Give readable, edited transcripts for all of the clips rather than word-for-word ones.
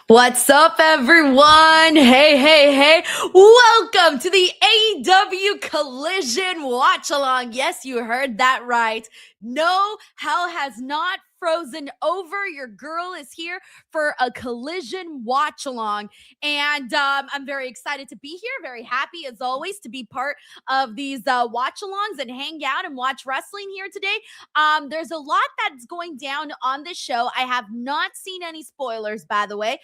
What's up, everyone? Hey. Welcome to the AEW Collision Watch Along. Yes, you heard that right. No, hell has not frozen over. Your girl is here for a Collision Watch Along. And I'm very excited to be here. Very happy, as always, to be part of these watch alongs and hang out and watch wrestling here today. There's a lot that's going down on this show. I have not seen any spoilers, by the way.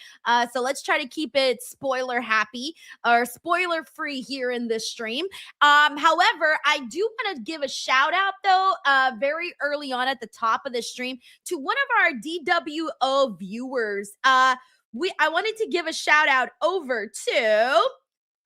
So let's try to keep it spoiler happy or spoiler free here in this stream. However, I do want to give a shout out though, very early on at the top of the stream to one of our DWO viewers. I wanted to give a shout out over to,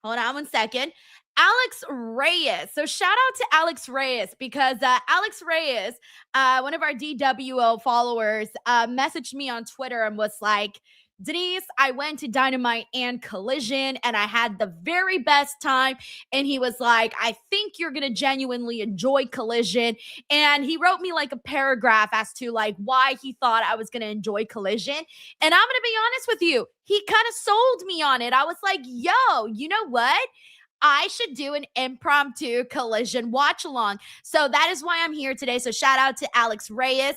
hold on one second, Alex Reyes. So shout out to Alex Reyes because Alex Reyes, one of our DWO followers, messaged me on Twitter and was like, Denise, I went to Dynamite and Collision and I had the very best time. And he was like, I think you're going to genuinely enjoy Collision. And he wrote me like a paragraph as to like why he thought I was going to enjoy Collision. And I'm going to be honest with you, he kind of sold me on it. I was like, yo, you know what? I should do an impromptu Collision watch along. So that is why I'm here today. So shout out to Alex Reyes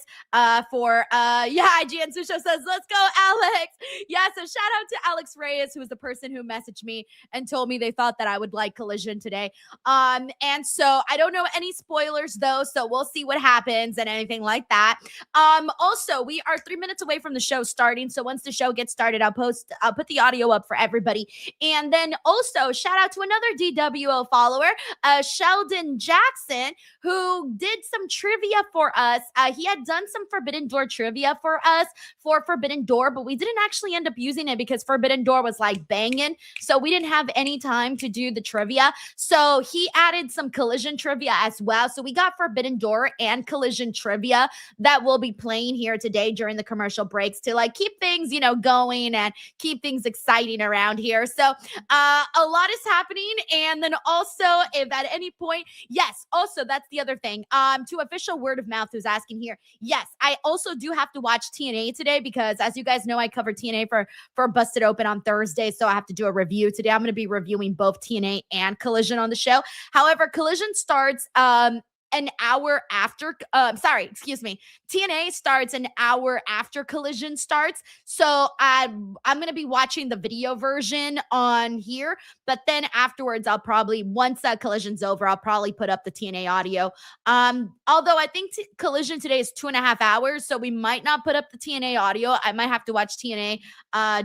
for IGN Susho says, let's go, Alex. Yeah, so shout out to Alex Reyes, who was the person who messaged me and told me they thought that I would like Collision today. And so I don't know any spoilers though, so we'll see what happens and anything like that. Also, we are 3 minutes away from the show starting. So once the show gets started, I'll put the audio up for everybody. And then also shout out to another DWO follower, Sheldon Jackson, who did some trivia for us. He had done some Forbidden Door trivia for us for Forbidden Door, but we didn't actually end up using it because Forbidden Door was like banging. So we didn't have any time to do the trivia. So he added some Collision trivia as well. So we got Forbidden Door and Collision trivia that we'll be playing here today during the commercial breaks to like keep things, going and keep things exciting around here. So a lot is happening. And then also, if at any point, yes, also that's the other thing. To official word of mouth who's asking here, yes, I also do have to watch TNA today because, as you guys know, I cover TNA for Busted Open on Thursday, so I have to do a review today. I'm going to be reviewing both TNA and Collision on the show. However, Collision starts an hour after, TNA starts an hour after Collision starts. So I'm going to be watching the video version on here, but then afterwards, I'll probably, once Collision's over, I'll probably put up the TNA audio. Although I think Collision today is 2.5 hours, so we might not put up the TNA audio. I might have to watch TNA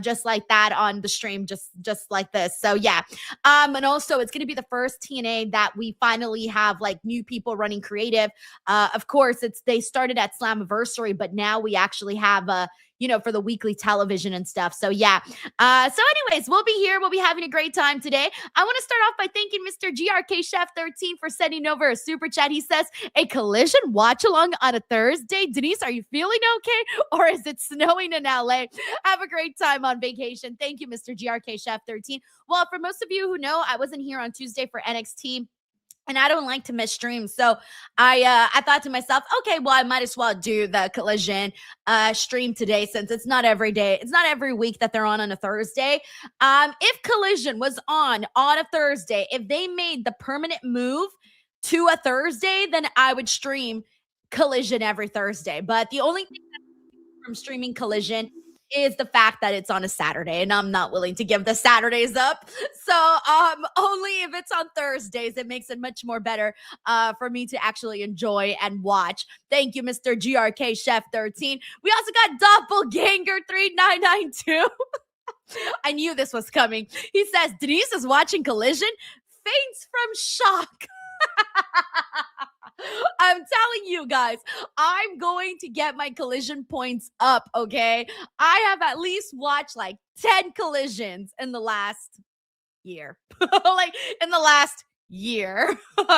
just like that on the stream, just like this. So yeah. And also it's going to be the first TNA that we finally have like new people running creative. Of course, they started at Slammiversary, but now we actually have for the weekly television and stuff. So yeah. So anyways, we'll be here. We'll be having a great time today. I want to start off by thanking Mr. GRK Chef 13 for sending over a super chat. He says, a Collision watch along on a Thursday. Denise, are you feeling okay? Or is it snowing in LA? Have a great time on vacation. Thank you, Mr. GRK Chef 13. Well, for most of you who know, I wasn't here on Tuesday for NXT. And I don't like to miss streams. So I thought to myself, okay, well, I might as well do the Collision stream today since it's not every day. It's not every week that they're on a Thursday. If Collision was on a Thursday, if they made the permanent move to a Thursday, then I would stream Collision every Thursday. But the only thing from streaming Collision is the fact that it's on a Saturday, and I'm not willing to give the Saturdays up. So only if it's on Thursdays, it makes it much more better for me to actually enjoy and watch. Thank you, Mr. GRK Chef 13. We also got Doppelganger 3992. I knew this was coming. He says, Denise is watching Collision, faints from shock. I'm telling you guys, I'm going to get my Collision points up, okay? I have at least watched like 10 Collisions in the last year. year. Okay,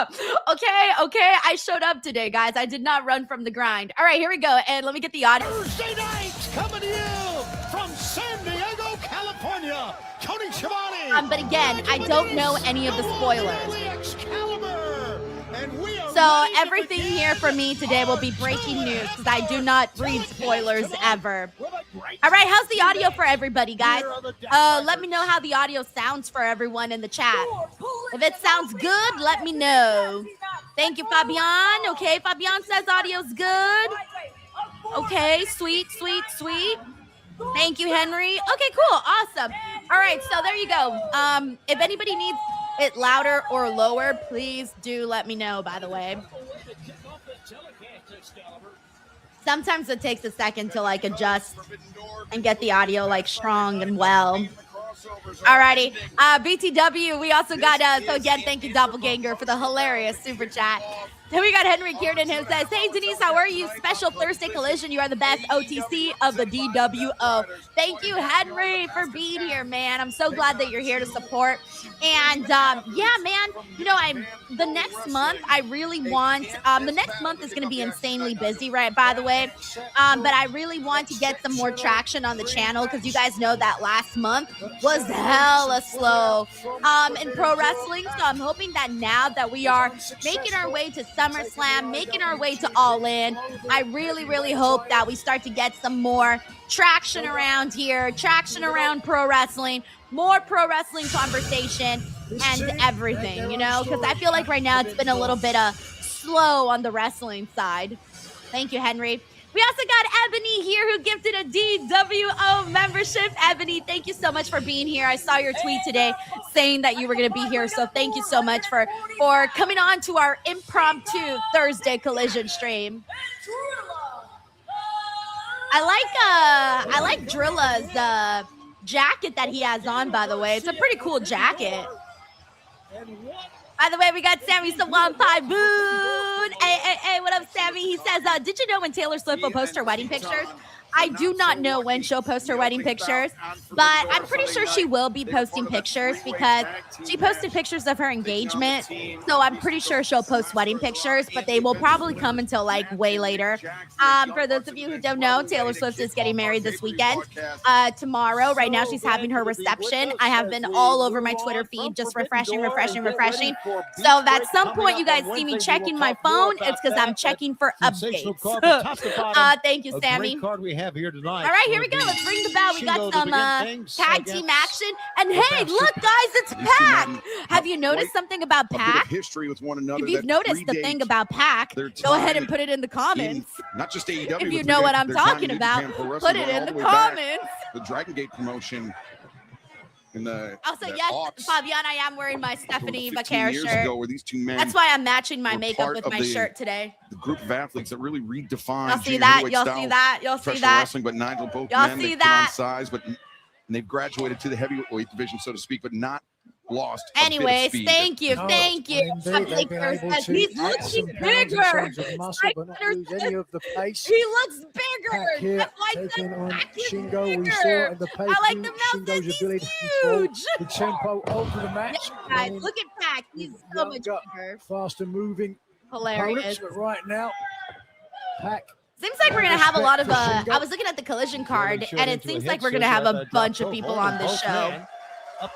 I showed up today, guys. I did not run from the grind. All right, here we go. And let me get the audio. Thursday night, coming to you from San Diego, California, Tony Schiavone. But again, I don't know any of the spoilers. So everything here for me today will be breaking news because I do not read spoilers ever. All right, how's the audio for everybody, guys? Let me know how the audio sounds for everyone in the chat. If it sounds good, let me know. Thank you, Fabian. Okay, Fabian says audio's good. Okay, sweet. Thank you, Henry. Okay, cool, awesome. All right, so there you go. If anybody needs it louder or lower, please do let me know, by the way. Sometimes it takes a second to like adjust and get the audio like strong and well. Alrighty, BTW, we also got, so again, thank you, Doppelganger, for the hilarious super chat. Then we got Henry Kiernan who says, hey, Denise, how are you? Special Thursday Collision. You are the best OTC of the DWO. Thank you, Henry, for being here, man. I'm so glad that you're here to support. And yeah, man, you know, the next month, I really want, the next month is going to be insanely busy, right, by the way. But I really want to get some more traction on the channel because you guys know that last month was hella slow in pro wrestling. So I'm hoping that now that we are making our way to SummerSlam, making our way to All In, I really hope that we start to get some more traction around here, traction around pro wrestling, more pro wrestling conversation and everything, you know, because I feel like right now it's been a little bit slow on the wrestling side. Thank you, Henry. We also got Ebony here who gifted a DWO membership. Ebony, thank you so much for being here. I saw your tweet today saying that you were going to be here, so thank you so much for coming on to our impromptu Thursday Collision stream. I like Drilla's jacket that he has on, by the way. It's a pretty cool jacket. By the way, we got Sammy Sawampai Boone. Hey, what up, Sammy? He says, did you know when Taylor Swift will post her wedding pictures? I do not know when she'll post her wedding pictures, but I'm pretty sure she will be posting pictures because she posted pictures of her engagement. So I'm pretty sure she'll post wedding pictures, but they will probably come until like way later. For those of you who don't know, Taylor Swift is getting married this weekend. Tomorrow, right now, she's having her reception. I have been all over my Twitter feed, just refreshing. So at some point, you guys see me checking my phone. It's because I'm checking for updates. Thank you, Sammy. Have here tonight. All right, here we go. Let's ring the bell. We got some tag team action. And hey, look, guys, it's Pac. Have you noticed something about Pac? History with one another. If you've noticed the thing about Pac, go ahead and put it in the comments. Not just AEW. If you know what I'm talking about, put it in the comments. The Dragon Gate promotion. Also, yes, Fabian, I am wearing my Stephanie Vaquer shirt. Where these two men, that's why I'm matching my makeup with my shirt today. The group of athletes that really redefined. Y'all see that? Y'all see that? Y'all see that? Wrestling, but Nigel, both y'all men, see that? Size, but they've graduated to the heavyweight division, so to speak, but not lost. Anyways, thank you. He's looking bigger. Muscle, but not lose any of the pace. He looks bigger. Here, taking on Shingo. We saw in the pace. I like the mouth. He's huge. The tempo of the match. Yeah, guys, look at Pac. He's so much bigger. Faster moving. Hilarious. But right now, Pac. Seems like we're going to have a lot of, I was looking at the Collision card, and it seems like we're going to have a bunch of people on this show.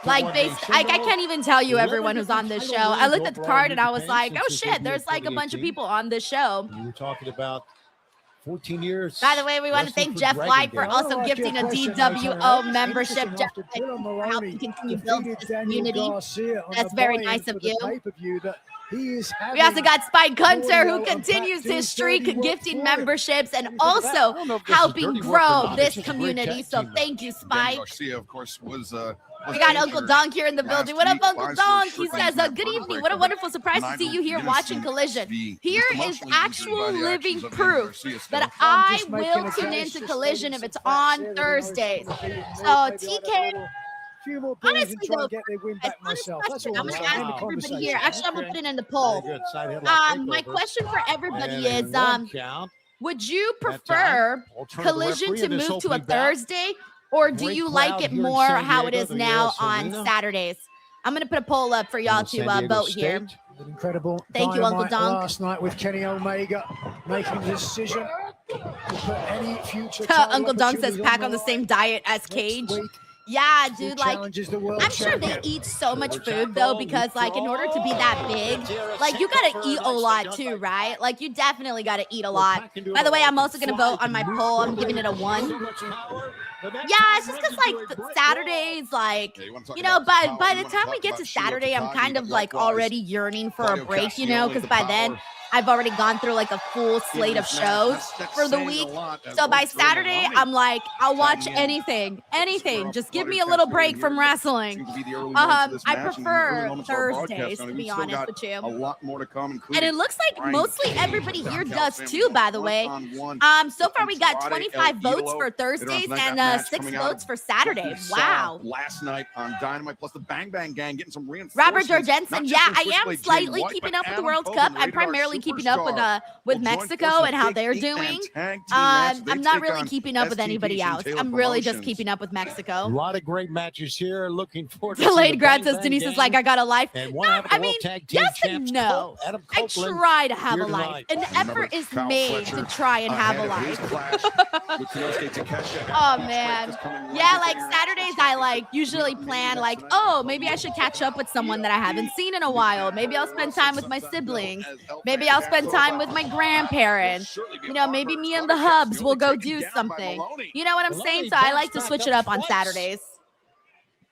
Like, I can't even tell you everyone who's on this show. I looked at the card, and I was like, oh, shit, there's like a bunch of people on this show. You were talking about 14 years. By the way, we want to thank Jeff White for also gifting a DWO membership. Jeff White, for helping continue building this community. That's very nice of you. We also got Spike Hunter, who continues his streak, gifting memberships and also helping grow this community. So thank you, Spike. Garcia, of course, was we got Uncle Donk here in the building. What up, Uncle Donk? He says, good evening. What a wonderful surprise to see you here watching Collision. Here is actual living proof that I will tune into Collision if it's on Thursdays. So TK, honestly, though, I'm going to ask everybody here. Actually, I'm going to put it in the poll. My question for everybody is, would you prefer Collision to move to a Thursday, or do you like it more how it is now on Saturdays? I'm going to put a poll up for y'all to vote here. Incredible. Thank you, Uncle Donk. Last night with Kenny Omega making the decision to put any future Uncle Donk says Pac on the same diet as Cage. Yeah, Who dude, like, challenges the world I'm sure they champion. eat so much food though, because like in order to be that big, like you gotta eat a lot too, right? Like you definitely gotta eat a lot. By the way, I'm also gonna vote on my poll. I'm giving it a 1. Yeah, it's just because like Saturdays, like Yeah, you wanna talk you know, about by power, you the wanna time talk we get about to Shingo Saturday, I'm Takagi, kind but of like likewise, already yearning for a Claudio break, you know, Castagnoli, because the by then power I've already gone through like a full slate of in this match. shows That's for the saying a week. lot, as So by both Drew Saturday, Maloney I'm like, I'll watch tagging in anything. Just give Claudio me a little Castagnoli break here, from but wrestling. seems to be the early moments of this I match and the early prefer moments of our broadcast. Thursdays, I to mean, be we've still honest got with you. a lot more to come, including And it looks like Brian mostly Cage, everybody the here Knockout does family too, going by the way. one-on-one So far we with got Andrade 25 El votes Idolo. for Later on Thursdays tonight, and that match 6 coming out votes of for what Saturday. we saw Wow. last night on Dynamite, plus the Bang Bang Gang getting some Robert reinforcements. Jorgensen, Not yeah, just from I am Switchblade Jay slightly White, keeping but up with the Adam World Cole Cup. and I'm Radar primarily keeping up with Superstar will join Mexico forces. and how Big they're eight-man doing. tag team match as they I'm not take really on keeping up with STPs anybody and else. Taylor I'm really just Promotions. keeping up with A Mexico. lot of great matches here. Looking forward to seeing Delayed the grad Bang says Bang Denise is Gang like, I got a life. and No, one half of I the mean, World Tag Team yes and Champs, no. Adam I Copeland, try to have here a life. tonight. An And remember, effort is Kyle made Fletcher to try and have a ahead of his life. clash with Konosuke Takeshita at Oh Peach man. Breakfast coming right Yeah, into like your Saturdays national I like championship. usually plan like, oh, maybe I should catch up with someone that I haven't seen in a while. Maybe I'll spend time with my siblings. Maybe I'll spend time with my grandparents. You know, maybe me and the hubs will go do something. You know what I'm saying? So I like to switch it up on Saturdays.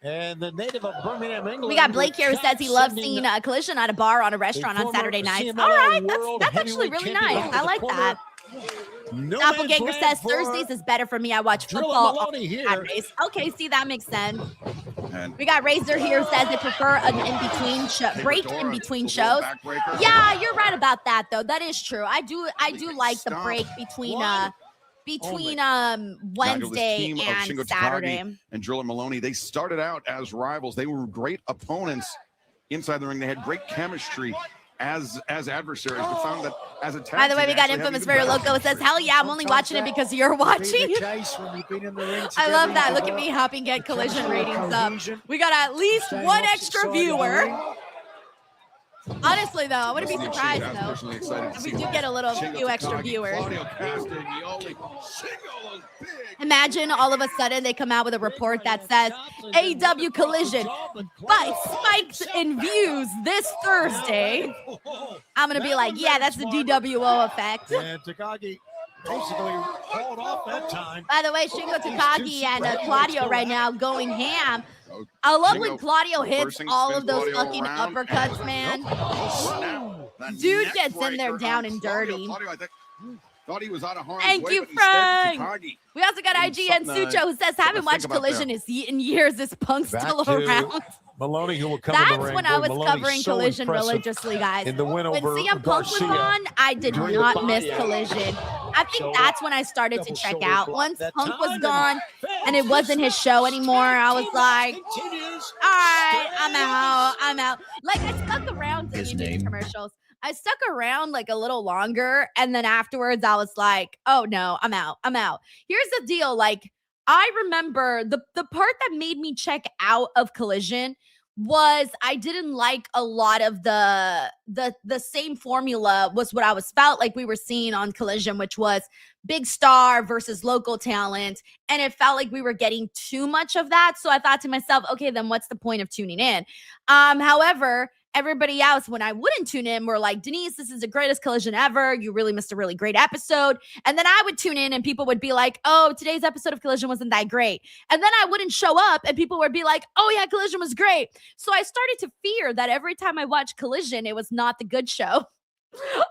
And the native of Birmingham, England. We got Blake here who says he loves sending seeing a Collision at a bar on a restaurant on former Saturday nights. CMLL All right, World that's actually Heavyweight really Champion nice. to I the like corner. that. No Doppelganger man's says land for Thursdays is better for me. I watch Drew football Maloney on here. Saturdays. Okay, see, that makes sense. And We got Razor here who says they prefer an in-between break in Fedora, between the little shows. backbreaker. Yeah, you're right about that though. That is true. I do like the Stop. break between Now, Wednesday this team of and Shingo Saturday. Takagi and Driller Maloney, they started out as rivals. They were great opponents inside the ring. They had great chemistry as adversaries, but found that as a tag By the way, team, we they got actually had Infamous even Very better Loco. It says, chemistry. hell yeah, I'm only watching it because you're Be the watching. case when you've been in the ring I love together, that. you Look at develop me helping get Collision chemistry, ratings up. cohesion, We got at least staying one opposite extra side of the viewer. ring. Honestly, though, I wouldn't be This is the surprised, exchange I was though. personally excited to If we see. do get a Shingo few extra Takagi, viewers. Claudio Castagnoli, Shingo was big. Imagine all of a sudden they come out with a report that says AEW Collision spikes in views this Thursday. I'm going to be like, yeah, that's the DWO effect. And Takagi basically hauled off that time. By the way, Shingo Takagi and Claudio right now going ham. I love when Shingo Claudio hits reversing, all spins of those Claudio fucking around, uppercuts, and- man. Snap. The Dude neck gets in there breaker down on and Claudio. dirty. Claudio, I think, thought he was out of harm's Thank way, you, but instead, Frank. Takagi. We also got And IGN something, Sucho who says, haven't think watched about Collision there. in years. Is Punk Back still to around? Maloney, who will come in the That's ring. when I Boy, was Maloney's covering so Collision impressive religiously, guys. in the win When over CM Punk was Garcia. on, I did During the not miss buyout. Collision. I think Shoulder. that's when I started to Double check shoulder out. block Once that Punk was time, gone and and it wasn't his show anymore, I was like, Continues. all right, I'm out. Like, I stuck around His doing these name? commercials. I stuck around like a little longer, and then afterwards I was like, oh no, I'm out. Here's the deal. Like, I remember the part that made me check out of Collision was I didn't like a lot of the same formula was what I was felt like we were seeing on Collision, which was big star versus local talent. And it felt like we were getting too much of that. So I thought to myself, okay, then what's the point of tuning in? However, everybody else, when I wouldn't tune in, were like, Denise, this is the greatest Collision ever. You really missed a really great episode. And then I would tune in and people would be like, oh, today's episode of Collision wasn't that great. And then I wouldn't show up and people would be like, oh yeah, Collision was great. So I started to fear that every time I watched Collision, it was not the good show.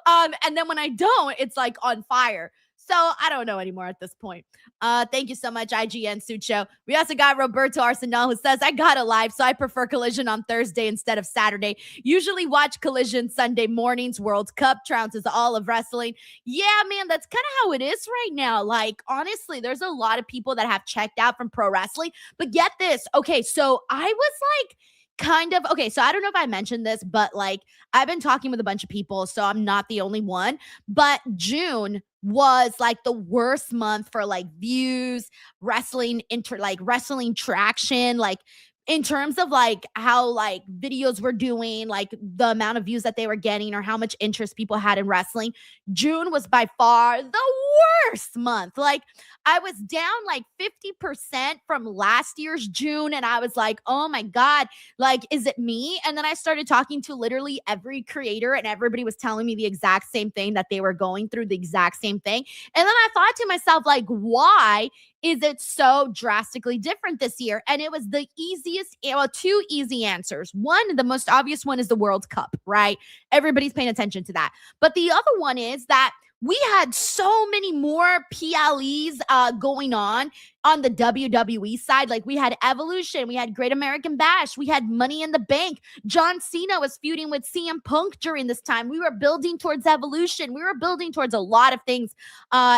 And then when I don't, it's like on fire. So I don't know anymore at this point. Thank you so much, IGN Sucho. We also got Roberto Arsenal who says, I got a live, so I prefer Collision on Thursday instead of Saturday. Usually watch Collision Sunday mornings. World Cup trounces all of wrestling. Yeah, man, that's kind of how it is right now. Like, honestly, there's a lot of people that have checked out from pro wrestling. But get this. Okay, so I was like, so I don't know if I mentioned this, but like I've been talking with a bunch of people, so I'm not the only one, but June was like the worst month for like views, wrestling traction, like in terms of like how like videos were doing, like the amount of views that they were getting or how much interest people had in wrestling. June was by far the worst month. Like, I was down like 50% from last year's June, and I was like, oh my God, like, is it me? And then I started talking to literally every creator, and everybody was telling me the exact same thing, that they were going through the exact same thing. And then I thought to myself, like, why is it so drastically different this year? And it was the easiest, well, two easy answers. One, the most obvious one is the World Cup, right? Everybody's paying attention to that. But the other one is that we had so many more PLEs going on the WWE side. Like, we had Evolution, we had Great American Bash, we had Money in the Bank. John Cena was feuding with CM Punk during this time. We were building towards Evolution. We were building towards a lot of things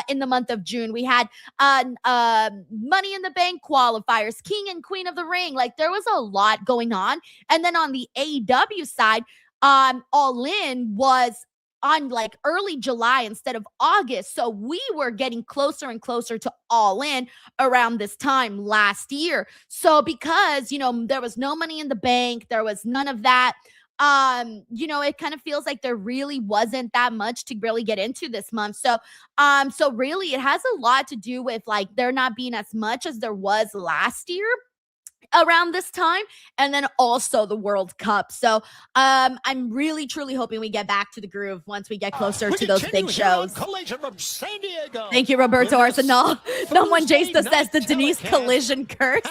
in the month of June. We had Money in the Bank qualifiers, King and Queen of the Ring. Like, there was a lot going on. And then on the AEW side, All In was on like early July instead of August. So we were getting closer and closer to All In around this time last year. So because, you know, there was no Money in the Bank, there was none of that. You know, it kind of feels like there really wasn't that much to really get into this month. So really it has a lot to do with like there not being as much as there was last year around this time, and then also the World Cup. So I'm really truly hoping we get back to the groove once we get closer to those big shows. Collision from San Diego. Thank you, Roberto Arsenal. No one Jasta says the Denise Collision curse.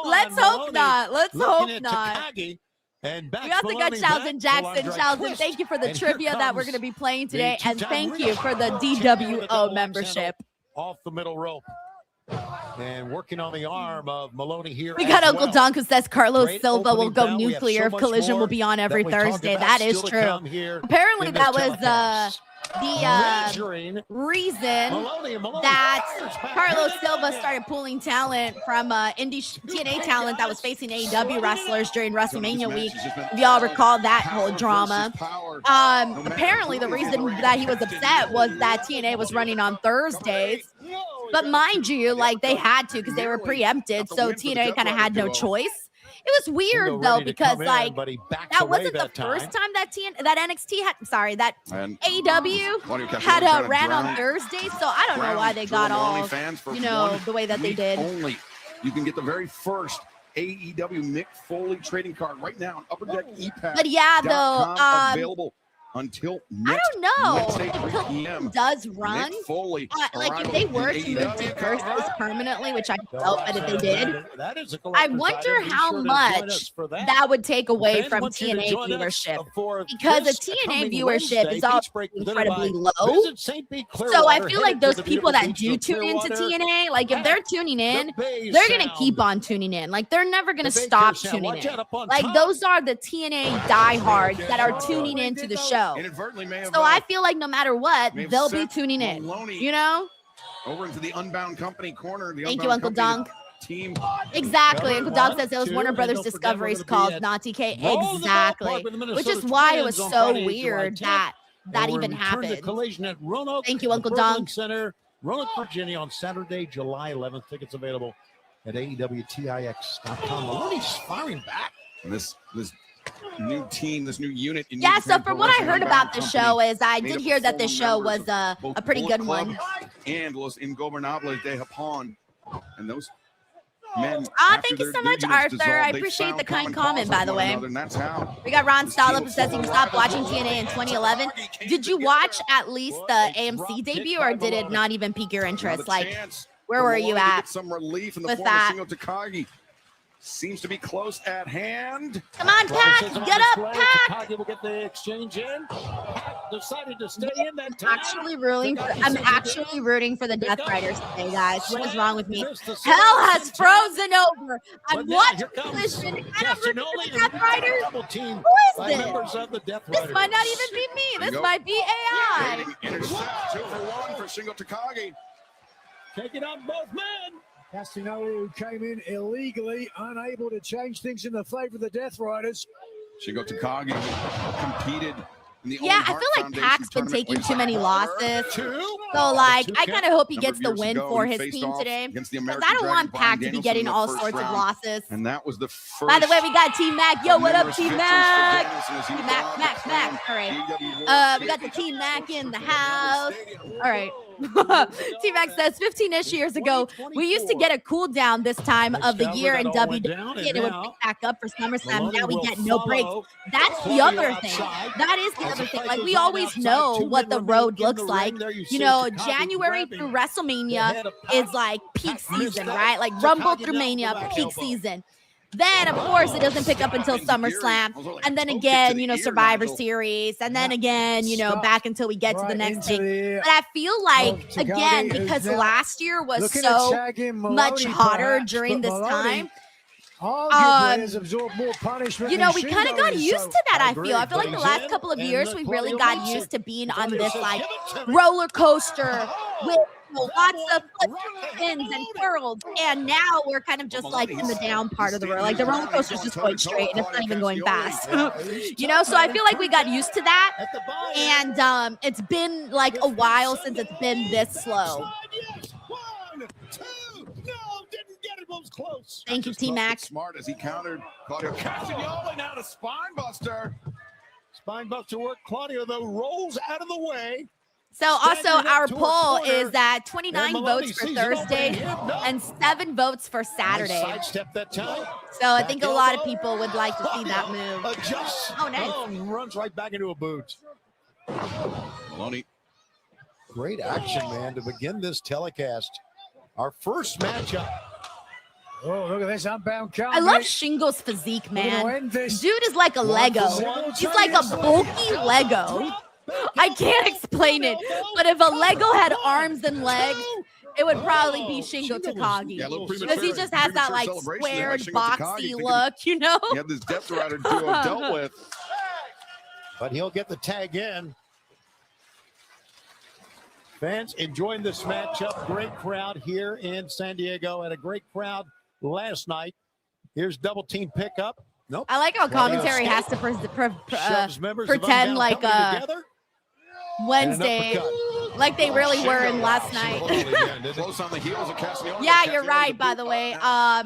Let's hope not. Let's hope not. And we also got Sheldon Jackson. Sheldon, thank you for the trivia that we're going to be playing today, and thank you for the DWO membership. Off the middle rope. And working on the arm of Maloney here. We got Uncle Dunk who says Carlos Silva will go nuclear if Collision will be on every Thursday. That is true. Apparently that was the reason that Carlos Silva started pulling talent from TNA talent that was facing AEW wrestlers during WrestleMania week. If y'all recall that whole drama. Apparently the reason that he was upset was that TNA was running on Thursdays. But mind you, like they had to because they were preempted. So TNA kind of had no choice. It was weird though because like that wasn't the first time that NXT had that AEW had ran on Thursday. So I don't know why they got all the way that they did. You can get the very first AEW Mick Foley trading card right now on Upper Deck EPAC. But yeah, though, available until I don't know. Wednesday, 3 p.m. Does run Foley, like if they were to move to Thursdays permanently, which I felt that if they did, I wonder how much that would take away from TNA viewership, because the TNA viership is all incredibly low. So I feel like those people that do tune into TNA, like if they're tuning in, they're gonna keep on tuning in. Like they're never gonna stop tuning in. Like those are the TNA diehards that are tuning into the show. So I feel like no matter what, they'll be tuning in. You know? Over into the Unbound Company corner. Thank you, Uncle Dunk. Team. Exactly. Uncle Dunk says it was Warner Brothers Discovery's called, not TK. Exactly. Which is why it was so weird that even happened. Thank you, Uncle Dunk. Center, Roanoke, Virginia on Saturday, July 11th. Tickets available at AEWTIX.com. Maloney's firing back. And this new team, this new unit. Yeah, so from what I heard about the show is I did hear that the show was a pretty good one. And Los Ingobernables de Japón. And those men. Thank you so much, Arthur. I appreciate the kind comment, by the way. We got Ron Stollop who says he stopped watching TNA in 2011. Did you watch at least the AMC debut, or did it not even pique your interest? Like, where were you at some relief in the with that? Takagi. Seems to be close at hand. Come on, Pac! Get up, Pac! Will get the exchange in. Pac decided to stay in that time. I'm actually rooting for the Death Riders today, guys. What is wrong with me? Hell has frozen over. I'm watching Collision and I'm rooting for the Death Riders. Who is this? This might not even be me. This might be AI. Intercept 2 for 1 for Shingo Takagi. Taking on both men. Castagnoli came in illegally, unable to change things in the favor of the Death Riders. Shingo Takagi competed in the I feel like Pac's been taking too many losses. So, like, I kind of hope he gets the win for his team today. Because I don't want Pac to be getting all sorts of losses. And that was the first. By the way, we got Team Mac. Yo, what up, Team Mac? Team Mac. All right. We got the Team Mac in the house. All right. T-Max says 15-ish years ago, we used to get a cool down this time of the year in WWE, and it would pick back up for SummerSlam. Now we get no breaks. That's the other thing. That is the other thing. Like, we always know what the road looks like. You know, January through WrestleMania is like peak season, right? Like Rumble through Mania, peak season. Then, of course, it doesn't pick up until SummerSlam. And then again, you know, Survivor Series. And then again, you know, back until we get to the next thing. But I feel like, again, because last year was so much hotter during this time, you know, we kind of got used to that. I feel like the last couple of years, we really got used to being on this, like, roller coaster with lots of spins and twirls, and now we're kind of just like in the down part of the road. Like the roller coaster's just going straight and it's not even going fast. You know, so I feel like we got used to that, and it's been like a while since it's been this slow. Thank you, T-Mac. Smart as he countered Claudio Castagnoli. Now to spine buster. Spine buster work. Claudio though rolls out of the way. So also our poll is that 29 votes for Thursday and 7 votes for Saturday. That time. So I think a lot of people would like to see that move. Oh, nice. Runs right back into a boot. Maloney. Great action, man, to begin this telecast. Our first matchup. Oh, look at this unbound count. I love Shingo's physique, man. Dude is like a Lego. He's like a bulky Lego. I can't explain it, but if a Lego had arms and legs, it would probably be Shingo Takagi. Because he just has that like squared, boxy look, you know? He had this Death Rider duo dealt with. But he'll get the tag in. Fans enjoying this matchup. Great crowd here in San Diego, and a great crowd last night. Here's double team pickup. Nope. I like how commentary has to pretend like Wednesday, like they really were in last night. Yeah, you're right, by the way.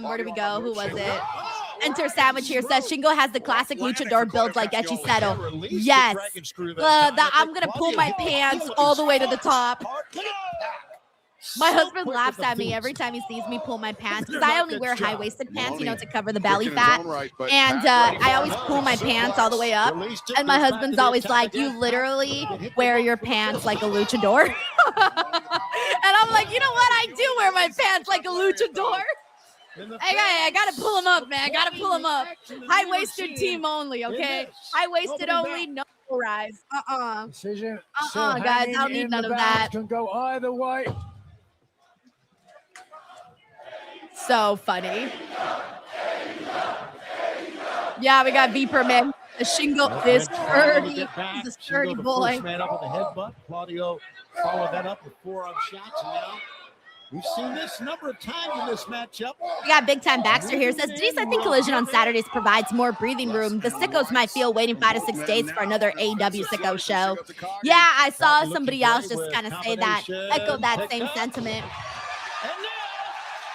Where do we go? Who was it? Enter Sandwich here says Shingo has the classic luchador build like Echiseto. Yes. I'm going to pull my pants all the way to the top. My husband laughs at me every time he sees me pull my pants because I only wear high-waisted pants, you know, to cover the belly fat. And I always pull my pants all the way up. And my husband's always like, you literally wear your pants like a luchador. And I'm like, you know what? I do wear my pants like a luchador. Hey, I gotta pull them up, man. I gotta pull them up. High-waisted team only, okay? High-waisted only, no rise. Decision. Guys, I don't need none of that. Can go either way. So funny. Yeah, we got Viper, man. The Shingo is sturdy. He's a sturdy boy. Man up with a headbutt. Claudio followed that up with forearm shots. And now we've seen this a number of times in this matchup. We got Big Time Baxter here. Says, Denise, I think Collision on Saturdays provides more breathing room. The sickos might feel waiting 5 to 6 days for another AEW sicko show. Yeah, I saw somebody else just kind of say that, echo that same sentiment.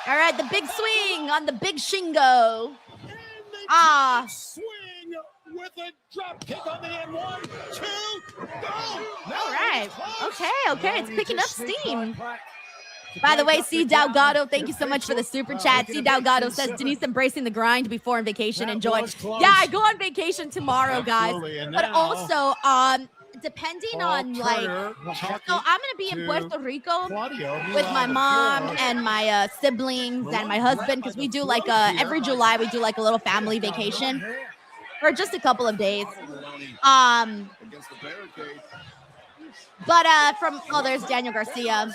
All right, the big swing on the big Shingo. Swing with a drop kick on the end. 1, 2, go. All right. Okay. It's picking up steam. By the way, C. Delgado, thank you so much for the super chat. C. Delgado says, Denise embracing the grind before on vacation. Enjoy. Yeah, I go on vacation tomorrow, guys. But also, depending on like, so I'm gonna be in Puerto Rico with my mom and my siblings and my husband, because we do like every July we do like a little family vacation for just a couple of days. But there's Daniel Garcia.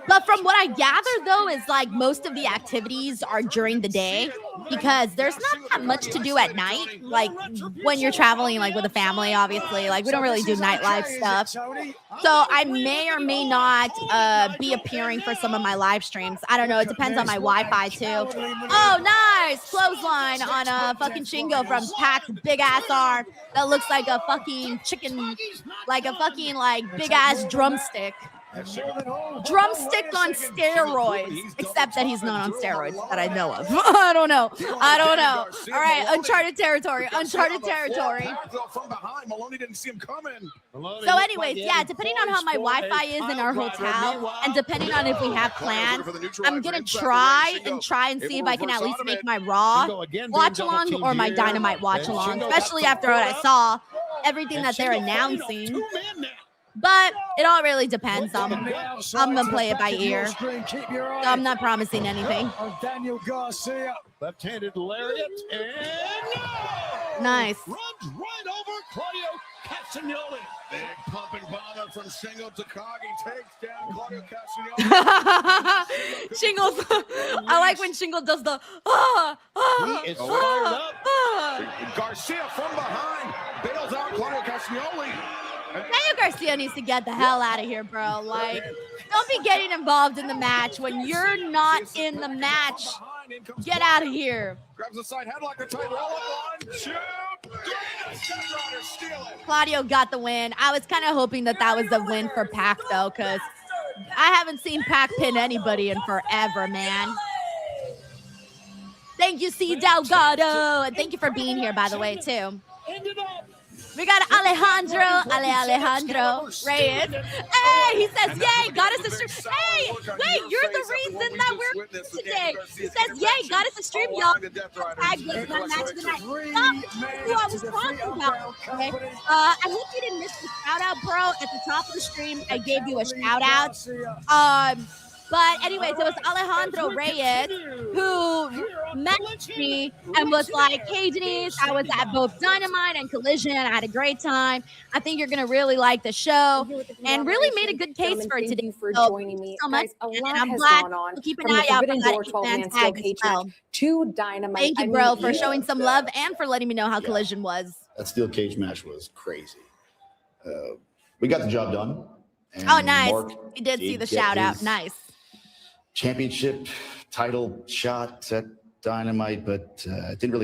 But from what I gather, though, is like most of the activities are during the day because there's not that much to do at night. Like when you're traveling, like with a family, obviously, like we don't really do nightlife stuff. So I may or may not be appearing for some of my live streams. I don't know. It depends on my Wi-Fi too. Oh, nice clothesline on a fucking Shingo from Pac's big ass arm that looks like a fucking chicken, like a fucking like big ass drumstick. Drumstick on steroids, except that he's not on steroids that I know of. I don't know. All right, uncharted territory. Uncharted territory. From behind, Maloney didn't see him coming. So anyways, yeah, depending on how my Wi-Fi is in our hotel and depending on if we have plans, I'm going to try and see if I can at least make my Raw watch along or my Dynamite watch along, especially after what I saw, everything that they're announcing. But it all really depends. I'm going to play it by ear. So I'm not promising anything. Daniel Garcia. Left-handed lariat and Nice. Runs right over Claudio Castagnoli. Big pumping bomber from Shingo Takagi takes down Claudio Castagnoli. Shingles. I like when Shingle does the He is fired up. Garcia from behind bails out Claudio Castagnoli. Daniel Garcia needs to get the hell out of here, bro. Like, don't be getting involved in the match when you're not in the match. Get out of here. Grabs the side headlock, the tight roll up, 1, 2, 3. Steal it. Claudio got the win. I was kind of hoping that was a win for Pac, though, because I haven't seen Pac pin anybody in forever, man. Thank you, C. Delgado. And thank you for being here, by the way, too. We got Alejandro Reyes. Hey, he says, yay, got us a stream. Hey, wait, you're the reason that we're here today. He says, yay, got us a stream, y'all. Tag was my match of the night. Who I was talking about. Okay? I hope you didn't miss the shout out, bro. At the top of the stream, I gave you a shout out. But anyways, it was Alejandro Reyes who messaged me and was like, hey, Denise, I was at both Dynamite and Collision. I had a great time. I think you're going to really like the show. And really made a good case for it today. Thank you for joining me. So much. Guys, a lot and I'm has glad gone on to keep an from eye the out for Forbidden that Door 12-man fan steel tag as cage well. match to Dynamite. Thank you, bro, for showing some love and for letting me know how Collision was. That steel cage match was crazy. We got the job done. And Oh, nice. Mark You did see the get shout out. his Nice. Championship title shot at Dynamite, but it didn't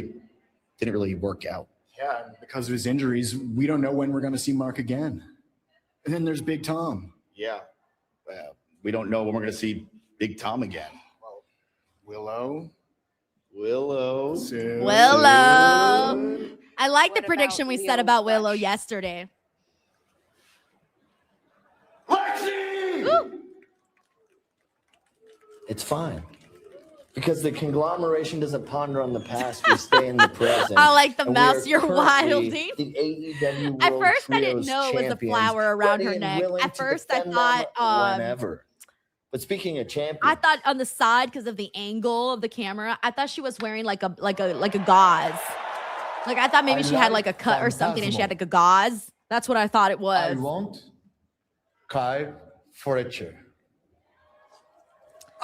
really work out. Yeah, because of his injuries, we don't know when we're going to see Mark again. And then there's Big Tom. Yeah, we don't know when we're going to see Big Tom again. Willow. Sue. Willow. I like the What prediction about we Leo said about Willow Rush? yesterday. Lexi! Woo. It's fine. Because the conglomeration doesn't ponder on the past, we stay in the present. I like the And we mouse are you're currently wilding. The AEW At World first, I didn't Trios know it was a champions, flower around ready her and neck. willing At to first, I defend them thought, whenever. But speaking of champions, I thought on the side because of the angle of the camera, I thought she was wearing like a gauze. Like I thought maybe I she had like like a cut or something, and she had Phantasmal. like a gauze. That's what I thought it I was. want Kai for a chair.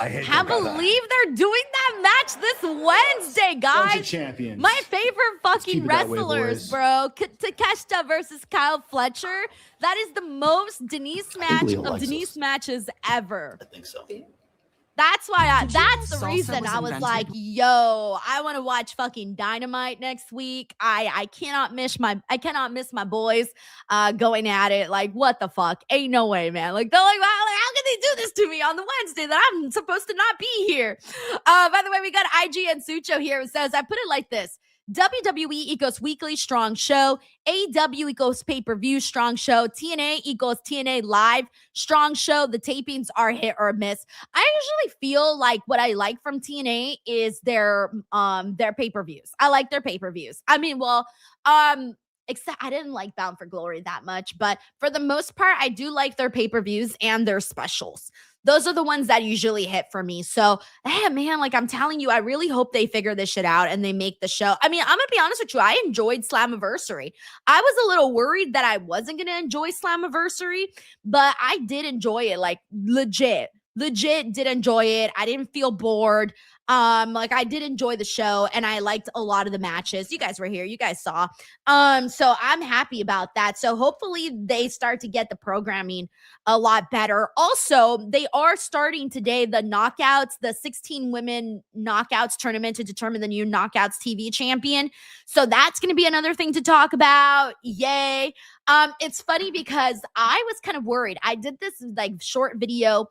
I hate Can't believe they're doing that match this Wednesday, Bunch of guys. champions. My favorite keep fucking it that way, wrestlers, boys. bro. Takeshita versus Kyle Fletcher. That is the most Denise match Leo of likes Denise us. matches ever. I think so. That's why that's the salsa reason was I was invented? like, yo, I want to watch fucking Dynamite next week. I cannot miss my boys going at it. Like, what the fuck? Ain't no way, man. Like, they're like, wow, like, how can they do this to me on the Wednesday that I'm supposed to not be here? By the way, we got IG and Sucho here. It says, I put it like this. WWE equals weekly strong show. AEW equals pay-per-view strong show. TNA equals TNA live strong show. The tapings are hit or miss. I usually feel like what I like from TNA is their pay-per-views. I like their pay-per-views. I mean, except I didn't like Bound for Glory that much, but for the most part, I do like their pay-per-views and their specials. Those are the ones that usually hit for me. So, hey, man, like I'm telling you, I really hope they figure this shit out and they make the show. I mean, I'm going to be honest with you. I enjoyed Slammiversary. I was a little worried that I wasn't going to enjoy Slammiversary, but I did enjoy it, like legit. legit did enjoy it. I didn't feel bored. Like I did enjoy the show and I liked a lot of the matches. You guys were here, you guys saw. So I'm happy about that. So hopefully they start to get the programming a lot better. Also, they are starting today the knockouts, the 16 women knockouts tournament to determine the new knockouts TV champion. So that's going to be another thing to talk about. Yay. It's funny because I was kind of worried. I did this like short video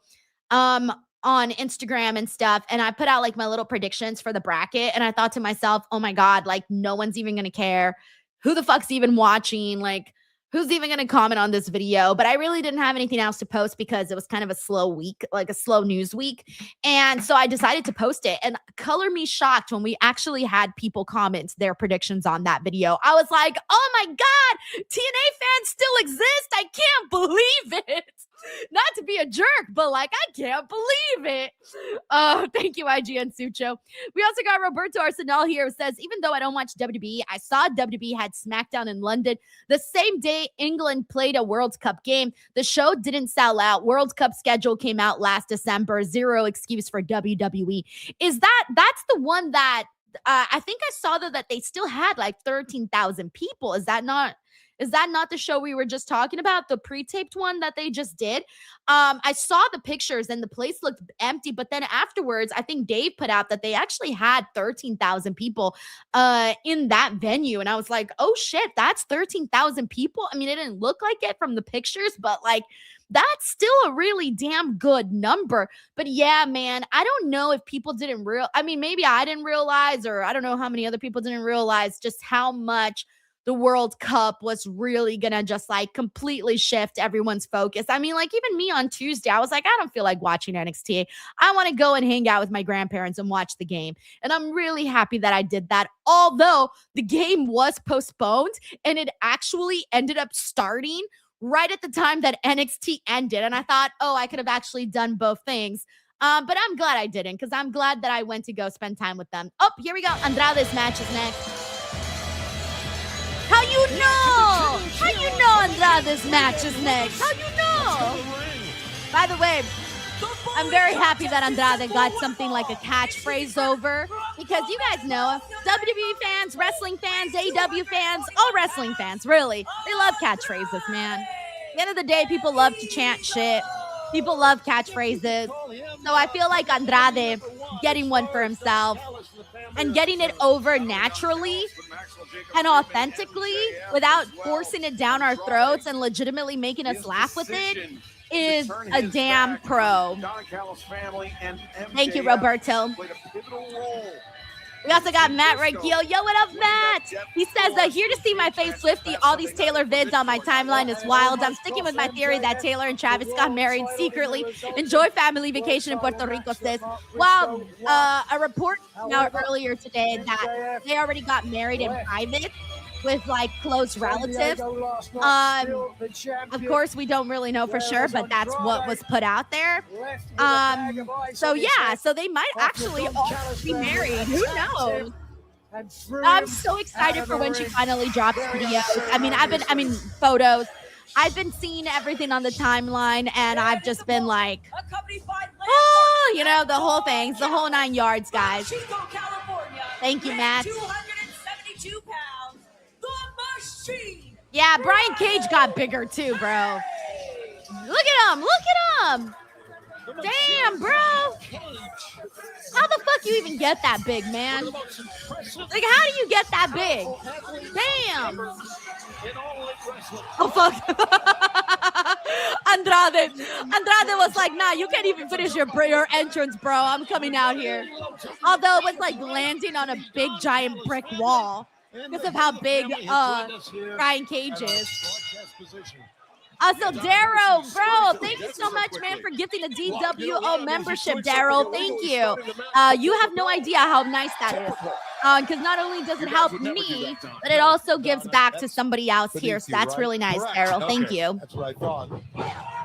on Instagram and stuff, and I put out like my little predictions for the bracket, and I thought to myself, oh my God, like no one's even gonna care. Who the fuck's even watching? Like, who's even gonna comment on this video? But I really didn't have anything else to post because it was kind of a slow week, like a slow news week. And so I decided to post it, and color me shocked when we actually had people comment their predictions on that video. I was like, oh my God, TNA fans still exist. I can't believe it. Not to be a jerk, but like, I can't believe it. Thank you, IGN Sucho. We also got Roberto Arsenal here who says, even though I don't watch WWE, I saw WWE had SmackDown in London the same day England played a World Cup game. The show didn't sell out. World Cup schedule came out last December. Zero excuse for WWE. That's the one that I think I saw that they still had like 13,000 people. Is that not the show we were just talking about? The pre-taped one that they just did? I saw the pictures and the place looked empty, but then afterwards, I think Dave put out that they actually had 13,000 people in that venue. And I was like, oh shit, that's 13,000 people. I mean, it didn't look like it from the pictures, but like, that's still a really damn good number. But yeah, man, I don't know if people didn't maybe I didn't realize, or I don't know how many other people didn't realize just how much the World Cup was really gonna just like completely shift everyone's focus. I mean, like even me on Tuesday, I was like, I don't feel like watching NXT. I want to go and hang out with my grandparents and watch the game. And I'm really happy that I did that. Although the game was postponed and it actually ended up starting right at the time that NXT ended. And I thought, oh, I could have actually done both things. But I'm glad I didn't, because I'm glad that I went to go spend time with them. Oh, here we go. Andrade's match is next. How you know? How you know Andrade's match is next? How you know? By the way, I'm very happy that Andrade got something like a catchphrase over, because you guys know, WWE fans, wrestling fans, AEW fans, all wrestling fans, really, they love catchphrases, man. At the end of the day, people love to chant shit. People love catchphrases. So I feel like Andrade getting one for himself and getting it over naturally and authentically without forcing it down our throats and legitimately making us laugh with it is a damn pro. Thank you, Roberto. We also got Matt Regil. Yo, what up, Matt? He says, here to see my face Swifty. All these Taylor vids on my timeline is wild. I'm sticking with my theory that Taylor and Travis got married secretly. Enjoy family vacation in Puerto Rico, sis. Well, a report came out earlier today that they already got married in private with like close relatives. Of course, we don't really know for sure, but that's what was put out there. So yeah, so they might actually all be married. Who knows? I'm so excited for when she finally drops videos. I mean photos. I've been seeing everything on the timeline, and I've just been like, oh, you know, the whole things, the whole 9 yards, guys. Thank you, Matt. 272 pounds. The machine. Yeah, Brian Cage got bigger too, bro. Look at him. Look at him. Damn, bro. How the fuck you even get that big, man? Like, how do you get that big? Damn. Oh, fuck. Andrade was like, nah, you can't even finish your entrance, bro. I'm coming out here. Although it was like landing on a big, giant brick wall because of how big Brian Cage is. Also, Darrow, bro, thank you so much, man, for gifting a DWO membership, Darrow. Thank you. You have no idea how nice that is. Because not only does it help me, but it also gives back to somebody else here. So that's really nice, Darrow. Thank you. That's what I thought.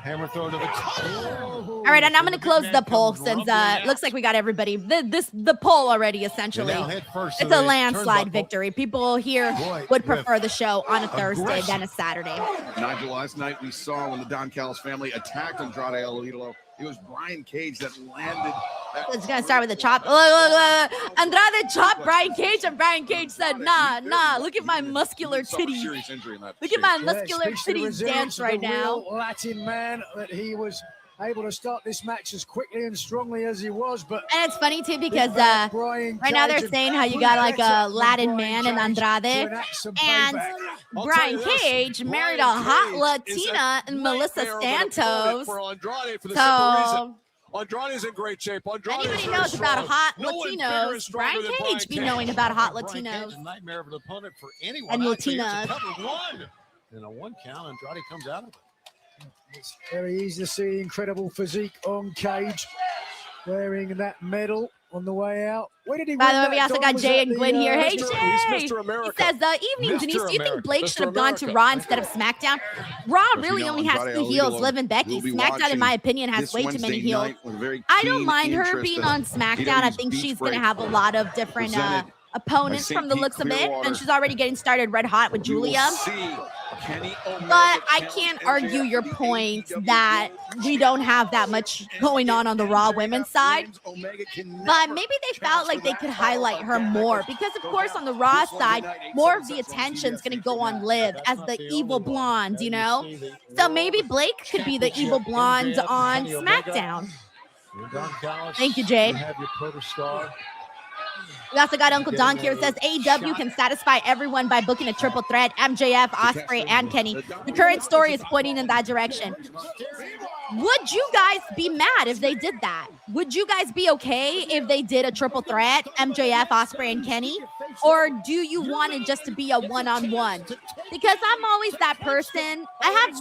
Hammer throw to the top. All right, and I'm going to close the poll since it looks like we got everybody. The poll already, essentially. It's a landslide victory. People here would prefer the show on a Thursday than a Saturday. Nigel, last night we saw when the Don Callis family attacked Andrade El Idolo It was Brian Cage that landed. It's gonna start with a chop. Look. Andrade chopped Brian Cage, and Brian Cage said, "Nah. Look at my muscular titties. Look at my muscular titties dance right now." Latin man that he was able to start this match as quickly and strongly as he was, but And it's funny too because right now they're saying how you got like a Latin man in Andrade, and Brian Cage married a hot Latina and Melissa Santos. So Andrade's in great shape. anybody knows about hot Latinos, Brian Cage be knowing about hot Brian Cage Latinos. is a nightmare of an opponent for anyone. And I think it's a Latinas. cover one. In a 1 count, Andrade comes out of it. it's very easy to see incredible physique on Cage, wearing that medal on the way out. Where did he By win the way, that, we also Don? got Was Jay that and the, Gwen here. Hey, He's Jay! Mr. He America. says, evening, Mr. Denise. Do you think America. Blake Mr. should have gone to America. Raw instead of SmackDown? Raw really only has Andrade 2 heels, Liv and Becky. will be SmackDown, in my opinion, has this way too many Wednesday heels. night with a very I don't keen mind her interest being in on SmackDown. I AEW's think Beach she's going to Break, have a lot of different presented opponents by from the St. looks of it. Clearwater. And she's already getting started red hot with We will Julia. see Kenny Omega But I challenge can't MJF argue your for the point AEW that we don't have that much going on the Raw women's side. Omega can But never maybe they felt like they could highlight her more because, of course, on the Raw side, more of the attention's going to go on Liv as the evil blonde, you know? So maybe Blake could be the evil blonde on SmackDown. Thank you, Jay. You have your protostar. We also got Uncle Don here. It says AEW can satisfy everyone by booking a triple threat, MJF, Ospreay, and Kenny. The current story is pointing in that direction. Would you guys be mad if they did that? Would you guys be okay if they did a triple threat, MJF, Ospreay, and Kenny? Or do you want it just to be a one-on-one? Because I'm always that person. I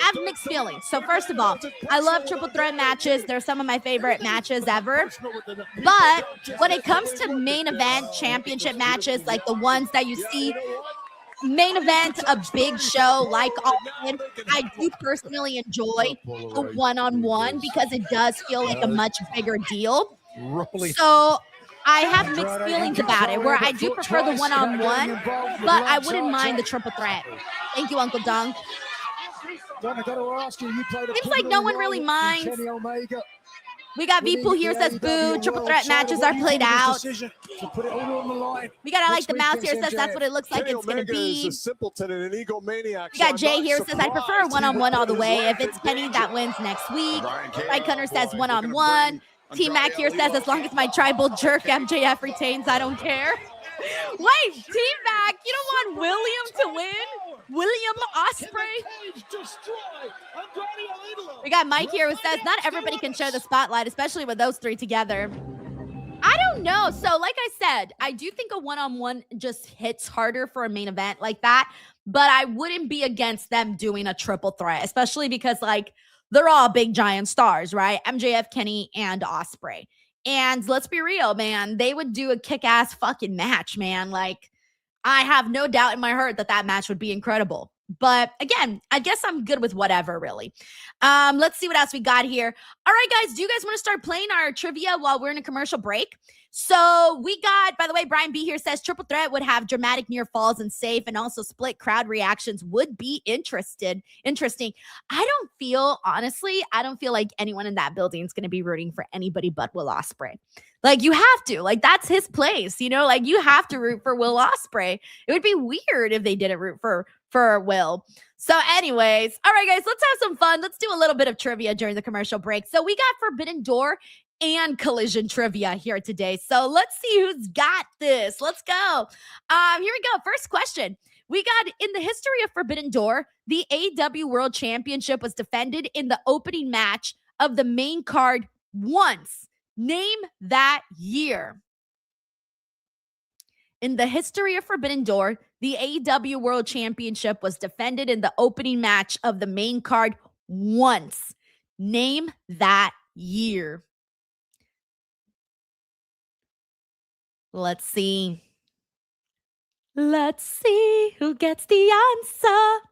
have mixed feelings. So first of all, I love triple threat matches. They're some of my favorite matches ever. But when it comes to main event championship matches, like the ones that you see main event a big show like All In, I do personally enjoy the one-on-one because it does feel like a much bigger deal. So I have mixed feelings about it, where I do prefer the one-on-one, but I wouldn't mind the triple threat. Thank you, Uncle Dunk. Seems like no one really minds. We got Vipu here says boo. Triple threat matches are played out. We got I like the mouse here says that's what it looks like it's gonna be. We got Jay here says I prefer one-on-one all the way. If it's Kenny, that wins next week. Mike Hunter says one-on-one. T-Mac here says as long as my tribal jerk MJF retains, I don't care. Wait, T-Mac, you don't want William to win? William Ospreay? We got Mike here who says not everybody can share the spotlight, especially with those 3 together. I don't know. So like I said, I do think a one-on-one just hits harder for a main event like that, but I wouldn't be against them doing a triple threat, especially because like they're all big giant stars, right? MJF, Kenny, and Ospreay. And let's be real, man, they would do a kick-ass fucking match, man. Like, I have no doubt in my heart that that match would be incredible. But again, I guess I'm good with whatever, really. Let's see what else we got here. All right, guys, do you guys want to start playing our trivia while we're in a commercial break? So we got, by the way, Brian B here says triple threat would have dramatic near falls and safe, and also split crowd reactions would be interesting. Honestly, I don't feel like anyone in that building is going to be rooting for anybody but Will Ospreay. Like, you have to. Like, that's his place, you know? Like, you have to root for Will Ospreay. It would be weird if they didn't root for Will. So anyways, all right, guys, let's have some fun. Let's do a little bit of trivia during the commercial break. So we got Forbidden Door and Collision trivia here today. So let's see who's got this. Let's go. Here we go. First question. We got, in the history of Forbidden Door, the AEW World Championship was defended in the opening match of the main card once. Name that year. In the history of Forbidden Door, the AEW World Championship was defended in the opening match of the main card once. Name that year. Let's see. Let's see who gets the answer.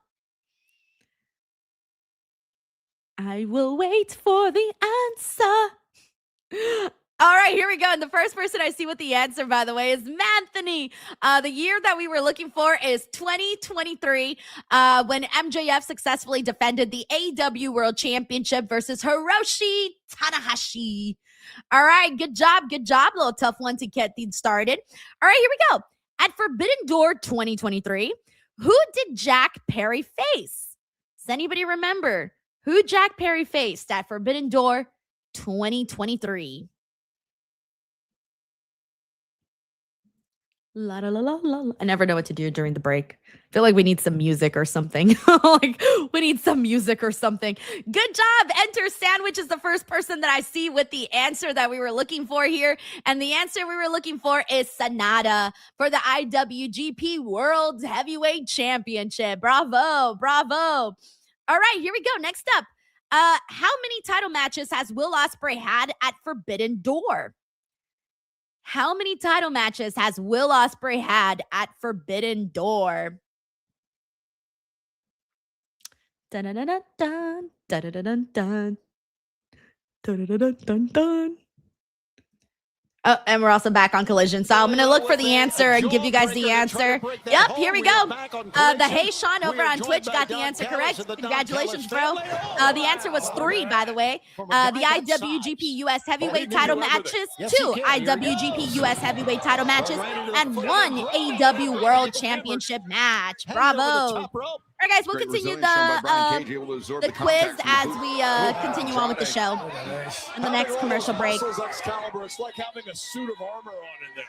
I will wait for the answer. All right, here we go. And the first person I see with the answer, by the way, is Manthony. The year that we were looking for is 2023, when MJF successfully defended the AEW World Championship versus Hiroshi Tanahashi. All right, good job, good job. A little tough one to get things started. All right, here we go. At Forbidden Door 2023, who did Jack Perry face? Does anybody remember who Jack Perry faced at Forbidden Door 2023? La la la la la. I never know what to do during the break. I feel like we need some music or something. Like we need some music or something. Good job. Enter Sandwich is the first person that I see with the answer that we were looking for here. And the answer we were looking for is Sonata for the IWGP World Heavyweight Championship. Bravo. Bravo. All right, here we go. Next up. How many title matches has Will Ospreay had at Forbidden Door? How many title matches has Will Ospreay had at Forbidden Door? Dun dun dun dun dun dun dun dun dun dun dun dun. Oh, and we're also back on Collision. So I'm going to look for the answer and give you guys the answer. Yep, here we go. The Hey Sean over on Twitch got the answer correct. Congratulations, bro. The answer was 3, by the way. The IWGP US Heavyweight title matches, 2 IWGP US Heavyweight title matches, and 1 AEW World Championship match. Bravo. All right, guys, we'll continue the quiz as we continue on with the show in the next commercial break. It's like having a suit of armor on in there.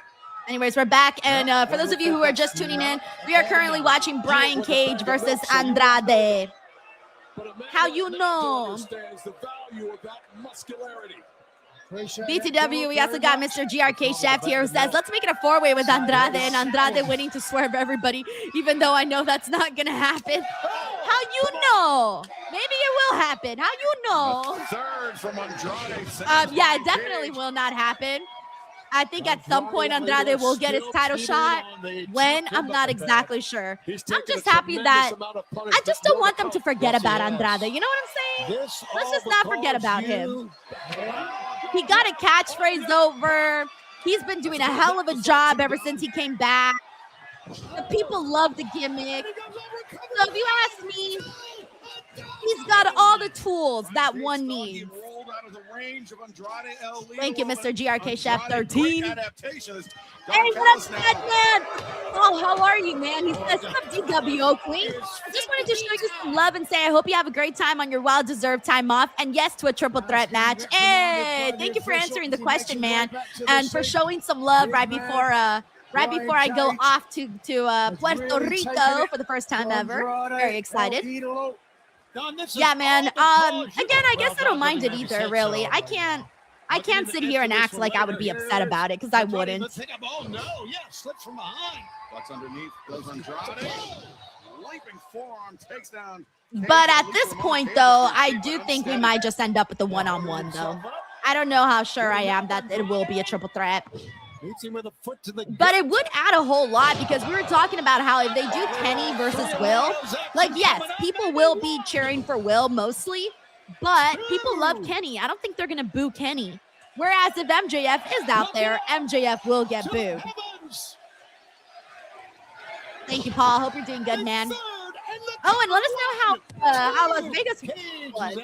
Anyways, we're back. And for those of you who are just tuning in, we are currently watching Brian Cage versus Andrade. How you know? The value of that muscularity. BTW, we also got Mr. GRK Shaft here who says, let's make it a 4-way with Andrade and Andrade winning to swerve everybody, even though I know that's not going to happen. How you know? Maybe it will happen. How you know? Third from Andrade. Yeah, it definitely will not happen. I think at some point Andrade will get his title shot. When? I'm not exactly sure. I'm just happy that I just don't want them to forget about Andrade. You know what I'm saying? Let's just not forget about him. He got a catchphrase over. He's been doing a hell of a job ever since he came back. The people love the gimmick. So if you ask me, he's got all the tools that one needs. Thank you, Mr. GRK Chef 13. Hey, what's up, man? Oh, how are you, man? He says, what's up, DWO Queen? I just wanted to show you some love and say I hope you have a great time on your well-desered time off. And yes, to a triple threat match. Hey, thank you for answering the question, man. And for showing some love right before I go off to Puerto Rico for the first time ever. Very excited. Yeah, man. Again, I guess I don't mind it either, really. I can't sit here and act like I would be upset about it, because I wouldn't. Oh, no. Yeah, slips from behind. Bucks underneath, goes Andrade. Leaping forearm, takes down. But at this point, though, I do think we might just end up with a one-on-one, though. I don't know how sure I am that it will be a triple threat. But it would add a whole lot, because we were talking about how if they do Kenny versus Will, like, yes, people will be cheering for Will mostly, but people love Kenny. I don't think they're going to boo Kenny. Whereas if MJF is out there, MJF will get booed. Thank you, Paul. Hope you're doing good, man. Oh, and let us know how Las Vegas was.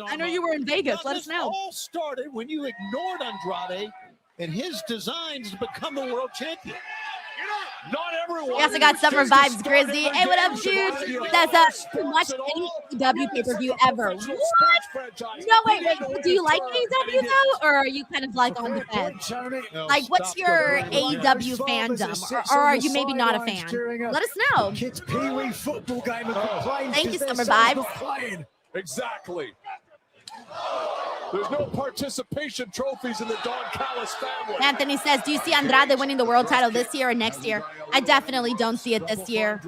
I know you were in Vegas. Let us know. It all started when you ignored Andrade and his designs to become the world champion. Not everyone. We also got Summer Vibes Grizzly. Hey, what up, dude? That's to watch any AEW pay-per-view ever. What? No, wait. Do you like AEW though, or are you kind of like on the fence? Like, what's your AEW fandom, or are you maybe not a fan? Let us know. Kids Pee-wee football game and Thank you, Summer Vibes. Exactly. There's no participation trophies in the Don Callis family. Anthony says, do you see Andrade winning the world title this year or next year? I definitely don't see it this year.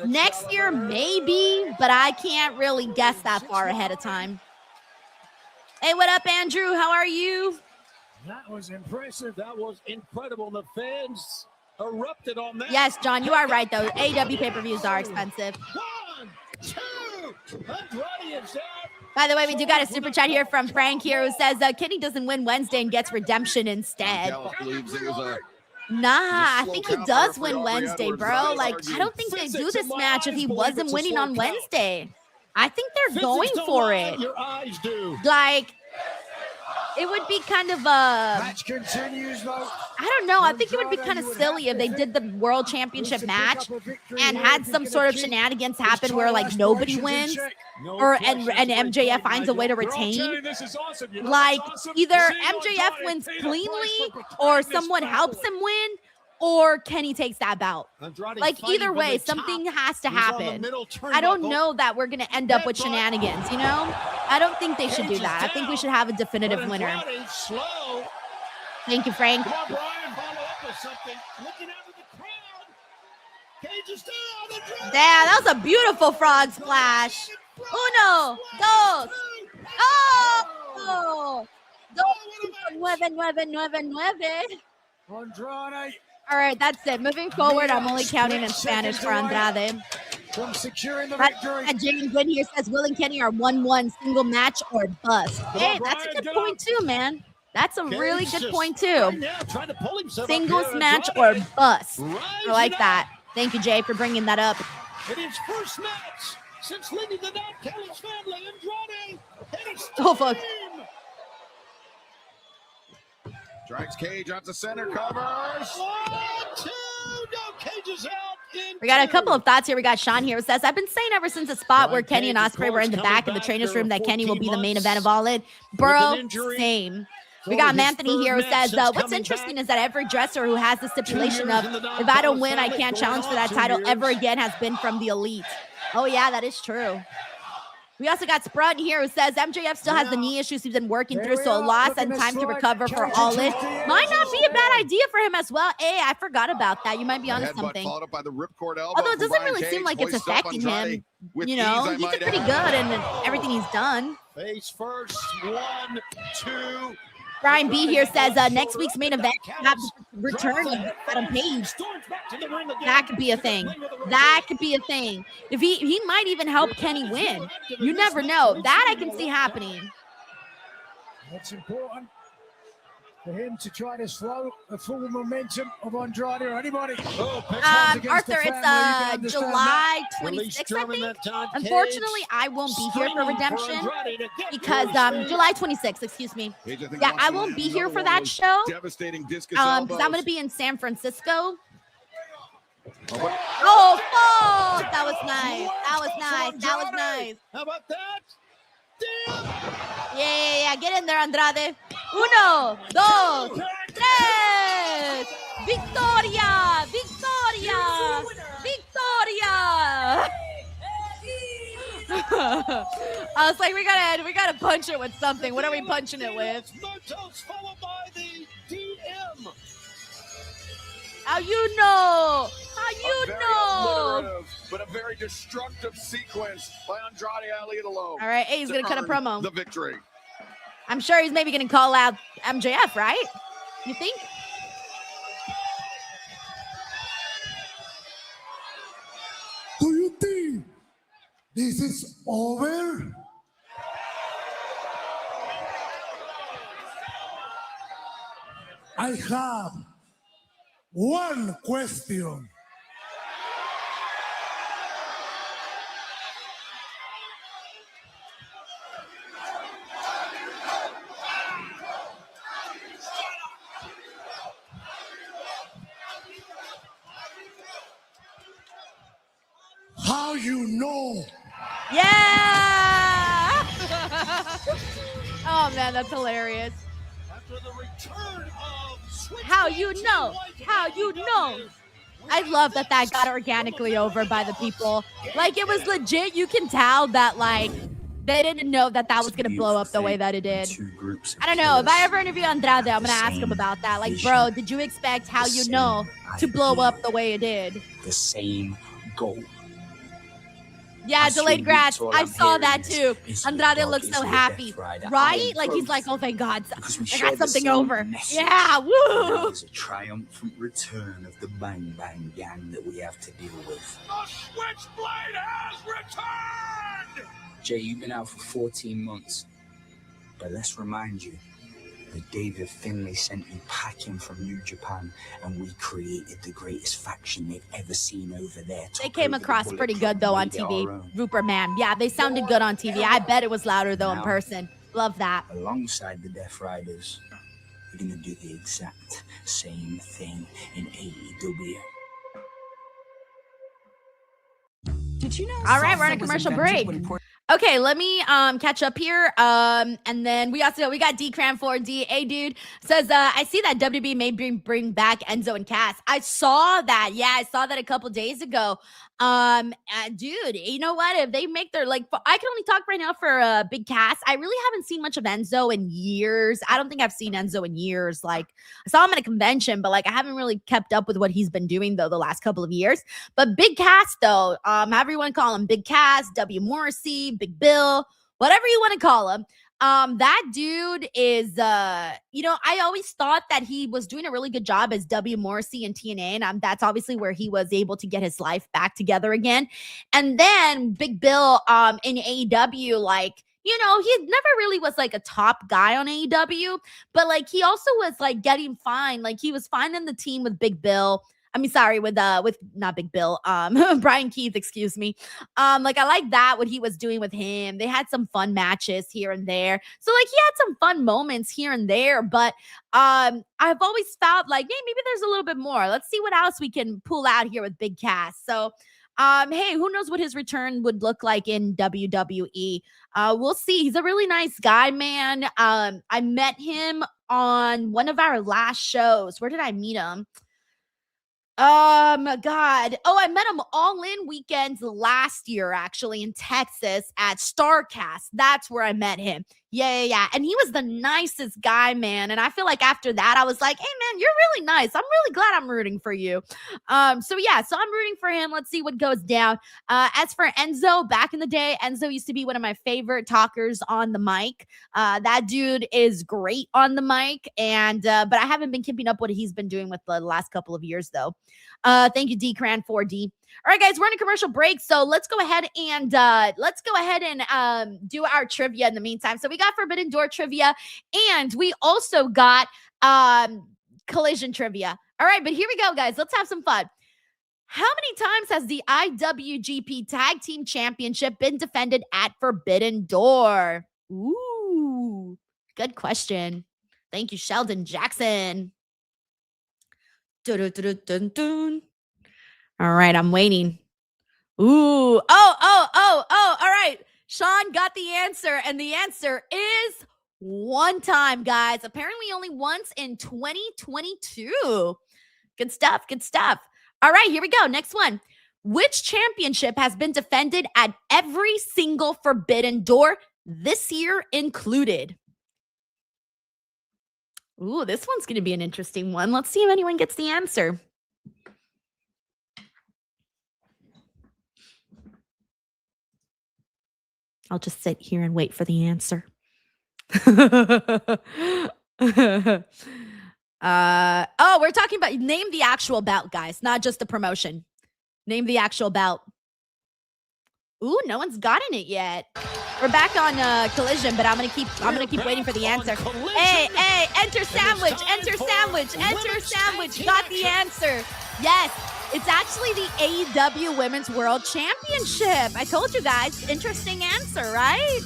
Next year, maybe, but I can't really guess that far ahead of time. Hey, what up, Andrew? How are you? That was impressive. That was incredible. The fans erupted on that. Yes, John, you are right, though. AEW pay-per-views are expensive. 1, 2, Andrade is down. By the way, we do got a super chat here from Frank here who says Kenny doesn't win Wednesday and gets redemption instead. Dallas believes it was a Nah, I think he does win Wednesday, bro. Like, I don't think they do this match if he wasn't winning on Wednesday. I think they're going for it. Your eyes do. Like, it would be kind of Match continues, though. I don't know. I think it would be kind of silly if they did the World Championship match and had some sort of shenanigans happen where like nobody wins, or and MJF finds a way to retain. Like either MJF wins cleanly, or someone helps him win, or Kenny takes that bout. Like either way, something has to happen. I don't know that we're gonna end up with shenanigans. You know, I don't think they should do that. I think we should have a definitive winner. Thank you, Frank. Come on, Brian, follow up with something. Looking out of the crowd. Cage is down. Damn, that was a beautiful frog splash. Uno, dos. Oh! Dos, 999. Andrade. All right, that's it. Moving forward, I'm only counting in Spanish for Andrade. From securing the victory. And Jaden Good here says Will and Kenny are 1-1 single match or bust. Hey, that's a good point too, man. That's a really good point too. Singles match or bust. I like that. Thank you, Jay, for bringing that up. It is first match since leading the Don Callis family. Andrade. Oh, fuck. Drags Cage out to center, covers. 1, 2, no, Cage is out. We got a couple of thoughts here. We got Sean here who says, I've been saying ever since the spot where Kenny and Ospreay were in the back of the trainer's room that Kenny will be the main event of All In. Bro, same. We got Anthony here who says, what's interesting is that every dresser who has the stipulation of, if I don't win, I can't challenge for that title ever again has been from the Elite. Oh, yeah, that is true. We also got Sprut here who says MJF still has the knee issues he's been working through, so a loss and time to recover for All In might not be a bad idea for him as well. Hey, I forgot about that. You might be onto something. Although it doesn't really seem like it's affecting him. You know, he did pretty good in everything he's done. Face first, 1, 2. Brian B here says next week's main event have the return of Adam Page. That could be a thing. That could be a thing. If he might even help Kenny win. You never know. That I can see happening. That's important for him to try to slow the full momentum of Andrade or anybody. Arthur, it's July 26th, I think. Unfortunately, I won't be here for Redemption because July 26th, excuse me. Yeah, I won't be here for that show because I'm going to be in San Francisco. Oh, fuck! That was nice. That was nice. That was nice. How about that? Yeah. Get in there, Andrade. 1, 2, 3. Victoria! Victoria! Victoria! I was like, we gotta punch it with something. What are we punching it with? Followed by the DM. How you know? How you know? But a very destructive sequence by Andrade Ali alone. All right, hey, he's gonna cut a promo. The victory. I'm sure he's maybe gonna call out MJF, right? You think? Do you think this is over? I have one question. How you know? Yeah! Oh man, that's hilarious. After the return of How you know? How you know? I love that got organically over by the people. Like, it was legit. You can tell that, like, they didn't know that was going to blow up the way that it did. I don't know. If I ever interview Andrade, I'm going to ask him about that. Like, bro, did you expect How You Know to blow up the way it did? The same goal. Yeah, delayed grads. I saw that too. Andrade looks so happy, right? Like he's like, oh, thank God, I got something over. Yeah, woo! It's a triumphant return of the Bang Bang gang that we have to deal with. The Switchblade has returned! Jay, you've been out for 14 months. But let's remind you that David Finlay sent you packing from New Japan, and we created the greatest faction they've ever seen over there. They came across pretty good though on TV. Rupert, man. Yeah, they sounded good on TV. I bet it was louder though in person. Love that. Alongside the Death Riders, we're going to do the exact same thing in AEW. Did you know? All right, we're on a commercial break. Okay, let me catch up here. And then we got D-Cran4D. Hey, dude, says, I see that WB may bring back Enzo and Cass. I saw that. Yeah, I saw that a couple days ago. Dude, you know what? If they make their, I can only talk right now for Big Cass. I really haven't seen much of Enzo in years. I don't think I've seen Enzo in years. I saw him at a convention, but I haven't really kept up with what he's been doing though the last couple of years. But Big Cass though, however you want to call him, Big Cass, W. Morrissey, Big Bill, whatever you want to call him. That dude is, I always thought that he was doing a really good job as W. Morrissey in TNA, and that's obviously where he was able to get his life back together again. And then Big Bill, in AEW, he never really was a top guy on AEW, but he also was getting fine. He was fine in the team with Big Bill. I mean, sorry, with not Big Bill, Brian Keith, excuse me. I like that, what he was doing with him. They had some fun matches here and there. So he had some fun moments here and there, but I've always felt hey, maybe there's a little bit more. Let's see what else we can pull out here with Big Cass. So hey, who knows what his return would look like in WWE. We'll see. He's a really nice guy, man. I met him on one of our last shows. Where did I meet him? God. Oh, I met him All In weekends last year, actually, in Texas at StarCast. That's where I met him. Yeah. And he was the nicest guy, man. And I feel like after that, I was like, hey, man, you're really nice. I'm really glad I'm rooting for you. So I'm rooting for him. Let's see what goes down. As for Enzo, back in the day, Enzo used to be one of my favorite talkers on the mic. That dude is great on the mic. And, but I haven't been keeping up what he's been doing with the last couple of years, though. Thank you, D-Cran4D. All right, guys, we're in a commercial break, so let's go ahead and do our trivia in the meantime. So we got Forbidden Door trivia, and we also got Collision trivia. All right, but here we go, guys. Let's have some fun. How many times has the IWGP Tag Team Championship been defended at Forbidden Door? Ooh, good question. Thank you, Sheldon Jackson. Dun-dun-dun-dun-dun. All right, I'm waiting. Ooh. Oh. All right. Sean got the answer, and the answer is one time, guys. Apparently only once in 2022. Good stuff. All right, here we go. Next one. Which championship has been defended at every single Forbidden Door, this year included? Ooh, this one's going to be an interesting one. Let's see if anyone gets the answer. I'll just sit here and wait for the answer. We're talking about, name the actual bout, guys, not just the promotion. Name the actual bout. Ooh, no one's gotten it yet. We're back on Collision, but I'm gonna keep waiting for the answer. Hey, enter sandwich. Got the answer. Yes, it's actually the AEW Women's World Championship. I told you guys. Interesting answer, right?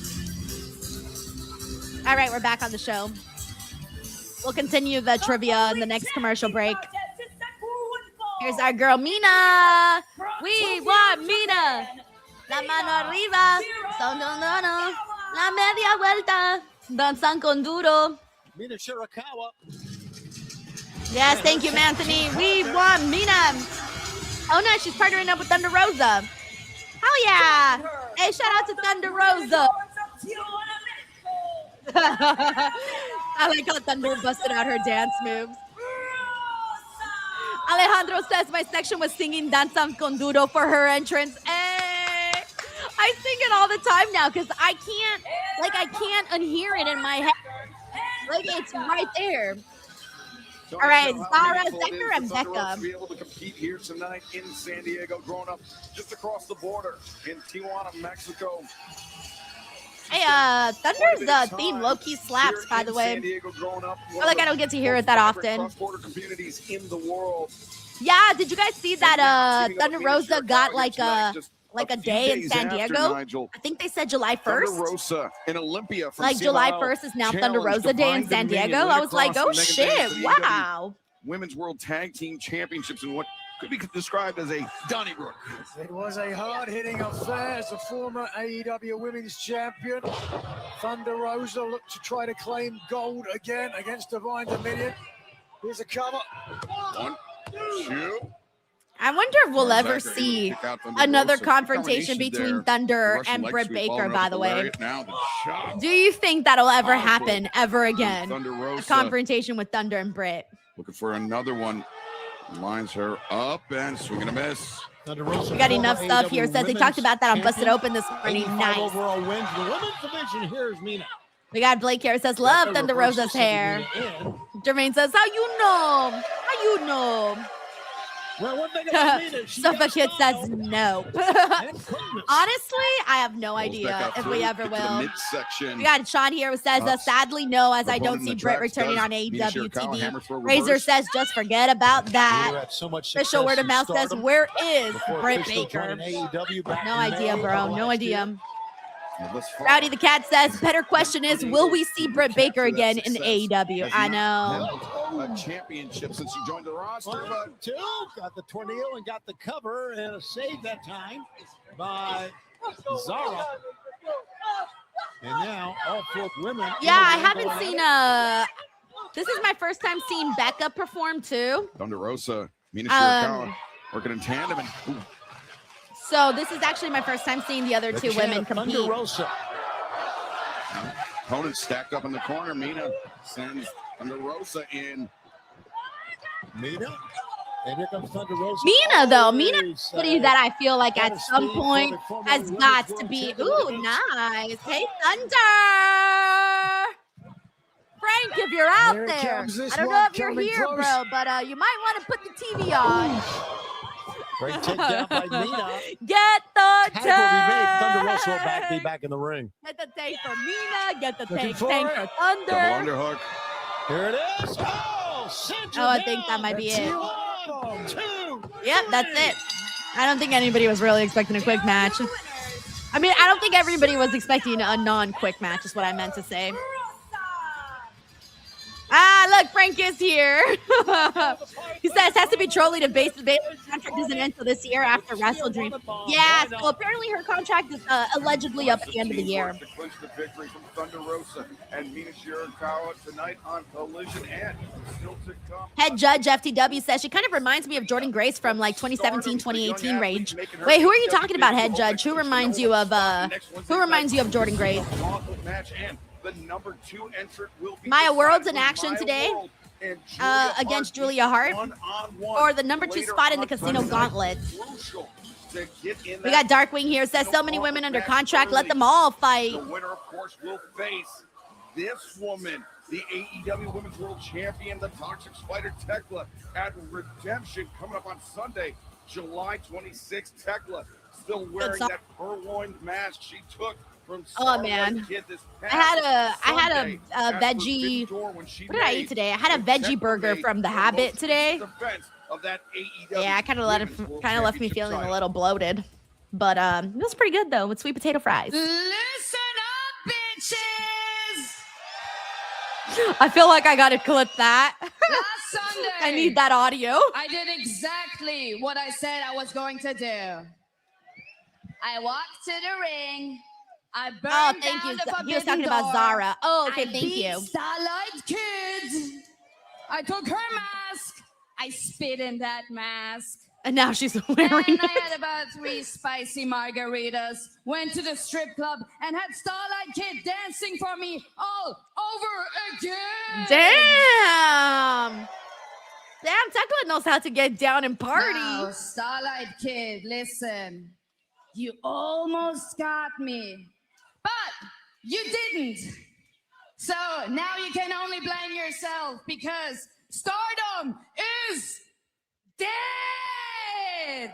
All right, we're back on the show. We'll continue the trivia in the next commercial break. Here's our girl, Mina. We want Mina. La mano arriba. No. La media vuelta. Danzan con duro. Mina Shirakawa. Yes, thank you, Anthony. We want Mina. Oh, no, she's partnering up with Thunder Rosa. Oh, yeah. Hey, shout out to Thunder Rosa. I like how Thunder busted out her dance moves. Alejandro says my section was singing Danzan con Duro for her entrance. Hey, I sing it all the time now because I can't unhear it in my head. Like it's right there. So All right, how Zara, meaningful it Zephyr, is and for Thunder Rosa Becca. to be able to compete here tonight in San Diego, growing up just across the border in Tijuana, Mexico. Hey, Thunder's theme low-key slaps, by the way. San Diego, growing up, I feel like I don't get to hear it that often. Cross-border communities in the world. Yeah, did you guys see that Thunder Rosa got like a day in San Diego? I think they said July 1st. Thunder Rosa in Olympia. Like July 1st is now Thunder Rosa Day in San Diego. I was like, oh shit, wow. Women's World Tag Team Championships in what could be described as a Donnybrook. It was a hard-hitting affair as the former AEW Women's Champion. Thunder Rosa looked to try to claim gold again against Divine Dominion. Here's a cover. 1, 2. I wonder if we'll ever see another confrontation between Thunder and Britt Baker, by the way. Do you think that'll ever happen ever again? A confrontation with Thunder and Britt. Looking for another one. Lines her up and swing and a miss. We got enough stuff here. Says they talked about that on Busted Open this morning. Nice. Overall wins. The women's division here is Mina. We got Blake here. Says love Thunder Rosa's hair. Jermaine says, how you know? How you know? Well, one thing about Mina, Sofa Kid says no. Honestly, I have no idea if we ever will. We got Sean here who says, sadly, no, as I don't see Britt returning on AEW TV. Razor says, just forget about that. Official word of mouth says, where is Britt Baker? No idea, bro. No idea. Rowdy the Cat says, better question is, will we see Britt Baker again in AEW? I know. A championship since you joined the roster. Two got the tornado and got the cover and a save that time by Zara. And now all 4 women. Yeah, I haven't seen this is my first time seeing Becca perform too. Thunder Rosa, Mina Shirakawa working in tandem. And, so this is actually my first time seeing the other 2 women compete. Thunder Rosa. Opponent stacked up in the corner. Mina sends Thunder Rosa in. Mina. And here comes Thunder Rosa. Mina, though. Mina, somebody that I feel like at some point has got to be. Ooh, nice. Hey, Thunder. Frank, if you're out there. I don't know if you're here, bro, but you might want to put the TV on. Great takedown by Mina. Get the tank. Thunder Rosa will be back in the ring. Get the tank for Mina. Get the tank for Thunder. Double underhook. Here it is. Oh, I think that might be it. Yep, that's it. I don't think anybody was really expecting a quick match. I mean, I don't think everybody was expecting a non-quick match is what I meant to say. Ah, look, Frank is here. He says has to be trolling if Baylor's contract isn't until this year after Wrestle Dream. Yeah, so apparently her contract is allegedly up at the end of the year. To clinch the victory from Thunder Rosa and Mina Shirakawa tonight on Collision and still to come. Head Judge FTW says she kind of reminds me of Jordan Grace from like 2017, 2018 range. Wait, who are you talking about, Head Judge? Who reminds you of Jordan Grace? The number 2 entrant will be Maya World's in action today against Julia Hart for the number 2 spot in the Casino Gauntlet. We got Darkwing here. Says so many women under contract. Let them all fight. The winner, of course, will face this woman, the AEW Women's World Champion, the Toxic Spider Tekla at Redemption coming up on Sunday, July 26th. Tekla still wearing that purloined mask she took. Oh man, I had a veggie. What did I eat today? I had a veggie burger from The Habit today. Yeah, I kind of left me feeling a little bloated, but it was pretty good though with sweet potato fries. Listen up, bitches! I feel like I gotta clip that. Last Sunday, I need that audio. I did exactly what I said I was going to do. I walked to the ring. I burned thank down you. the He was talking forbidden about door. Zara. Oh, okay, I thank beat you. Starlight Kid. I took her mask. I spit in that mask. And now she's wearing And I it. had about 3 spicy margaritas. Went to the strip club and had Starlight Kid dancing for me all over again. Damn, Tekla knows how to get down and party. Now, Starlight Kid, listen. You almost got me, but you didn't. So now you can only blame yourself because Stardom is dead.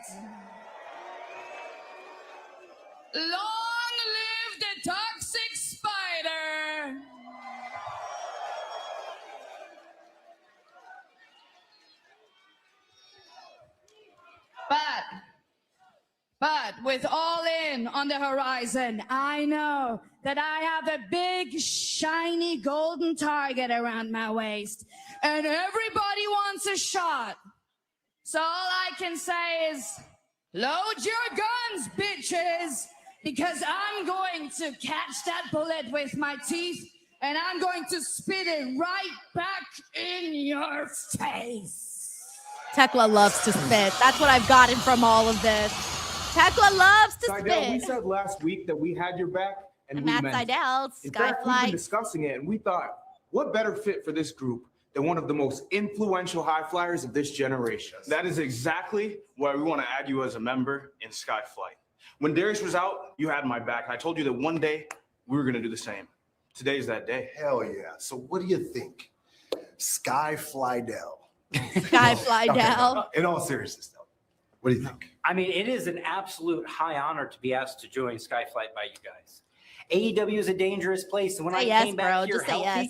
Long live the toxic spider. But with All In on the horizon, I know that I have a big, shiny, golden target around my waist, and everybody wants a shot. So all I can say is, load your guns, bitches, because I'm going to catch that bullet with my teeth, and I'm going to spit it right back in your face. Tekla loves to spit. That's what I've gotten from all of this. Tekla loves to spit. We said last week that we had your back, and we Matt meant it. Seidel, In fact, we've Skyflight. been discussing it, and we thought, what better fit for this group than one of the most influential high flyers of this generation? That is exactly why we want to add you as a member in Skyflight. When Darius was out, you had my back. I told you that one day we were going to do the same. Today's that day. Hell yeah. So what do you think? Skyflydell. Skyflydell. In all seriousness, though, what do you think? I mean, it is an absolute high honor to be asked to join Skyflight by you guys. AEW is a dangerous place, and when I came back here healthy,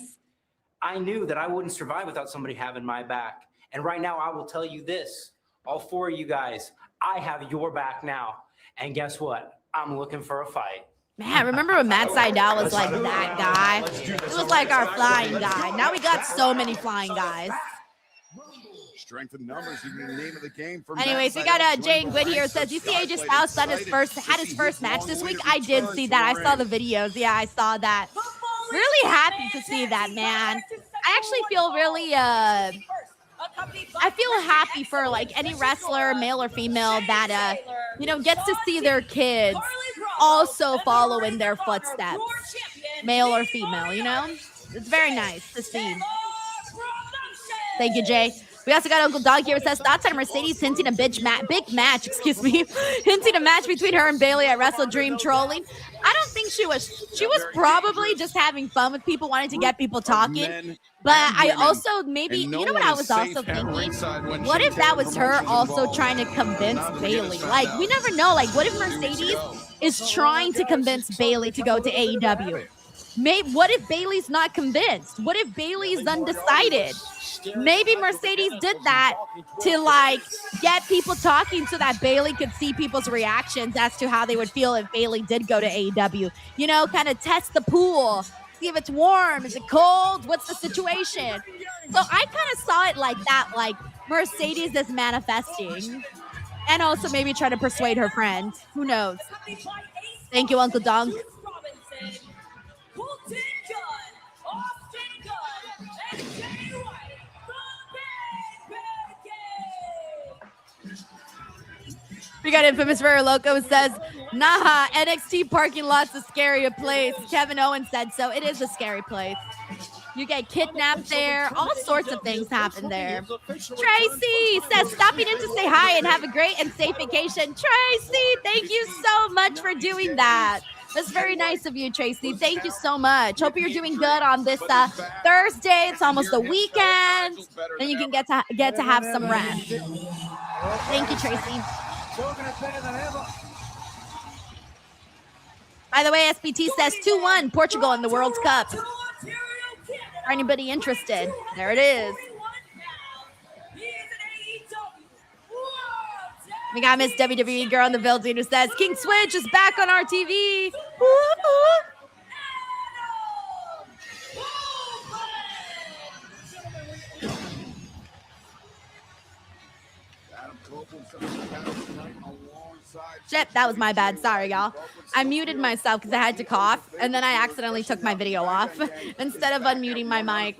I knew that I wouldn't survive without somebody having my back. And right now, I will tell you this, all four of you guys, I have your back now. And guess what? I'm looking for a fight. Man, remember when Matt Seidel was like that guy? It was like our flying guy. Now we got so many flying guys. Strength in numbers, even the name of the game. Anyways, we got Jane Gwynn here. Says, you see AJ Styles had his first match this week? I did see that. I saw the videos. Yeah, I saw that. Really happy to see that, man. I actually feel really, I feel happy for like any wrestler, male or female, that, gets to see their kids also follow in their footsteps, male or female, It's very nice to see. Thank you, Jay. We also got Uncle Dog here. It says, thoughts on Mercedes hinting a big match, hinting a match between her and Bayley at Wrestle Dream trolling. I don't think she was probably just having fun with people, wanting to get people talking. But I also maybe, what I was also thinking? What if that was her also trying to convince Bayley? Like, we never know. Like, what if Mercedes is trying to convince Bayley to go to AEW? What if Bayley's not convinced? What if Bayley's undecided? Maybe Mercedes did that to like get people talking so that Bayley could see people's reactions as to how they would feel if Bayley did go to AEW. Kind of test the pool, see if it's warm, is it cold, what's the situation? So I kind of saw it like that, like Mercedes is manifesting, and also maybe try to persuade her friend. Who knows? Thank you, Uncle Dong. We got Infamous Rare Loco says, nah, NXT parking lot's a scary place. Kevin Owens said so. It is a scary place. You get kidnapped there. All sorts of things happen there. Tracy says, stopping in to say hi and have a great and safe vacation. Tracy, thank you so much for doing that. That's very nice of you, Tracy. Thank you so much. Hope you're doing good on this Thursday. It's almost the weekend, and you can get to have some rest. Thank you, Tracy. By the way, SPT says 2-1 Portugal in the World Cup. For anybody interested, there it is. We got Miss WWE Girl in the building who says, King Switch is back on our TV. Shit, that was my bad. Sorry, y'all. I muted myself because I had to cough, and then I accidentally took my video off instead of unmuting my mic.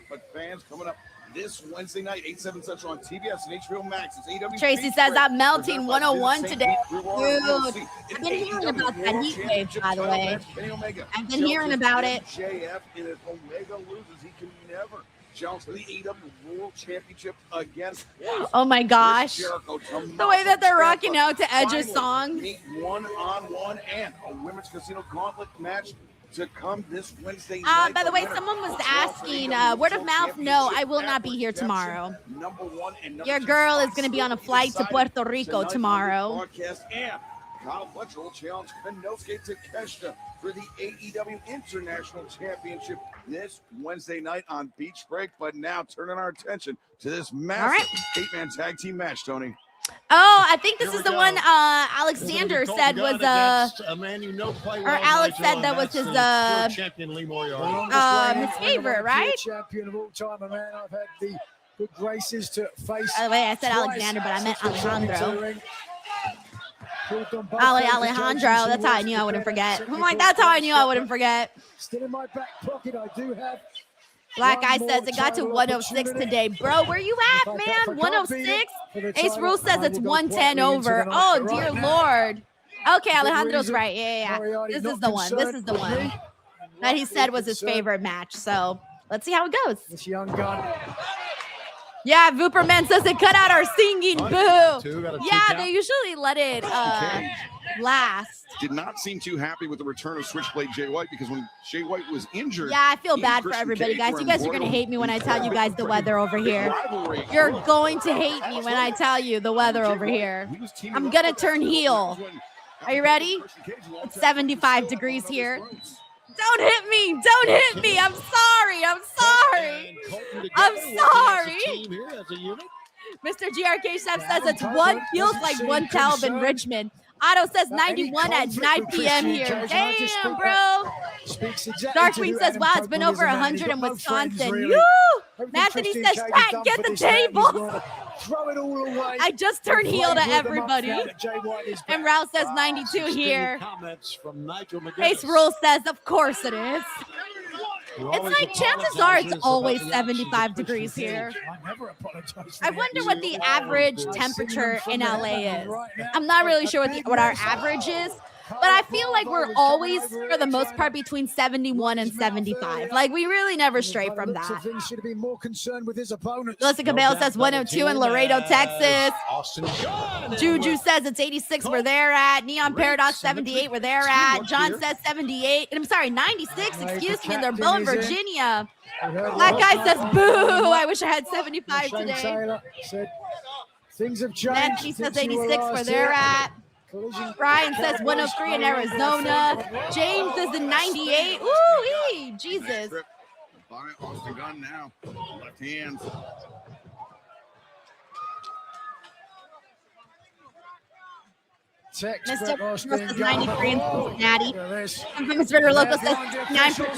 But fans coming up this Wednesday night, 8/7 Central on TBS and HBO Max. It's AEW. Tracy says, I'm melting 101 today. Dude, I've been hearing about that heat wave, by the way. I've been hearing about it. JF, and if Omega loses, he can never Jones for the AEW World Championship against Oh my gosh. Jericho. The way that they're rocking out to Edge's song. Meet one-on-one and a women's casino gauntlet match to come this Wednesday night. By the way, someone was asking, word of mouth, no, I will not be here tomorrow. Your girl is going to be on a flight to Puerto Rico tomorrow. And Kyle Fletcher will challenge Konosuke Takeshita for the AEW International Championship this Wednesday night on Beach Break. But now turning our attention to this massive 8-man tag team match, Tony. Oh, I think this is the one Alexander said was a man you know quite well, or Alex said that was his champion Lee Moriarty. His favorite, right? Champion of all time, a man I've had the good graces to face. By the way, I said Alexander, but I meant Alejandro. Alejandro, that's how I knew I wouldn't forget. I'm like, that's how I knew I wouldn't forget. Still in my back pocket, I do have. Black Eye says it got to 106 today. Bro, where you at, man? 106? Ace Rule says it's 110 over. Oh, dear Lord. Okay, Alejandro's right. Yeah. This is the one. This is the one that he said was his favorite match. So let's see how it goes. This young gun. Yeah, Vooperman says it cut out our singing. Boo. Yeah, they usually let it last. Did not seem too happy with the return of Switchblade Jay White because when Jay White was injured. Yeah, I feel bad for everybody, guys. You guys are going to hate me when I tell you guys the weather over here. You're going to hate me when I tell you the weather over here. I'm going to turn heel. Are you ready? It's 75 degrees here. Don't hit me. Don't hit me. I'm sorry. I'm sorry. I'm sorry. Mr. GRK Chef says it's one, feels like 112 in Richmond. Otto says 91 at 9 p.m. here. Damn, bro. Dark Queen says, wow, it's been over 100 in Wisconsin. Woo! Anthony says, Pat, get the table. I just turned heel to everybody. And Ralph says 92 here. Ace Rule says, of course it is. It's like chances are it's always 75 degrees here. I wonder what the average temperature in LA is. I'm not really sure what our average is, but I feel like we're always, for the most part, between 71 and 75. Like, we really never stray from that. Melissa Cabello says 102 in Laredo, Texas. Juju says it's 86 where they're at. Neon Paradox 78 where they're at. John says 78. I'm sorry, 96. Excuse me. They're both in Virginia. Black Guy says boo. I wish I had 75 today. Things have changed. Nancy says 86 where they're at. Brian says 103 in Arizona. James is in 98. Ooh, Jesus. By Austin Gunn now. Left hands. Mr. says 93 in Cincinnati. Miss Ritter Loco says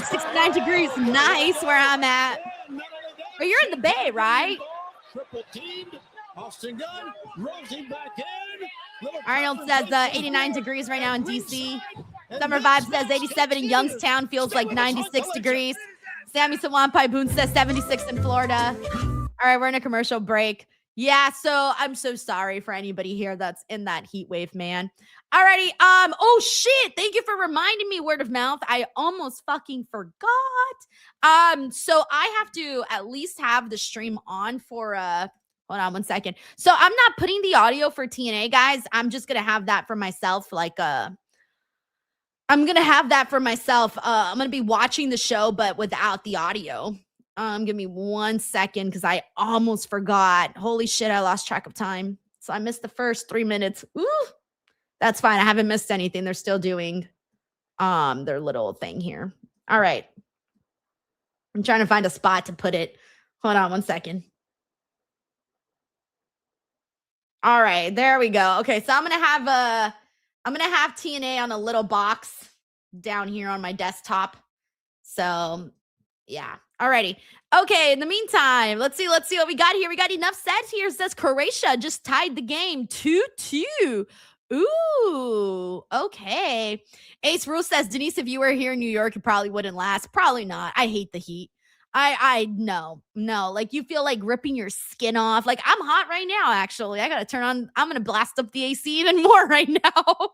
69 degrees. Nice where I'm at. But you're in the Bay, right? Triple teamed. Austin Gunn rolls him back in. Arnold says 89 degrees right now in DC. Summer Vibe says 87 in Youngstown, feels like 96 degrees. Sammy Sawampai Boone says 76 in Florida. All right, we're in a commercial break. Yeah, so I'm so sorry for anybody here that's in that heat wave, man. Alrighty, oh shit, thank you for reminding me, word of mouth. I almost fucking forgot. So I have to at least have the stream on for hold on one second. So I'm not putting the audio for TNA, guys. I'm just gonna have that for myself. I'm gonna have that for myself. I'm gonna be watching the show, but without the audio. Give me 1 second because I almost forgot. Holy shit, I lost track of time. So I missed the first 3 minutes. Ooh, that's fine. I haven't missed anything. They're still doing their little thing here. All right. I'm trying to find a spot to put it. Hold on 1 second. All right, there we go. Okay, so I'm gonna have TNA on a little box down here on my desktop. So yeah. Alrighty. Okay, in the meantime, let's see what we got here. We got enough sets here. It says Croatia just tied the game 2-2. Ooh, okay. Ace Rule says, Denise, if you were here in New York, it probably wouldn't last. Probably not. I hate the heat. No. Like, you feel like ripping your skin off. Like, I'm hot right now, actually. I gotta turn on, I'm gonna blast up the AC even more right now.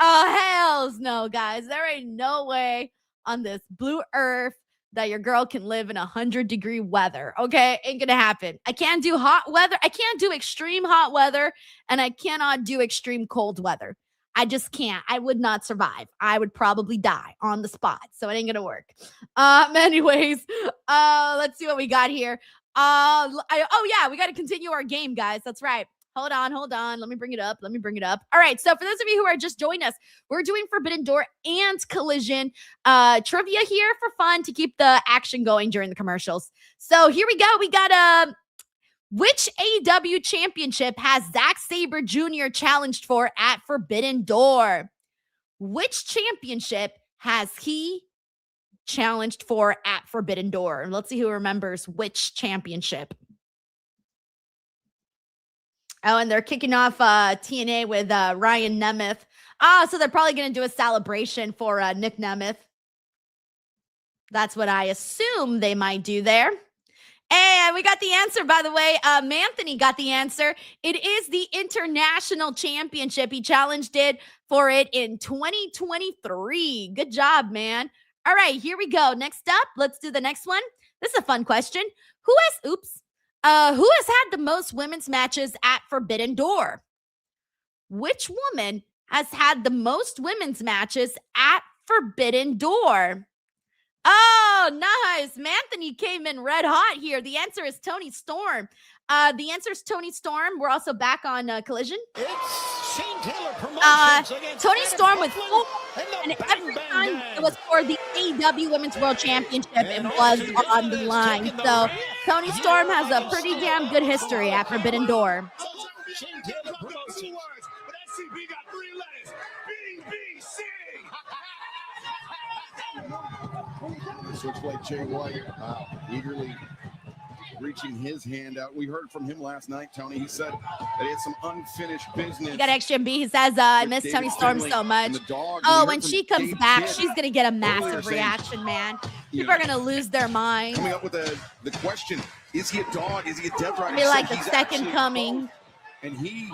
Hells no, guys. There ain't no way on this blue earth that your girl can live in 100-degree weather. Okay, ain't gonna happen. I can't do hot weather. I can't do extreme hot weather, and I cannot do extreme cold weather. I just can't. I would not survive. I would probably die on the spot. So it ain't gonna work. Anyways, let's see what we got here. Oh yeah, we got to continue our game, guys. That's right. Hold on. Let me bring it up. All right. So for those of you who are just joining us, we're doing Forbidden Door and Collision trivia here for fun to keep the action going during the commercials. So here we go. We got which AEW championship has Zack Sabre Jr. challenged for at Forbidden Door? Which championship has he challenged for at Forbidden Door? Let's see who remembers which championship. Oh, and they're kicking off TNA with Ryan Nemeth. So they're probably going to do a celebration for Nick Nemeth. That's what I assume they might do there. And we got the answer, by the way. Anthony got the answer. It is the International Championship. He challenged it for it in 2023. Good job, man. All right, here we go. Next up, let's do the next one. This is a fun question. Who has had the most women's matches at Forbidden Door? Which woman has had the most women's matches at Forbidden Door? Oh, nice. Anthony came in red hot here. The answer is Toni Storm. The answer is Toni Storm. We're also back on Collision. It's Shane Taylor Promotions against Toni Storm with 4, and and every time it was for the AEW Women's World Championship, it was on the line. So Toni Storm has a pretty damn good history at Forbidden Door. Shane Taylor Promotions. But SCP got 3 letters. BBC. Switchblade Jay White eagerly reaching his hand out. We heard from him last night, Tony. He said that he had some unfinished business. You got Extra B. He says, I miss Toni Storm so much. Oh, when she comes back, she's going to get a massive reaction, man. People are going to lose their mind. Coming up with the question, is he a dog? Is he a death rider? Be like the second coming. And he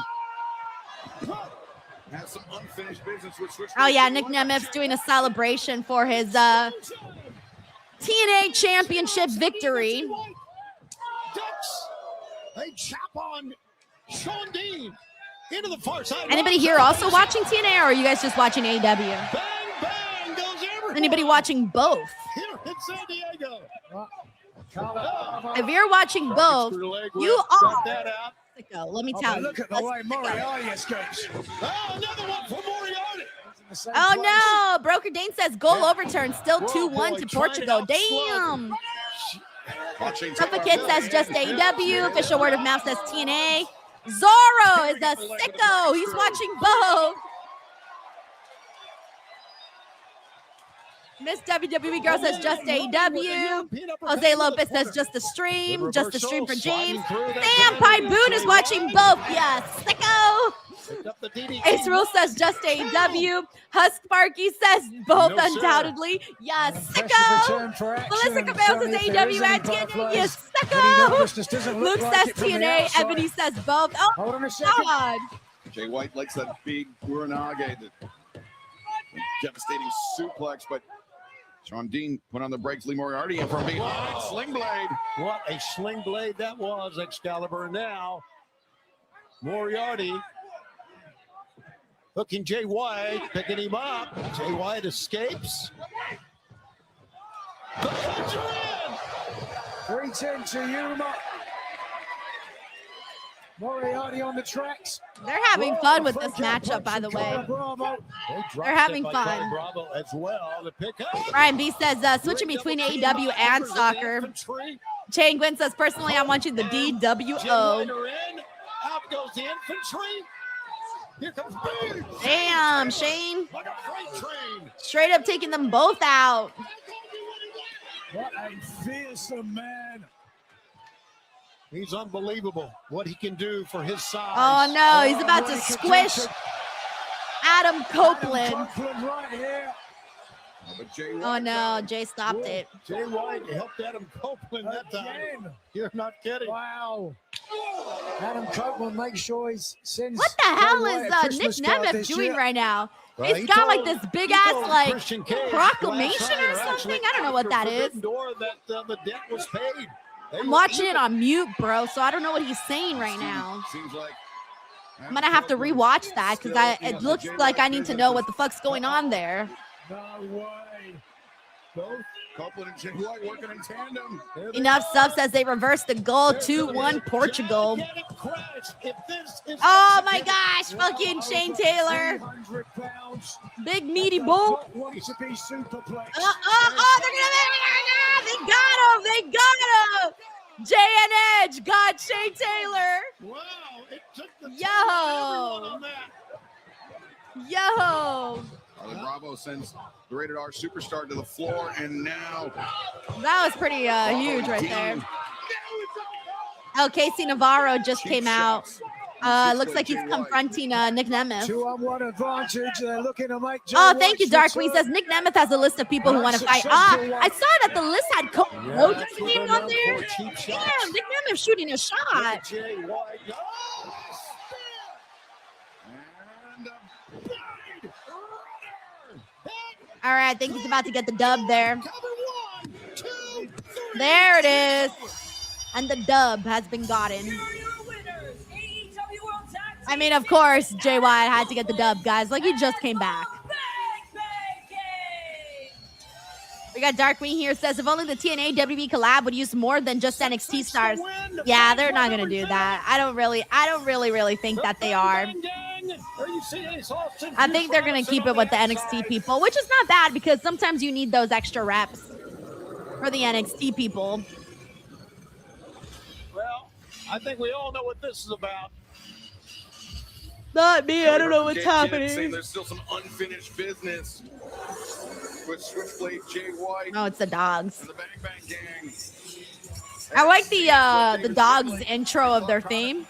has some unfinished business with Switchblade. Oh, yeah, Nick Nemeth's doing a celebration for his TNA Championship victory. Ducks. They chop on Sean Dean into the far side. Anybody here also watching TNA, or are you guys just watching AEW? Bang, bang, goes everyone. Anybody watching both? Here in San Diego. If you're watching both, you are. Let me tell you. Look at the way Moriarty escapes. Oh, another one for Moriarty. Oh, no. Broker Dane says goal overturned. Still 2-1 to Portugal. Damn. Alpha Kid says just AEW. Official word of mouth says TNA. Zorro is a sicko. He's watching both. Miss WWE Girl says just AEW. Jose Lopez says just the stream. Just the stream for James. Sam Pie Boone is watching both. Yes, sicko. Ace Rule says just AEW. Husk Sparky says both undoubtedly. Yes, sicko. Melissa Cabell says AEW and TNA. Yes, sicko. Luke says TNA. Ebony says both. Oh, God. Jay White likes that big Uranage, the devastating suplex, but Sean Dean put on the brakes. Lee Moriarty in from behind. Sling blade. What a sling blade that was, Excalibur. Now, Moriarty hooking Jay White, picking him up. Jay White escapes. The cuts are in. 3-10 to Yuma. Moriarty on the tracks. They're having fun with this matchup, by the way. They're having fun. Bravo as well. The pickup. Ryan B says, switching between AEW and soccer. Shane Gwynn says, personally, I'm watching the DWO. Out goes the infantry. Here comes Boots. Damn, Shane. Like a freight train. Straight up taking them both out. What a fearsome man. He's unbelievable what he can do for his size. Oh, no. He's about to squish Adam Copeland. Right here. Oh, no. Jay stopped it. Jay White helped Adam Copeland that time. You're not kidding. Wow. Adam Copeland, make sure he sends. What the hell is Nick Nemeth doing right now? He's got like this big ass like proclamation or something. I don't know what that is. The debt was paid. I'm watching it on mute, bro, so I don't know what he's saying right now. Seems like I'm gonna have to rewatch that because it looks like I need to know what the fuck's going on there. No way. Both Copeland and Jay White working in tandem. Enough Sub says they reversed the goal 2-1 Portugal. Oh my gosh, fucking Shane Taylor. Big meaty bull. Wants to be super plex. They got him. They got him. Jay and Edge got Shane Taylor. Wow, it took the Yo. Bravo sends the Rated R superstar to the floor, and now That was pretty huge right there. Oh, Casey Navarro just came out. Looks like he's confronting Nick Nemeth. 2-on-1 advantage. They're looking to make. Oh, thank you, Darkwing. He says Nick Nemeth has a list of people who want to fight. I saw that the list had coaches named on there. Damn, Nick Nemeth shooting a shot. All right, I think he's about to get the dub there. There it is. And the dub has been gotten. I mean, of course, Jay White had to get the dub, guys. Like, he just came back. We got Darkwing here, says, if only the TNA WWE collab would use more than just NXT stars. Yeah, they're not going to do that. I don't really think that they are. I think they're going to keep it with the NXT people, which is not bad because sometimes you need those extra reps for the NXT people. Well, I think we all know what this is about. Not me. I don't know what's happening. Saying there's still some unfinished business with Switchblade Jay White. Oh, it's the dogs. And the Bang Bang Gang. I like the dogs intro of their theme.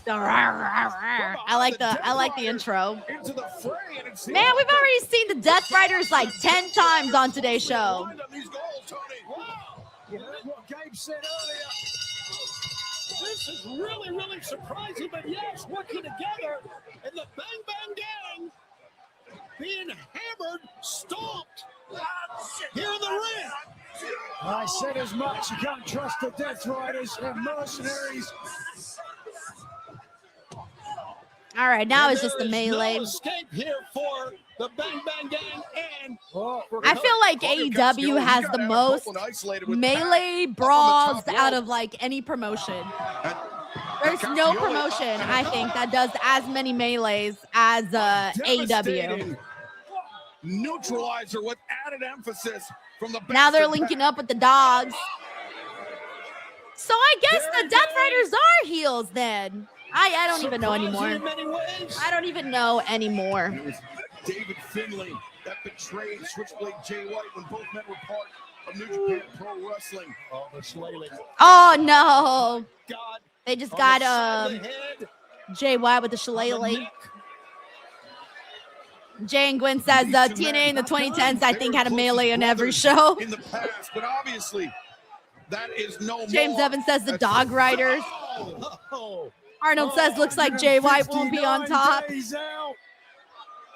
I like the intro. Man, we've already seen the Death Riders like 10 times on today's show. What Gabe said earlier. This is really, really surprising, but yes, working together, and the Bang Bang Gang being hammered, stomped here in the ring. I said as much. You can't trust the Death Riders and mercenaries. All right, now it's just the melee. No escape here for the Bang Bang Gang and I feel like AEW has the most melee brawls out of like any promotion. There's no promotion, I think, that does as many melees as AEW. Neutralizer with added emphasis from the now they're linking up with the dogs. So I guess the Death Riders are heels then. I don't even know anymore. I don't even know anymore. It was David Finlay that betrayed Switchblade Jay White when both men were part of New Japan Pro Wrestling. Oh, the Slayling. Oh no! They just got Jay White with the shillelagh. Jay and Gwen says TNA in the 2010s I think had a melee in every show. In the past, but obviously that is no James more. Evans says the Dog Riders. Arnold says looks like Jay White won't be on top. Days out,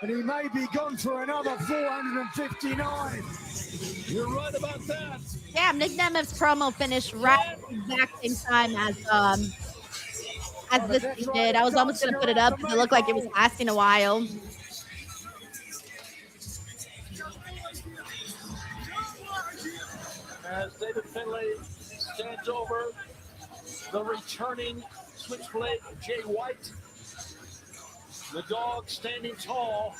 and he may be gone for another 459. You're right about that. Damn, Nick Nemeth's promo finished right at the exact same time as this thing did. I was almost gonna put it up because it looked like it was lasting a while. As David Finlay stands over the returning Switchblade Jay White, the dog standing tall.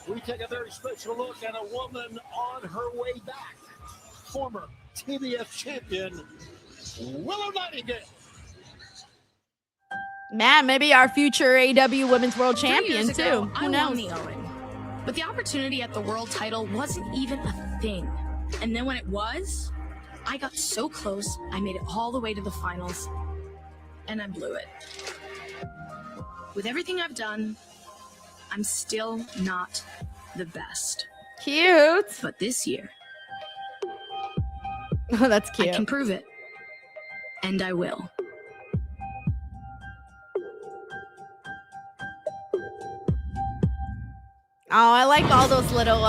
We take a very special look at a woman on her way back. Former TBF champion, Willow Nightingale. Man, maybe our future AEW Women's World Champion too. Who knows? But the opportunity at the world title wasn't even a thing. And then when it was, I got so close, I made it all the way to the finals. And I blew it. With everything I've done, I'm still not the best. Cute. But this year, oh, that's cute. I can prove it. And I will. I like all those little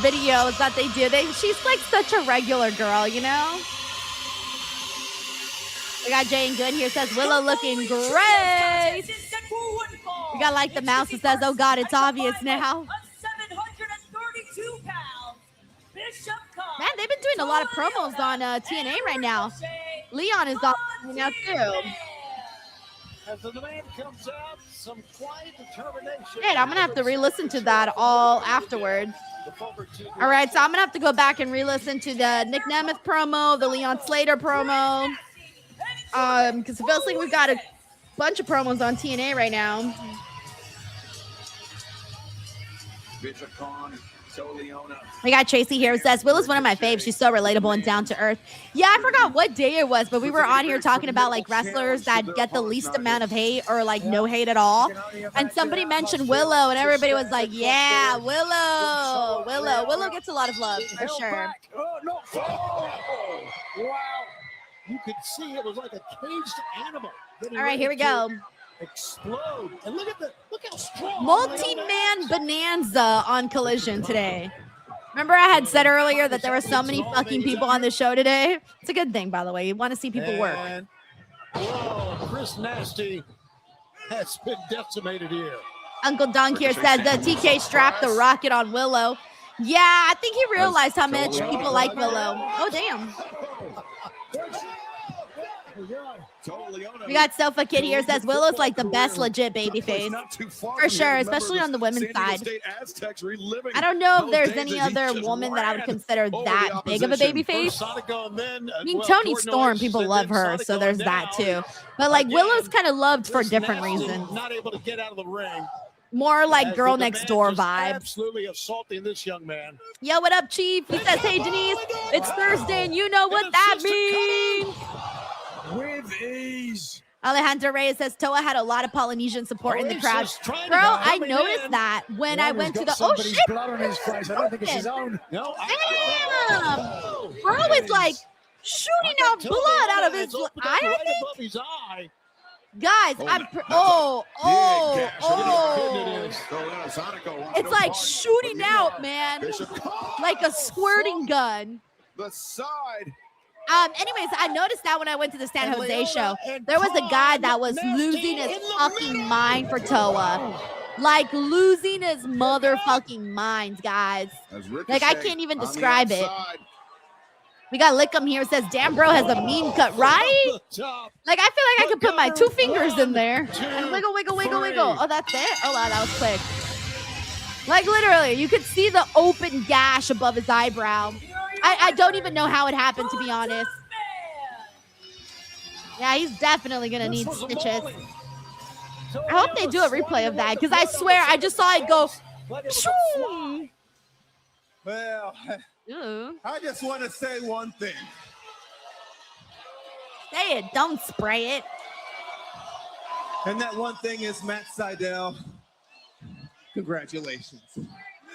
videos that they do. She's like such a regular girl, you know? We got Jane Good here, says Willow looking great. We got like the mouse that says, oh God, it's obvious now. Man, they've been doing a lot of promos on TNA right now. Leon is on right now too. As the demand comes out, some quiet determination. Shit, I'm gonna have to re-listen to that all afterwards. All right, so I'm gonna have to go back and re-listen to the Nick Nemeth promo, the Leon Slater promo, because it feels like we've got a bunch of promos on TNA right now. We got Tracy here who says, Willow's one of my faves. She's so relatable and down to earth. Yeah, I forgot what day it was, but we were on here talking about like wrestlers that get the least amount of hate or like no hate at all. And somebody mentioned Willow and everybody was like, yeah, Willow. Willow gets a lot of love for sure. Oh, no. Oh, wow. You could see it was like a caged animal. All right, here we go. Explode. And look how strong. Multi-man bonanza on Collision today. Remember I had said earlier that there were so many fucking people on the show today? It's a good thing, by the way. You want to see people work. Whoa, Chris Nasty has been decimated here. Uncle Dunk here says that TK strapped the rocket on Willow. Yeah, I think he realized how much people like Willow. Oh, damn. We got Sofa Kid here says Willow's like the best legit babyface. For sure, especially on the women's side. I don't know if there's any other woman that I would consider that big of a babyface. I mean, Toni Storm, people love her, so there's that too. But like Willow's kind of loved for different reasons. Not able to get out of the ring. More like girl next door vibes. Absolutely assaulting this young man. Yo, what up, Chief? He says, hey, Denise, it's Thursday, and you know what that means. With ease. Alejandro Reyes says Toa had a lot lot support in the crowd. Girl, I noticed that when I went to the. Oh shit! Blood on his face. I don't think it's his own. No. Damn! Bro is like shooting out blood out of his eye. Above his eye. Guys, it's like shooting out, man, like a squirting gun. The side. Anyways, I noticed that when I went to the San Jose show, there was a guy that was losing his fucking mind for Toa. Like losing his motherfucking mind, guys. Like I can't even describe it. We got Lickum here says, damn, bro has a mean cut, right? Like, I feel like I could put my 2 fingers in there and wiggle, wiggle, wiggle, wiggle. Oh, that's it? Oh, wow, that was quick. Like, literally, you could see the open gash above his eyebrow. I don't even know how it happened, to be honest. Yeah, he's definitely going to need stitches. I hope they do a replay of that, because I swear I just saw it go, shoo. Well, I just want to say one thing. Say it, don't spray it. And that one thing is Matt Sydal, congratulations.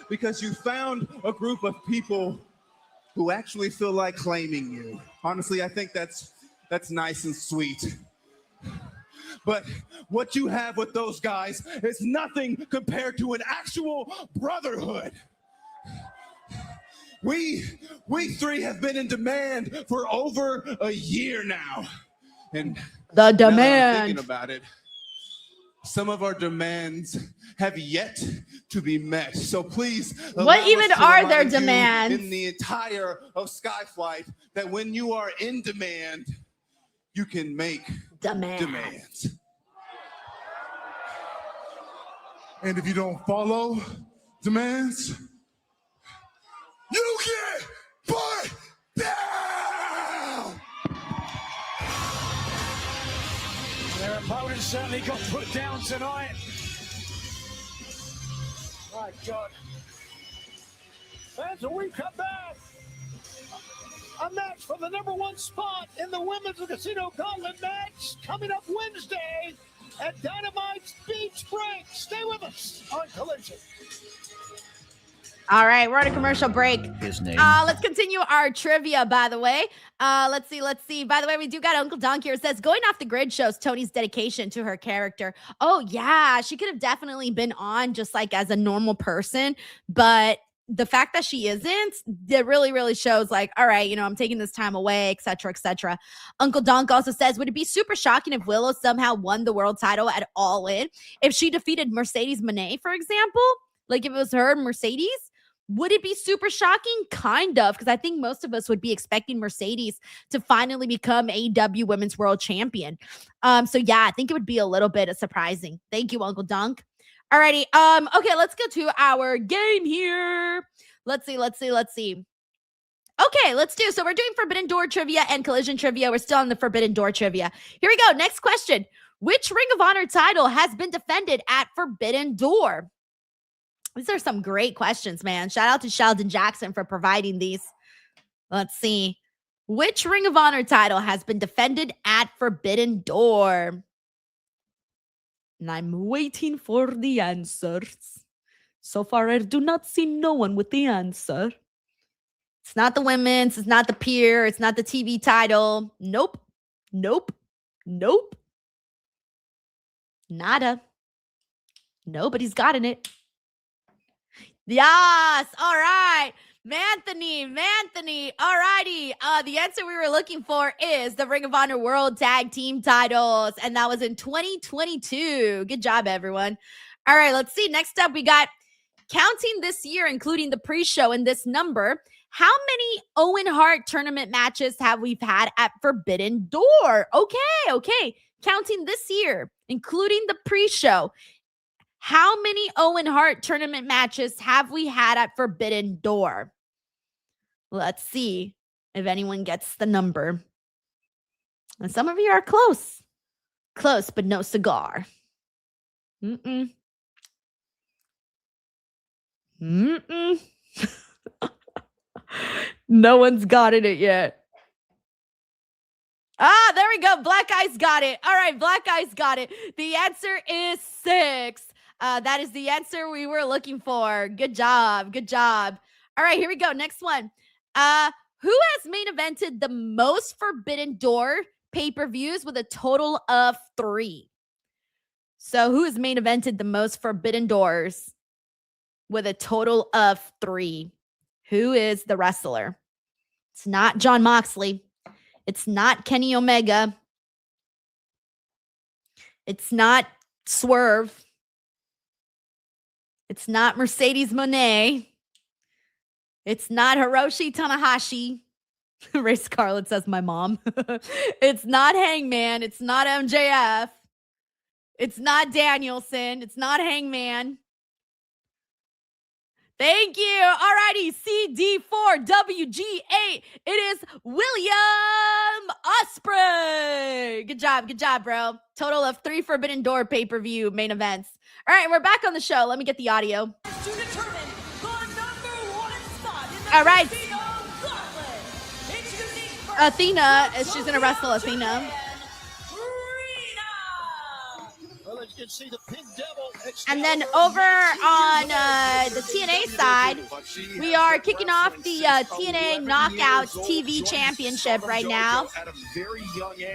Because you found a group of people who actually feel like claiming you. Honestly, I think that's nice and sweet. But what you have with those guys is nothing compared to an actual brotherhood. We three have been in demand for over a year now. And the now that I'm demand. thinking about it, some of our demands have yet to be met. So please, What even are their remind you demands? in the entire of Skyflight that when you are in demand, you can make demands. And if you don't follow demands, you get put down! Their opponent certainly got put down tonight. My God. Fans, when we come back, a match for the #1 spot in the Women's Casino Gauntlet match coming up Wednesday at Dynamite's Beach Break. Stay with us on Collision. All right, we're on a commercial break. His name. Let's continue our trivia, by the way. Let's see. By the way, we do got Uncle Donk here. It says, going off the grid shows Tony's dedication to her character. Oh, yeah, she could have definitely been on just like as a normal person, but the fact that she isn't, it really, really shows like, all right, I'm taking this time away, et cetera, et cetera. Uncle Donk also says, would it be super shocking if Willow somehow won the world title at All In? If she defeated Mercedes Moné, for example, like if it was her and Mercedes, would it be super shocking? Kind of, because I think most of us would be expecting Mercedes to finally become AEW Women's World Champion. So yeah, I think it would be a little bit surprising. Thank you, Uncle Dunk. Alrighty. Okay, let's get to our game here. Let's see. Okay, let's do. So we're doing Forbidden Door trivia and Collision trivia. We're still on the Forbidden Door trivia. Here we go. Next question. Which Ring of Honor title has been defended at Forbidden Door? These are some great questions, man. Shout out to Sheldon Jackson for providing these. Let's see. Which Ring of Honor title has been defended at Forbidden Door? And I'm waiting for the answers. So far, I do not see no one with the answer. It's not the women's. It's not the peer. It's not the TV title. Nope. Nada. Nobody's gotten it. Yes. All right. Manthony. All righty. The answer we were looking for is the Ring of Honor World Tag Team titles. And that was in 2022. Good job, everyone. All right. Let's see. Next up, we got counting this year, including the pre-show and this number. How many Owen Hart tournament matches have we had at Forbidden Door? Okay. Counting this year, including the pre-show. How many Owen Hart tournament matches have we had at Forbidden Door? Let's see if anyone gets the number. And some of you are close. Close, but no cigar. No one's gotten it yet. There we go. Black Eyes got it. All right, Black Eyes got it. The answer is 6. That is the answer we were looking for. Good job. All right, here we go. Next one. Who has main evented the most Forbidden Door pay-per-views with a total of 3? So who has main evented the most Forbidden Doors with a total of 3? Who is the wrestler? It's not Jon Moxley. It's not Kenny Omega. It's not Swerve. It's not Mercedes Moné. It's not Hiroshi Tanahashi. Ray Scarlett says my mom. It's not Hangman. It's not MJF. It's not Danielson. It's not Hangman. Thank you. Alrighty, CD4WG8. It is William Ospreay. Good job, bro. Total of 3 Forbidden Door pay-per-view main events. All right, we're back on the show. Let me get the audio. All right. Athena, she's going to wrestle Athena. And then over on the TNA side, we are kicking off the TNA Knockouts TV Championship right now.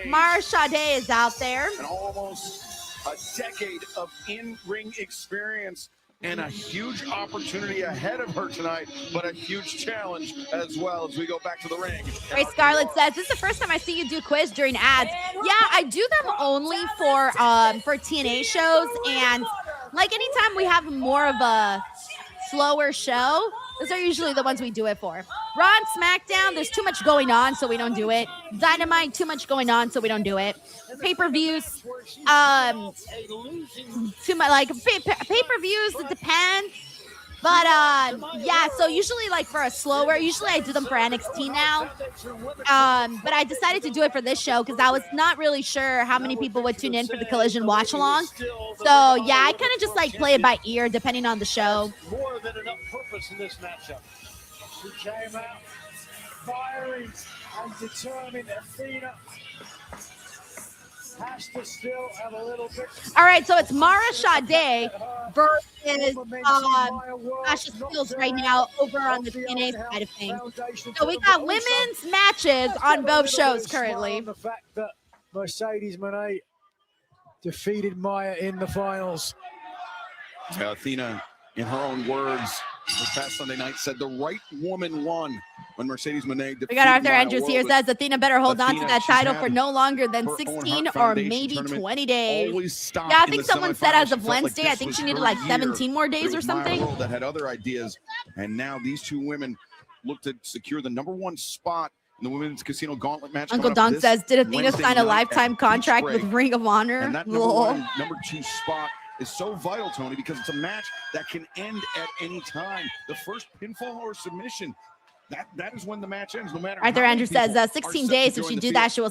Mara Sade is out there. And almost a decade of in-ring experience and a huge opportunity ahead of her tonight, but a huge challenge as well as we go back to the ring. Ray Scarlett says, this is the first time I see you do quiz during ads. Yeah, I do them only for TNA shows, and like anytime we have more of a slower show, those are usually the ones we do it for. Raw and SmackDown, there's too much going on, so we don't do it. Dynamite, too much going on, so we don't do it. Pay-per-views, too much, like pay-per-views, it depends. But yeah, so usually like for a slower, usually I do them for NXT now. But I decided to do it for this show because I was not really sure how many people would tune in for the Collision watch along. So yeah, I kind of just like play it by ear depending on the show. More than enough purpose in this matchup. She came out fiery and determined. Athena has to still have a little bit. All right, so it's Mara Sade versus Sasha Steelz right now over on the TNA side of things. So we got women's matches on both shows currently. The fact that Mercedes Moné defeated Maya in the finals. Athena, in her own words, this past Sunday night, said the right woman won when Mercedes Moné defeated We got Arthur Maya Andrews here, Wilbur. says Athena better hold on to Athena, that she's title had for no longer than her Owen 16 Hart or Foundation maybe tournament 20 days. always stopped Yeah, I in think the someone said semifinals. as of She felt like Wednesday, I this think was she needed her like year. 17 more There days or was Maya something. Wilbur that had other ideas, and now these two women look to secure the #1 spot in the women's casino gauntlet match. Uncle coming up Don this says, did Athena Wednesday sign a night lifetime at contract Beach with Ring of Honor? And that Lol. #2 spot is so vital, Tony, because it's a match that can end at any time. The first pinfall or submission, that is when the match ends, no matter Arthur how Andrews many says, people are 16 set days. to If join she the do field. that, she will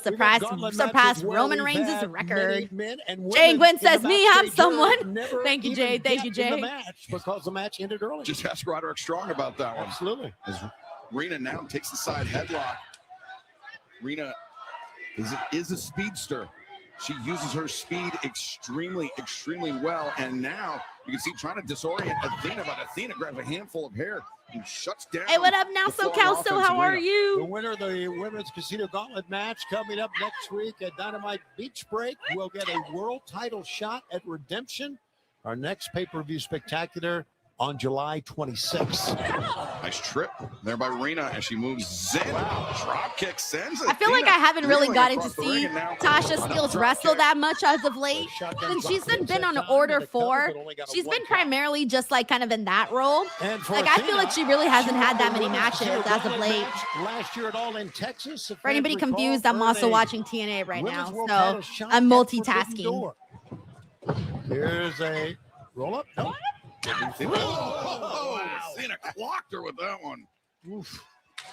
surpass Roman Reigns' record. Jay Gwynn says, me have someone. Thank you, Jay. Thank you, Jay. Because the match ended early. Just ask Roderick Strong about that one. Absolutely. As Rena now takes the side headlock. Rena is a speedster. She uses her speed extremely well. And now you can see trying to disorient Athena, but Athena grabs a handful of hair and shuts down. Hey, what up now, SoCal? So how are The you? winner of the Women's Casino Gauntlet match coming up next week at Dynamite Beach Break will get a world title shot at Redemption, our next pay-per-view spectacular on July 26th. Nice trip there by Rena as she moves Zen. Drop kick sends it. I feel like I haven't really gotten to see Tasha Steelz wrestle that much as of late. Since she's been on Order 4, she's been primarily just like kind of in that role. Like I feel like she really hasn't had that many matches as of late. Last year at All in Texas. For anybody confused, I'm also watching TNA right now, so I'm multitasking. Here's a roll-up. Nope. Athena clocked her with that one. Oof.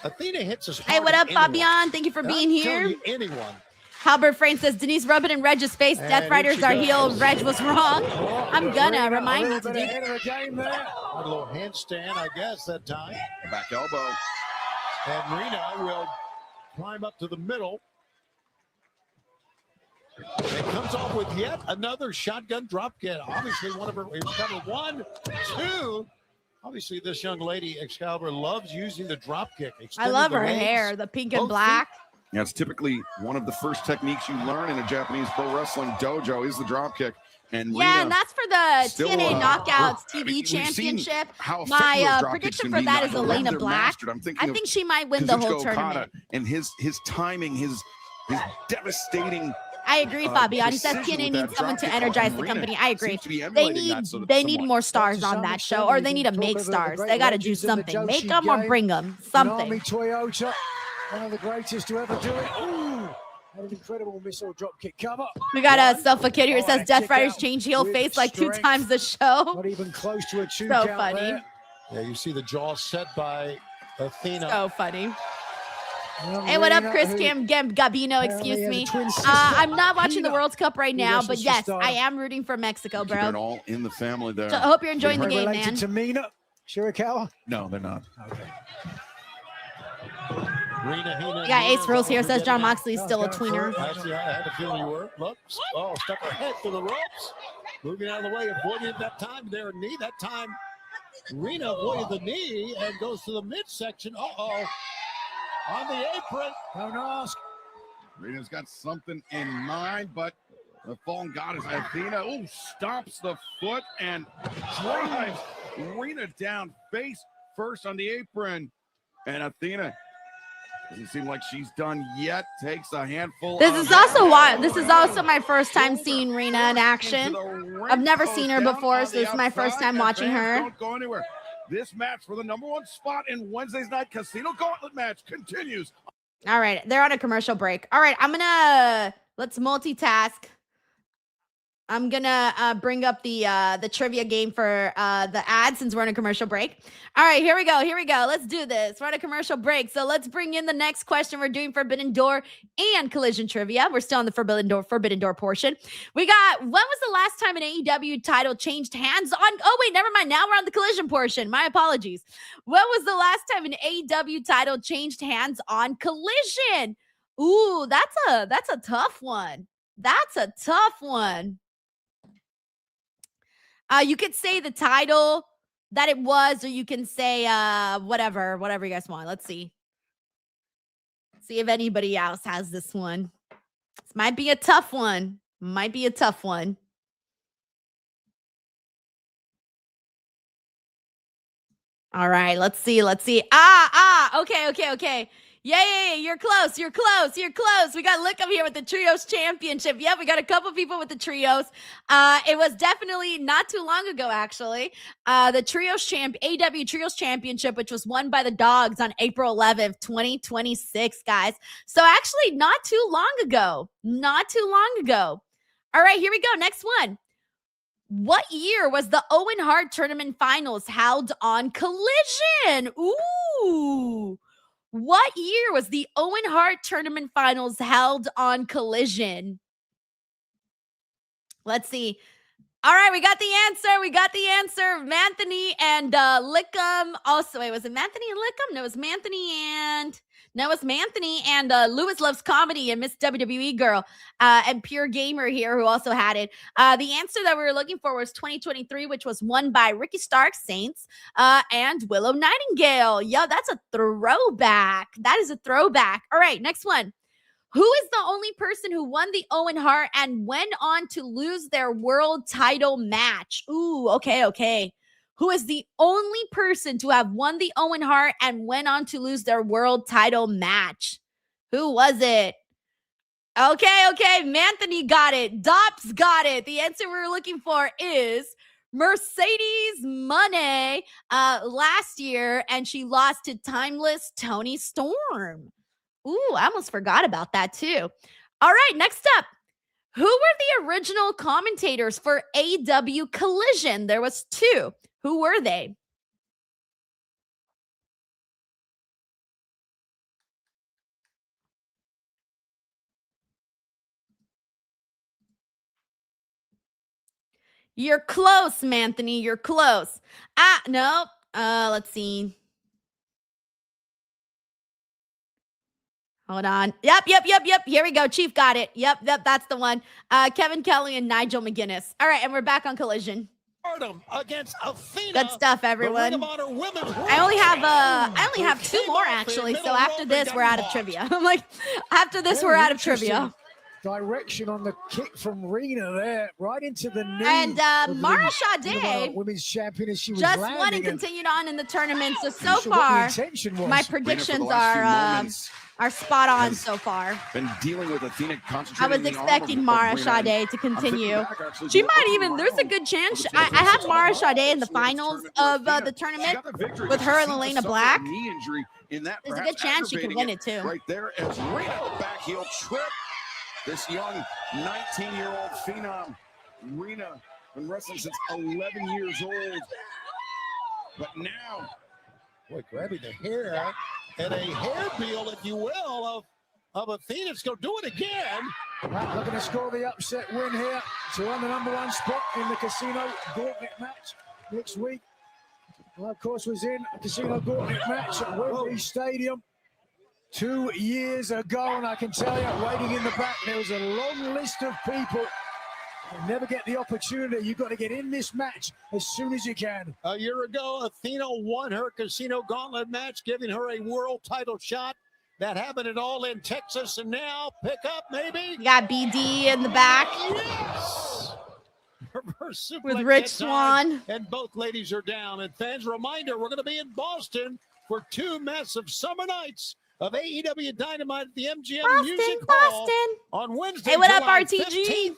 Athena hits us. Hey, what up, Fabian? Thank you for being here. Anyone. Halbert Frame says, Denise, rub it in Reg's face. Death Riders are heel. Reg was wrong. I'm gonna remind you to do that. A little handstand, I guess, that time. Back elbow. And Rena will climb up to the middle. It comes off with yet another shotgun drop kick. Obviously, one of her, we've covered 1, 2. Obviously, this young lady, Excalibur, loves using the drop kick. I love her hair, the pink and black. Yeah, it's typically one of the first techniques you learn in a Japanese pro wrestling dojo is the drop kick. And yeah, Rena and that's for the still, TNA Knockouts TV Championship. My prediction for that is Elena Black. I think she might win the whole tournament. And his timing, his devastating. I agree, Fabian. He says TNA needs someone to energize the company. I agree. They need more stars on that show, or they need to make stars. They got to do something. Make them or bring them. Something. Toyota, one of the greatest to ever do it. Ooh, had an incredible missile drop kick cover. We got a Selfa Kid here says Death Riders change heel face like 2 times the show. Not even close to a 2 so count funny. There. Yeah, you see the jaw set by Athena. So funny. Hey, what up, Chris Gabino? Excuse me. I'm not watching the World Cup right now, but yes, I am rooting for Mexico, bro. They're all in the family there. So I hope you're enjoying the game, man. To Mina Shirakawa? No, they're not. Okay. Yeah, Ace Rose here says John Moxley is still a tweener. Actually, I had a feeling you were. Look, stuck her head to the ropes. Moving out of the way, avoiding that time there, knee. That time, Rena avoided the knee and goes to the midsection. Uh-oh. On the apron. Don't ask. Rena's got something in mind, but the fallen goddess Athena, stomps the foot and drives Rena down face first on the apron. And Athena doesn't seem like she's done yet. Takes a handful. This is also my first time seeing Rena in action. I've never seen her before, so this is my first time watching her. Don't go anywhere. This match for the #1 spot in Wednesday's night casino gauntlet match continues. All right, they're on a commercial break. All right, let's multitask. I'm gonna bring up the trivia game for the ad since we're on a commercial break. All right, here we go. Let's do this. We're on a commercial break, so let's bring in the next question. We're doing Forbidden Door and Collision trivia. We're still on the Forbidden Door portion. We got, when was the last time an AEW title changed hands on? Oh wait, never mind. Now we're on the Collision portion. My apologies. When was the last time an AEW title changed hands on Collision? Ooh, that's a tough one. That's a tough one. You could say the title that it was, or you can say whatever you guys want. Let's see. See if anybody else has this one. This might be a tough one. Might be a tough one. All right, let's see. Okay. Yeah, you're close. We got Lickham here with the Trios Championship. Yep, we got a couple people with the Trios. It was definitely not too long ago, actually. The AEW Trios Championship, which was won by the Dogs on April 11th, 2026, guys. So actually not too long ago. All right, here we go. Next one. What year was the Owen Hart Tournament Finals held on Collision? Ooh. What year was the Owen Hart Tournament Finals held on Collision? Let's see. All right, we got the answer. Manthony and Lickham. Also, wait, was it Manthony and Lickham? No, it was Manthony and Lewis Loves Comedy and Miss WWE Girl and Pure Gamer here who also had it. The answer that we were looking for was 2023, which was won by Ricky Stark, Saints, and Willow Nightingale. Yo, that's a throwback. That is a throwback. All right, next one. Who is the only person who won the Owen Hart and went on to lose their world title match? Ooh, okay. Who is the only person to have won the Owen Hart and went on to lose their world title match? Who was it? Okay. Manthony got it. Dops got it. The answer we were looking for is Mercedes Moné last year, and she lost to Timeless Tony Storm. Ooh, I almost forgot about that too. All right, next up. Who were the original commentators for AEW Collision? There was 2. Who were they? You're close, Manthony. You're close. No. Let's see. Hold on. Yep. Here we go. Chief got it. Yep, that's the one. Kevin Kelly and Nigel McGuinness. All right, and we're back on Collision. Against Athena, good stuff, everyone. I only have 2 more actually. So after this, we're out of trivia. I'm like, after this, we're out of trivia. Direction on the kick from Rena there, right into the knee. And Mara Sade, women's champion, as she was just won and continued on in the tournament. So far, my predictions are spot on so far. Been dealing with Athena. I was expecting Mara Sade to continue. She might even. There's a good chance. I have Mara Sade in the finals of the tournament with her and Elena Black. There's a good chance she can win it too. Right there as Rena back heel trip. This young 19-year-old phenom, Rena, been wrestling since 11 years old. But now, grabbing the hair and a hair deal, if you will, of Athena. Let's go do it again. Right, looking to score the upset win here to earn the #1 spot in the Casino Gauntlet match next week. Well, of course, was in a Casino Gauntlet match at Wembley Stadium 2 years ago, and I can tell you, waiting in the back, there was a long list of people who never get the opportunity. You've got to get in this match as soon as you can. A year ago, Athena won her Casino Gauntlet match, giving her a world title shot. That happened at All in Texas, and now pick up, maybe. You got BD in the back. Yes! With Rich Swann. And both ladies are down. And fans, reminder, we're going to be in Boston for 2 massive summer nights of AEW Dynamite at the MGM Music Hall on Wednesday. Hey, what up, July RTG? 15th,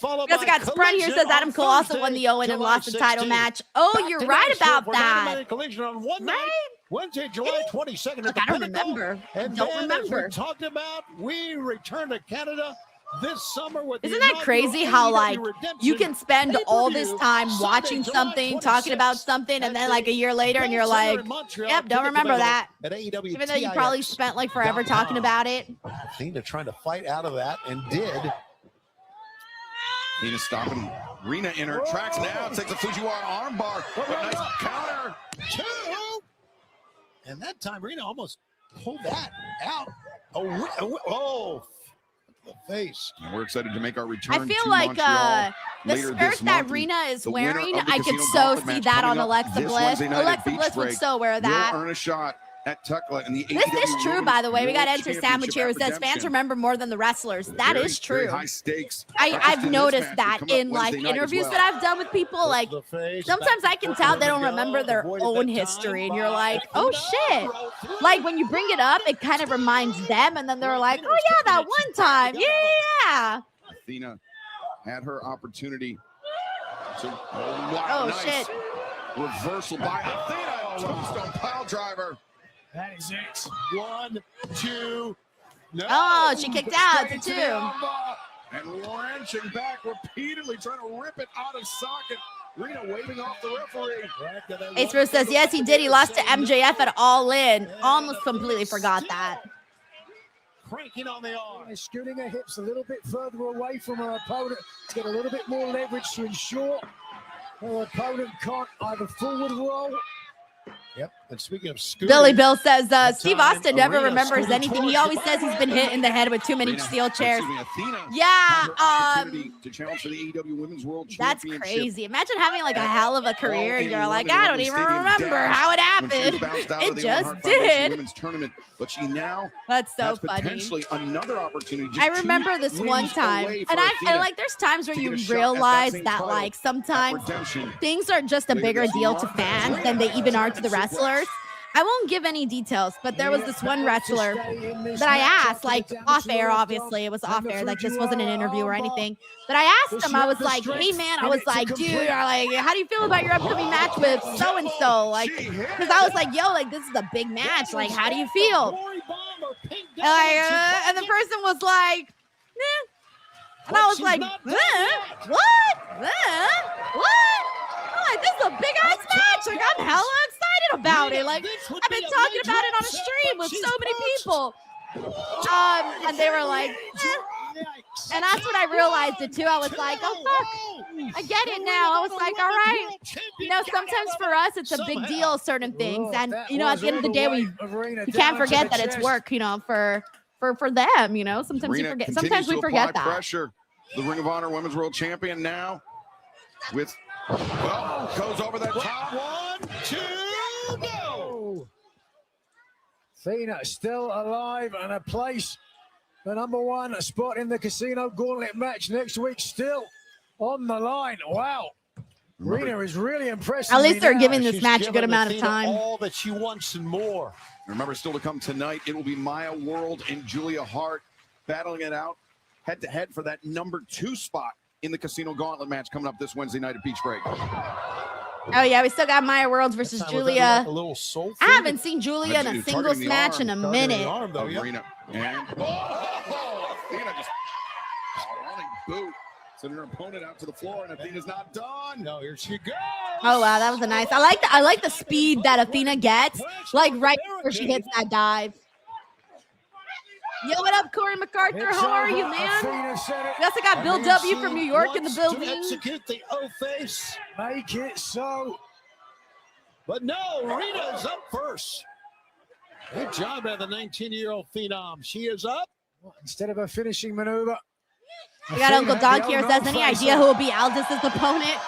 We also got Sprung here, says Adam Cole also won the Owen and lost the title match. Oh, you're right about that. Collision on one night, Wednesday, July 22nd. Look, I don't remember. And don't then, remember. as we talked about, we return to Canada this summer with Isn't that crazy how like you can spend all this time watching something, talking about something, and then like a year later and you're like, yep, don't remember that. Even though you probably spent like forever talking about it. Athena trying to fight out of that and did. Athena stopping Rena in her tracks now. Takes a Fujiwara armbar. But nice counter. 2. And that time Rena almost pulled that out. Oh. Face. And we're excited to make our return. I feel to like Montreal the later skirt this that month. Rena is The winner wearing, of the I could Casino so Gauntlet see match that coming on up Alexa this Bliss. Wednesday night at Alexa Beach Bliss would Break so wear that. will earn a shot at Tekla and the This AEW is true, by the way. We got Women's Enter Sandwich here who Championship says at fans Redemption. remember more than the wrestlers. That Very, is true. Very high stakes. I've This noticed match that will come up in like Wednesday night as interviews well. that I've done with people. Like sometimes I can tell they don't remember their own history, and you're like, oh shit. Like when you bring it up, it kind of reminds them, and then they're like, oh yeah, that one time, yeah. Athena had her opportunity to. Oh, nice shit. Reversal by Athena. Tombstone pile driver. That is it. 1, 2. No. Oh, she kicked out Straight to to 2. the elbow. And wrenching back repeatedly, trying to rip it out of socket. Rena waving off the referee. Ace Rose says, yes, he did. He lost to MJF at All In. Almost completely forgot that. Cranking on the arm. Scooting her hips a little bit further away from her opponent to get a little bit more leverage to ensure her opponent can't either forward roll. Yep. And speaking of scooting, Billy Bill says, Steve time, Austin never Arena remembers scooted anything. He towards always the says he's been hit in the head with too many steel chairs. Athena Yeah, had her opportunity to challenge for the AEW Women's World that's Championship. crazy. Imagine having like a hell of a career and you're like, All-in I don't even Stadium remember dash how it when she happened. bounced out of It the just Owen Hart Foundation did. Women's Tournament, but she now That's so has funny. potentially another opportunity. Just I remember 2 this wins one time, away and for I Athena like there's times where to you get a shot at realize same that title like at sometimes Redemption. things are just a Later bigger this deal to month. fans than they even are to the wrestlers. I won't give any details, but there was this one wrestler that I asked, like off air, obviously it was off air, like this wasn't an interview or anything. But I asked him, I was like, hey man, I was like, dude, like, how do you feel about your upcoming match with so and so? Like, because I was like, yo, like this is a big match. Like, how do you feel? And the person was like, eh. And I was like, what? Like, this is a big ass match. Like, I'm hella excited about it. Like, I've been talking about it on a stream with so many people. And they were like, eh. And that's when I realized it too. I was like, oh fuck, I get it now. I was like, all right. You know, sometimes for us it's a big deal, certain things. And you know, at the end of the day, we can't forget that it's work, you know, for them, you know. Sometimes Rena you forget. continues Sometimes we to forget apply that. Pressure. The Ring of Honor Women's World Champion now with goes over that top. 1, 2, go. Athena still alive and a place, the #1 spot in the Casino Gauntlet match next week still on the line. Wow. Rena is really impressive. At least they're now. giving this She's match a good given amount of Athena time. all that she wants and more. Remember, still to come tonight, it will be Maya World and Julia Hart battling it out head-to-head for that #2 spot in the Casino Gauntlet match coming up this Wednesday night at Beach Break. Oh yeah, we still got Maya Worlds versus Julia. Like a little soul I haven't seen Julia in a singles match in a minute. Rena. And Athena just running boot. Sending her opponent out to the floor, and Athena's not done. No, here she goes. Oh wow, that was a nice. I like the speed that Athena gets, like right before she hits that dive. Yo, what up, Corey MacArthur? How are you, man? We also got Bill W from New York in the building. Execute the O-face. Make it so. But no, Rena's up first. Good job by the 19-year-old Phenom. She is up. Instead of a finishing maneuver. We got Uncle Doc here. Says, any idea who will be Aldis's opponent?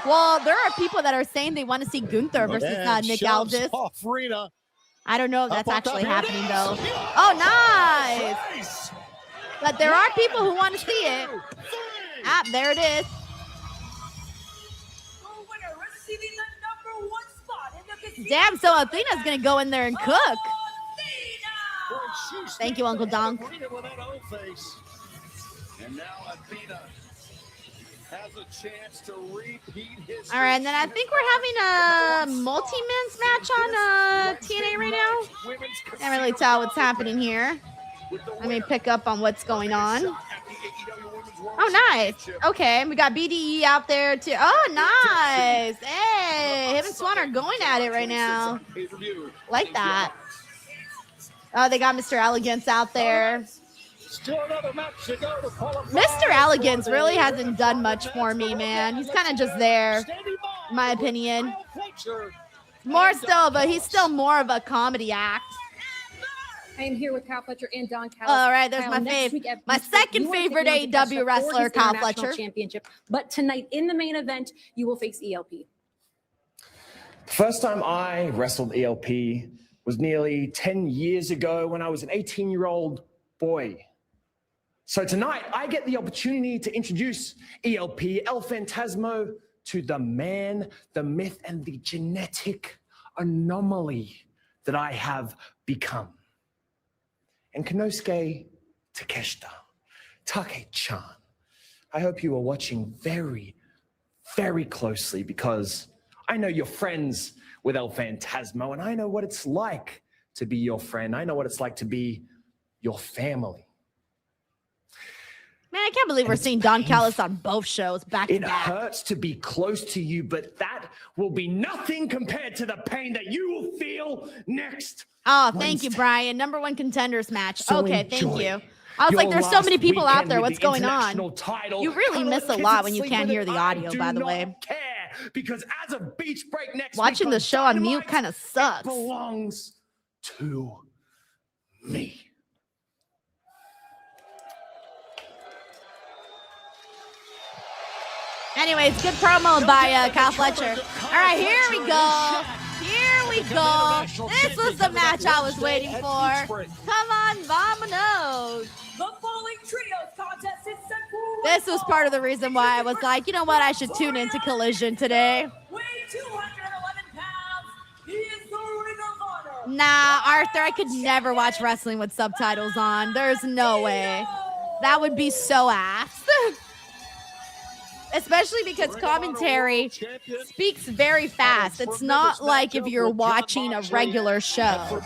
Well, there are people that are saying they want to see Gunther versus Nick Aldis. Off Rena. I don't know if that's actually happening, though. Oh, nice. But there are people who want to see it. Ah, there it is. Damn, so Athena's going to go in there and cook. Thank you, Uncle Donk. And now Athena has a chance to repeat history. All right, and then I think we're having a multi-men's match on TNA right now. Can't really tell what's happening here. Let me pick up on what's going on. Oh, nice. Okay, we got BDE out there too. Oh, nice. Hey, him and Swan are going at it right now. Like that. Oh, they got Mr. Elegance out there. Still another match to go to Mr. Elegance really hasn't done much for me, man. He's kind of just there, in my opinion. More so, but he's still more of a comedy act. I am here with Kyle Fletcher and Don Callis. All right, there's Kyle, my second favorite AEW wrestler, Kyle Fletcher. Championship. But tonight in the main event, you will face ELP. The first time I wrestled ELP was nearly 10 years ago when I was an 18-year-old boy. So tonight, I get the opportunity to introduce ELP, El Phantasmo, to the man, the myth, and the genetic anomaly that I have become. And Konosuke Takeshita, Take-chan, I hope you are watching very, very closely because I know you're friends with El Phantasmo, and I know what it's like to be your friend. I know what it's like to be your family. Man, I can't believe we're seeing Don Callis on both shows back to It back. hurts to be close to you, but that will be nothing compared to the pain that you will feel next. Oh, thank you, Brian. #1 contenders match. So okay, thank enjoy you. I was like, there's so many people out there. What's going on? Title. You really miss a lot when you can't hear the audio, by the way. Because as a beach break next Watching week the show on mute kind of sucks. Belongs to me. Anyways, good promo by Kyle Fletcher. All right, here we go. Here we go. This was the match I was waiting for. Come on, vamonos. The following trios contest is set for This was part of the reason why I was like, you know what, I should tune into Collision today. weighing 211 pounds. He is the Ring of Honor. Nah, Arthur, I could never watch wrestling with subtitles on. There's no way. That would be so ass. Especially because commentary speaks very fast. It's not like if you're watching a regular show.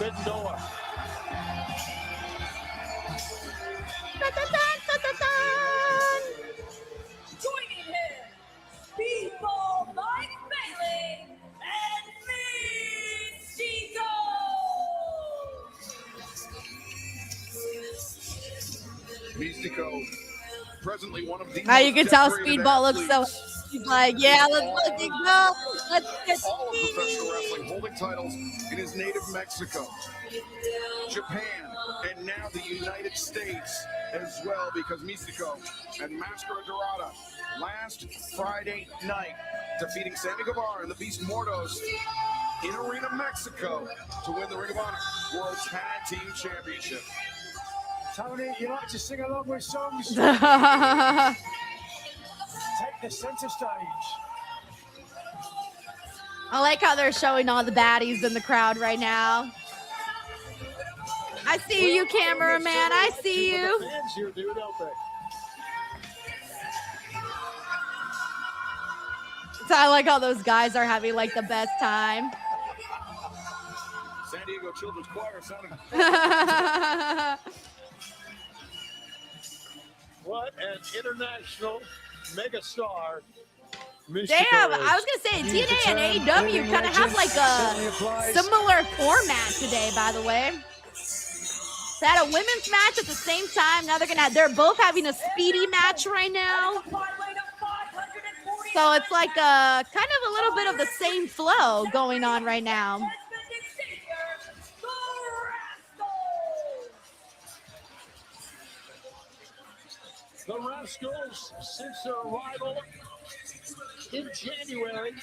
Joining him, Speedball Mike Bailey and Mystico, presently one of the Now you can most tell decorated Speedball looks so. athletes. He's like, yeah, let's fucking go. Let's get All of professional wrestling, holding titles in his native Mexico, Japan, and now the United States as well, because Mystico and Máscara Dorada last Friday night defeating Sammy Guevara and the Beast Mordos in Arena, Mexico to win the Ring of Honor World Tag Team Championship. Tony, you like to sing along with songs? Take the center stage. I like how they're showing all the baddies in the crowd right now. I see you, cameraman. I see you. Fans here do, don't they? So I like how those guys are having like the best time. San Diego Children's Choir sounding. What an international megastar. Damn, I was gonna say TNA and AEW kind of have like a similar format today, by the way. They had a women's match at the same time. Now they're both having a speedy match right now. So it's like kind of a little bit of the same flow going on right now. The Rascals, since their arrival in January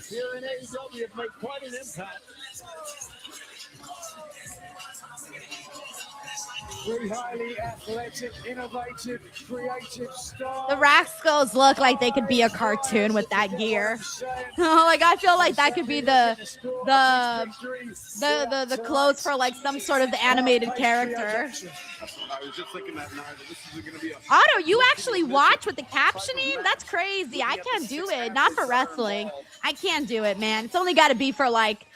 here in AEW, have made quite an impact. Three highly athletic, innovative, creative stars. The Rascals look like they could be a cartoon with that gear. Like I feel like that could be the clothes for like some sort of the animated character. I was just thinking that now. This is going to be a. Otto, you actually watch with the captioning? That's crazy. I can't do it. Not for wrestling. I can't do it, man. It's only got to be for like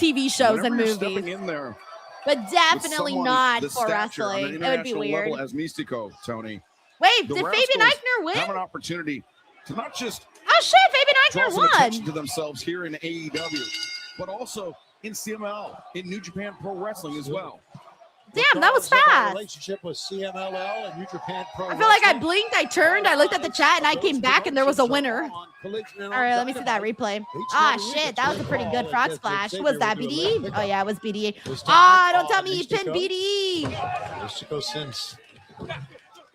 TV shows and movies. Stepping in there. But definitely not for wrestling. It would be weird. As Mystico, Tony. Wait, did Fabian Eichner win? Have an opportunity to not just oh shit, Fabian draw Eichner some won. attention to themselves here in AEW, but also in CML, in New Japan Pro Wrestling as well. Damn, that was fast. Relationship with CMLL and New Japan Pro. I feel like I blinked, I turned, I looked at the chat, and I came back, and there was a winner. All right, let me see that replay. Ah, shit, that was a pretty good frog splash. Who was that, BDE? Oh, yeah, it was BDE. Ah, don't tell me he pinned BDE. Mystico since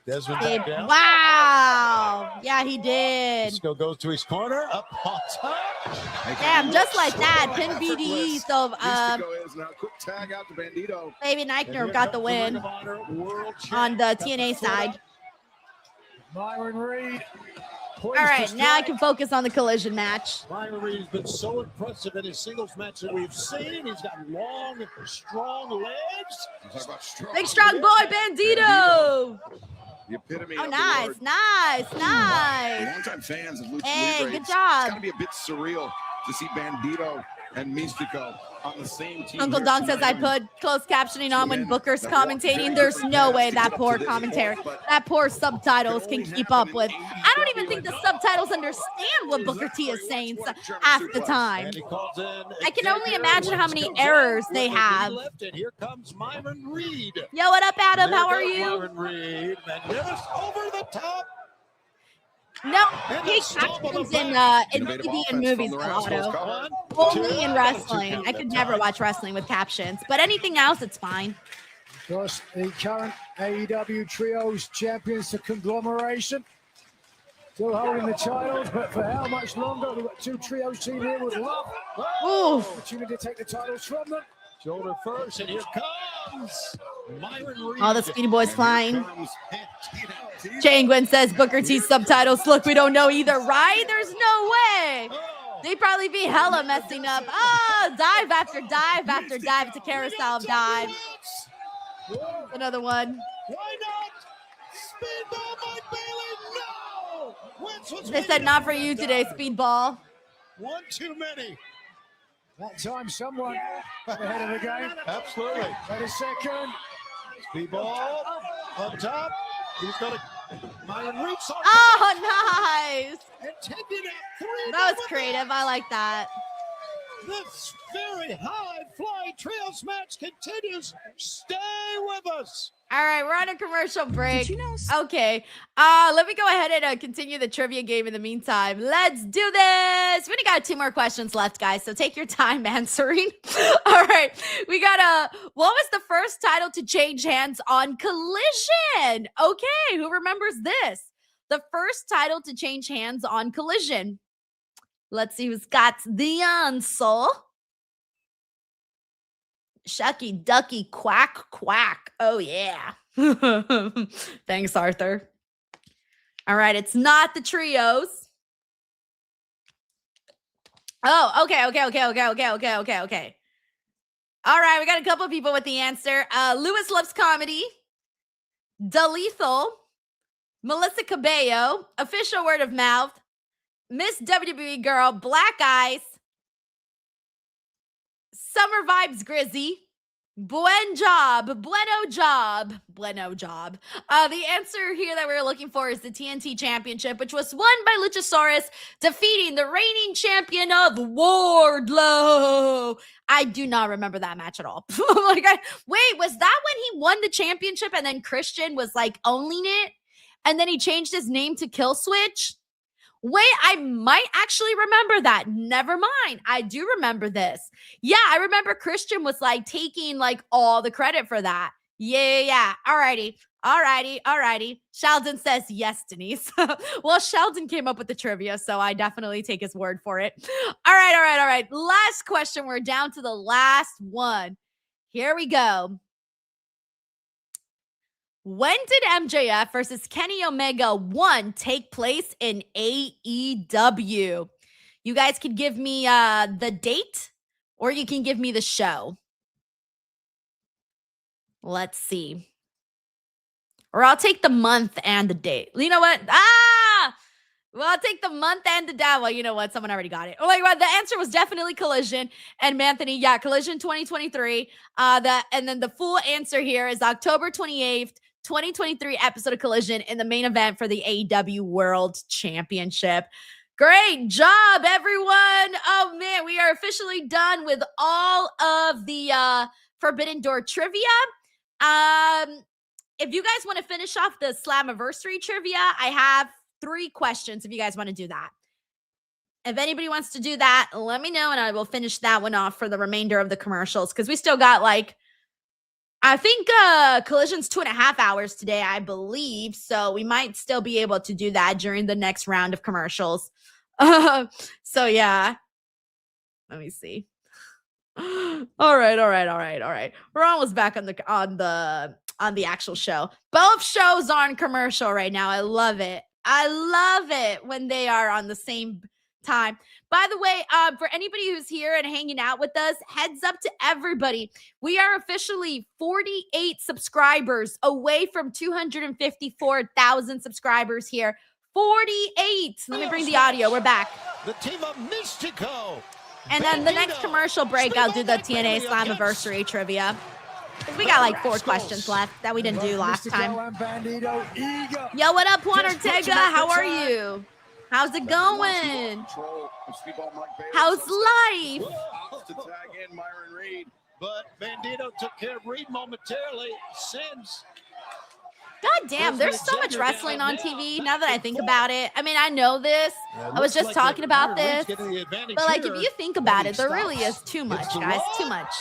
Desmond. Wow. Yeah, he did. Mystico goes to his corner, up on top. Damn, just like that, pin BDE. So, Mystico is now quick tag out to Bandito. Baby Eichner got the win on the TNA side. Myron Reed. All right, now I can focus on the Collision match. Myron Reed has been so impressive in his singles match that we've seen. He's got long, strong legs. Big strong boy, Bandito. The epitome Oh, of nice, the word. nice. Longtime fans of Lucha Hey, Libre, good job. It's got to be a bit surreal to see Bandito and Mystico on the same team. Uncle here Dong says I tonight. put closed captioning on when Booker's commentating. There's no way that poor commentary, that poor subtitles can keep up with. I don't even think the subtitles understand what Booker T is saying half the time. I can only imagine how many errors they have. And here comes Myron Reed. Yo, what up, Adam? How are There goes you? Myron Reed. Magnificent over the top. No, he captions in TV and movies, Auto. Only in wrestling. I could never watch wrestling with captions, but anything else, it's fine. Of course, the current AEW Trios champions, the conglomeration. Still holding the titles, but for how much longer? We've got two Trios team here with love. Opportunity to take the titles from them. Shoulder first, and here comes Myron Reed. All the Speedy Boys flying. Changwin says Booker T subtitles. Look, we don't know either, right? There's no way. They probably be hella messing up. Oh, dive after dive after dive. It's a carousel of dive. Another one. Why not? Speedball by Bailey. No. Wentz was They said not for you today, Speedball. One too many. That time, someone ahead of the game. Absolutely. Wait a second. Speedball up top. He's got a Myron Reed. Oh, nice. Intended at 3. That was creative. I like that. This very high-flying trios match continues. Stay with us. All right, we're on a commercial break. Okay. Let me go ahead and continue the trivia game in the meantime. Let's do this. We only got 2 more questions left, guys, so take your time answering. All right. We got what was the first title to change hands on Collision? Okay, who remembers this? The first title to change hands on Collision. Let's see who's got the answer. Shucky ducky quack quack. Oh yeah. Thanks, Arthur. All right, it's not the trios. Oh, okay. All right, we got a couple of people with the answer. Lewis loves comedy. Delethal. Melissa Cabello. Official word of mouth. Miss WWE girl. Black Ice. Summer Vibes Grizzy. Bueno job. The answer here that we were looking for is the TNT Championship, which was won by Luchasaurus, defeating the reigning champion of Wardlow. I do not remember that match at all. Wait, was that when he won the championship and then Christian was like owning it? And then he changed his name to Killswitch? Wait, I might actually remember that. Never mind. I do remember this. Yeah, I remember Christian was like taking like all the credit for that. Yeah. Alrighty. Sheldon says yes, Denise. Well, Sheldon came up with the trivia, so I definitely take his word for it. All right. Last question. We're down to the last one. Here we go. When did MJF versus Kenny Omega 1 take place in AEW? You guys can give me the date, or you can give me the show. Let's see. Or I'll take the month and the date. You know what? Well, I'll take the month and the date. Well, you know what? Someone already got it. Oh my God, the answer was definitely Collision. And Anthony, yeah, Collision 2023. And then the full answer here is October 28th. 2023 episode of Collision in the main event for the AEW World Championship. Great job, everyone. Oh, man, we are officially done with all of the Forbidden Door trivia. If you guys want to finish off the Slammiversary trivia, I have 3 questions if you guys want to do that. If anybody wants to do that, let me know, and I will finish that one off for the remainder of the commercials, because we still got, like, I think Collision's 2.5 hours today, I believe, so we might still be able to do that during the next round of commercials. So, yeah. Let me see. All right. We're almost back on the actual show. Both shows are on commercial right now. I love it. I love it when they are on the same time. By the way, for anybody who's here and hanging out with us, heads up to everybody. We are officially 48 subscribers away from 254,000 subscribers here. 48. Let me bring the audio. We're back. The team of Mystico. And then the next commercial break, I'll do the TNA Slammiversary trivia. We got like 4 questions left that we didn't do last time. Yo, what up, Juan Ortega? How are you? How's it going? How's life? To tag in Myron Reed, but Bandito took care of Reed momentarily. Sends. God damn, there's so much wrestling on TV now that I think about it. I mean, I know this. I was just talking about this. But, like, if you think about it, there really is too much, guys. Too much.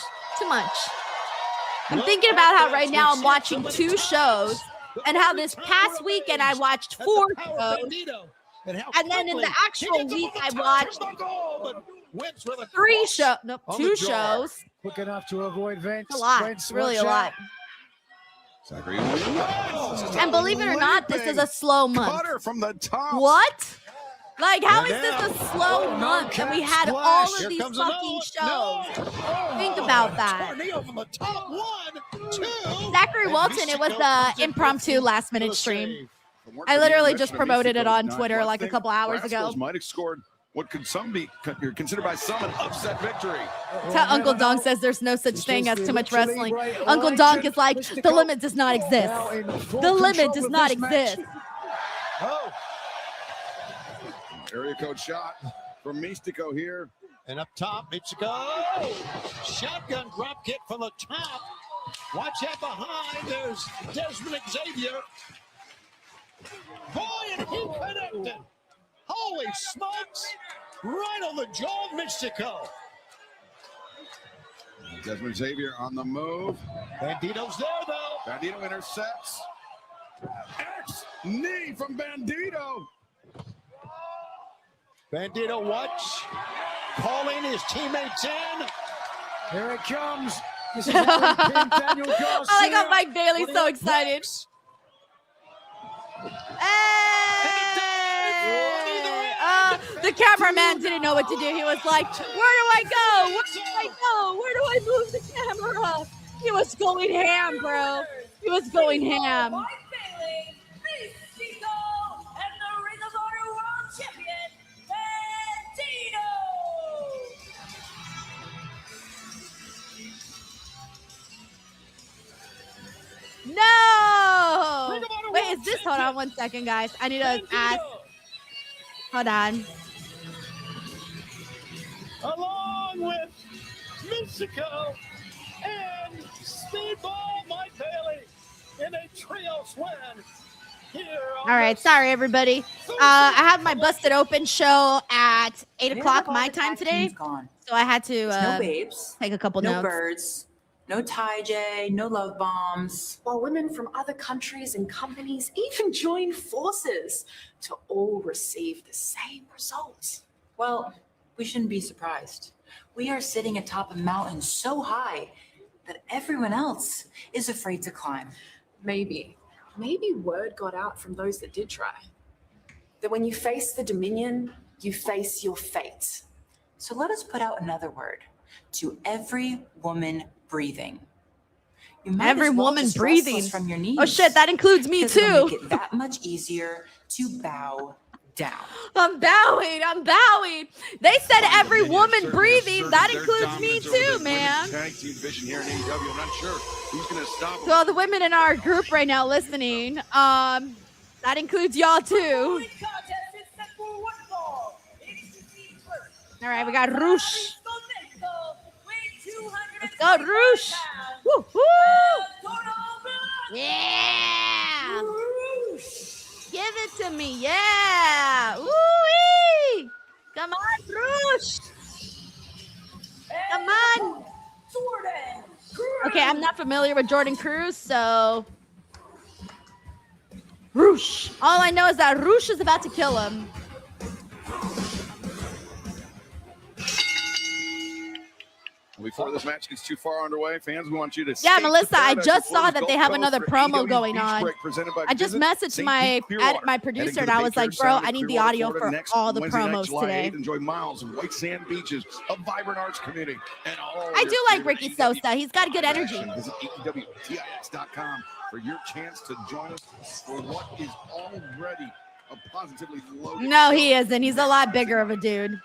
I'm thinking about how right now I'm watching 2 shows, and how this past weekend I watched 4 shows. And then in the actual week, I watched 3 shows. Nope, 2 shows. Quick enough to avoid Vince. A lot. Really a lot. And believe it or not, this is a slow month. From the top. What? Like, how is this a slow month? And we had all of these fucking shows. Think about that. Zachary Walton, it was the impromptu last-minute stream. I literally just promoted it on Twitter like a couple hours ago. Might have scored what could be considered by some an upset victory. Uncle Donk says there's no such thing as too much wrestling. Uncle Donk is like, the limit does not exist. The limit does not exist. Area code shot from Mystico here. And up top, Mystico. Shotgun drop kick from the top. Watch out behind. There's Desmond Xavier. Boy, and he connected. Holy smokes. Right on the jaw of Mystico. Desmond Xavier on the move. Bandito's there, though. Bandito intercepts. X knee from Bandito. Bandito, watch. Calling his teammates in. Here it comes. This is how we pin Daniel Garcia. I got Mike Bailey so excited. The cameraman didn't know what to do. He was like, where do I go? Where do I go? Where do I move the camera? He was going ham, bro. He was going ham. No! Wait, is this? Hold on 1 second, guys. I need to ask. Hold on. Along with Mystico and Speedball Mike Bailey in a trios win. All right, sorry everybody. I have my Busted Open show at 8 o'clock my time today, so I had to no babes, take a couple no notes. Birds, no Ty J, no love bombs. While women from other countries and companies even join forces to all receive the same results. Well, we shouldn't be surprised. We are sitting atop a mountain so high that everyone else is afraid to climb. Maybe word got out from those that did try. That when you face the Dominion, you face your fate. So let us put out another word to every woman breathing. You might Every as well woman just breathing. wrestle from your knees. Oh shit, that includes me because it'll too. make it that much easier to bow down. I'm bowing. They said every woman breathing. That includes me too, man. Tag team division here in AEW. I'm not sure who's going to stop them. So all the women in our group right now listening, that includes y'all too. All right, we got Roosh. Let's go, Roosh. Woo, woo. Yeah. Give it to me. Yeah. Woo-wee. Come on, Roosh. Come on. Jordan. Okay, I'm not familiar with Jordan Cruz, so Roosh. All I know is that Roosh is about to kill him. Before this match gets too far underway, fans, we want you to Melissa, I just saw that they have another promo going on. I just messaged my producer and I was like, bro, I need the audio for all the promos today. Enjoy miles of white sand beaches, a vibrant arts community, and all. I do like Ricky Sosa. He's got good energy. Visit AEWTIX.com for your chance to join us for what is already a positively loaded. No, he isn't. He's a lot bigger of a dude.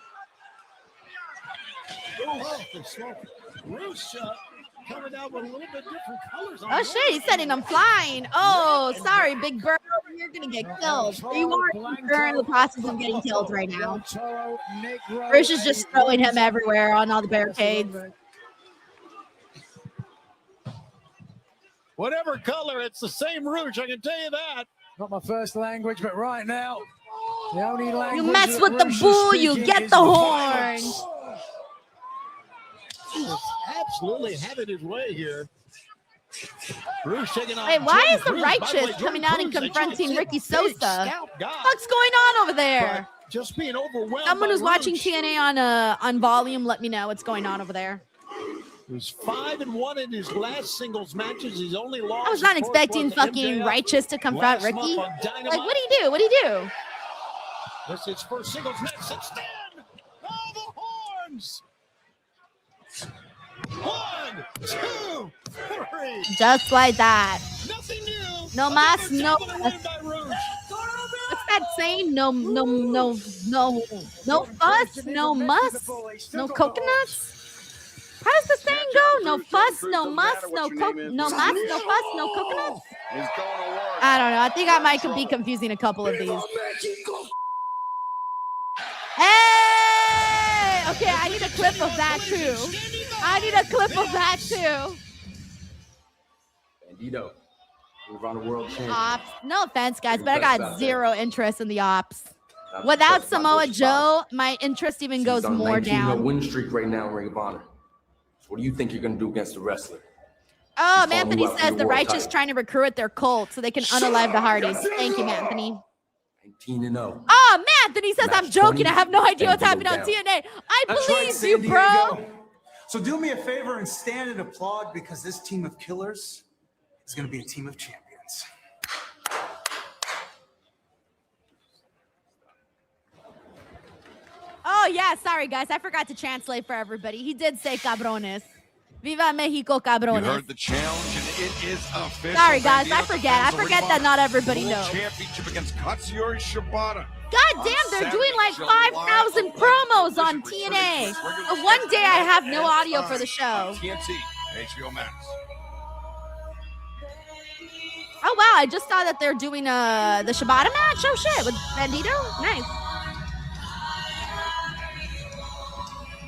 Roosh coming out with a little bit different colors. Oh shit, he's sending them flying. Oh, sorry, Big Bird. You're gonna get killed. You are in the process of getting killed right now. Roosh is just throwing him everywhere on all the barricades. Whatever color, it's the same Roosh, I can tell you that. Not my first language, but right now, the only language you mess with the bull, you get the horn. He's absolutely having his way here. Roosh taking on. Wait, why is the Righteous coming out and confronting Ricky Sosa? What's going on over there? But just being overwhelmed. Someone who's watching TNA on volume, let me know what's going on over there. He's 5-1 in his last singles matches. He's only lost. I was not expecting fucking Righteous to confront Ricky. Like, what do you do? What do you do? This is his first singles match since then. Oh, the horns! 1, 2, 3. Just like that. Nothing new. No mas, no. What's that saying? No fuss, no muss, no coconuts. How does the saying go? No fuss, no muss, no fuss, no coconuts. I don't know. I think I might be confusing a couple of these. Hey! Okay, I need a clip of that too. Bandito, we're on a world champion. Ops. No offense, guys, but I got zero interest in the ops. Without Samoa Joe, my interest even goes more down. Win streak right now in Ring of Honor. So what do you think you're going to do against the wrestler? Oh, Anthony says the Righteous trying to recruit their cult so they can unalive the Hardys. Thank you, Anthony. 19-0. Oh, Anthony says I'm joking. I have no idea what's happening on TNA. I believe you, bro. So do me a favor and stand and applaud because this team of killers is going to be a team of champions. Oh, yeah. Sorry, guys. I forgot to translate for everybody. He did say cabrones. Viva Mexico, cabrones. You heard the challenge, and it is official. Sorry, guys. I forget that not everybody knows. Championship against Katsuyori Shibata. God damn, they're doing like 5,000 promos on TNA. One day I have no audio for the show. TNT, HBO Max. Oh, wow. I just saw that they're doing the Shibata match. Oh, shit. With Bandito? Nice.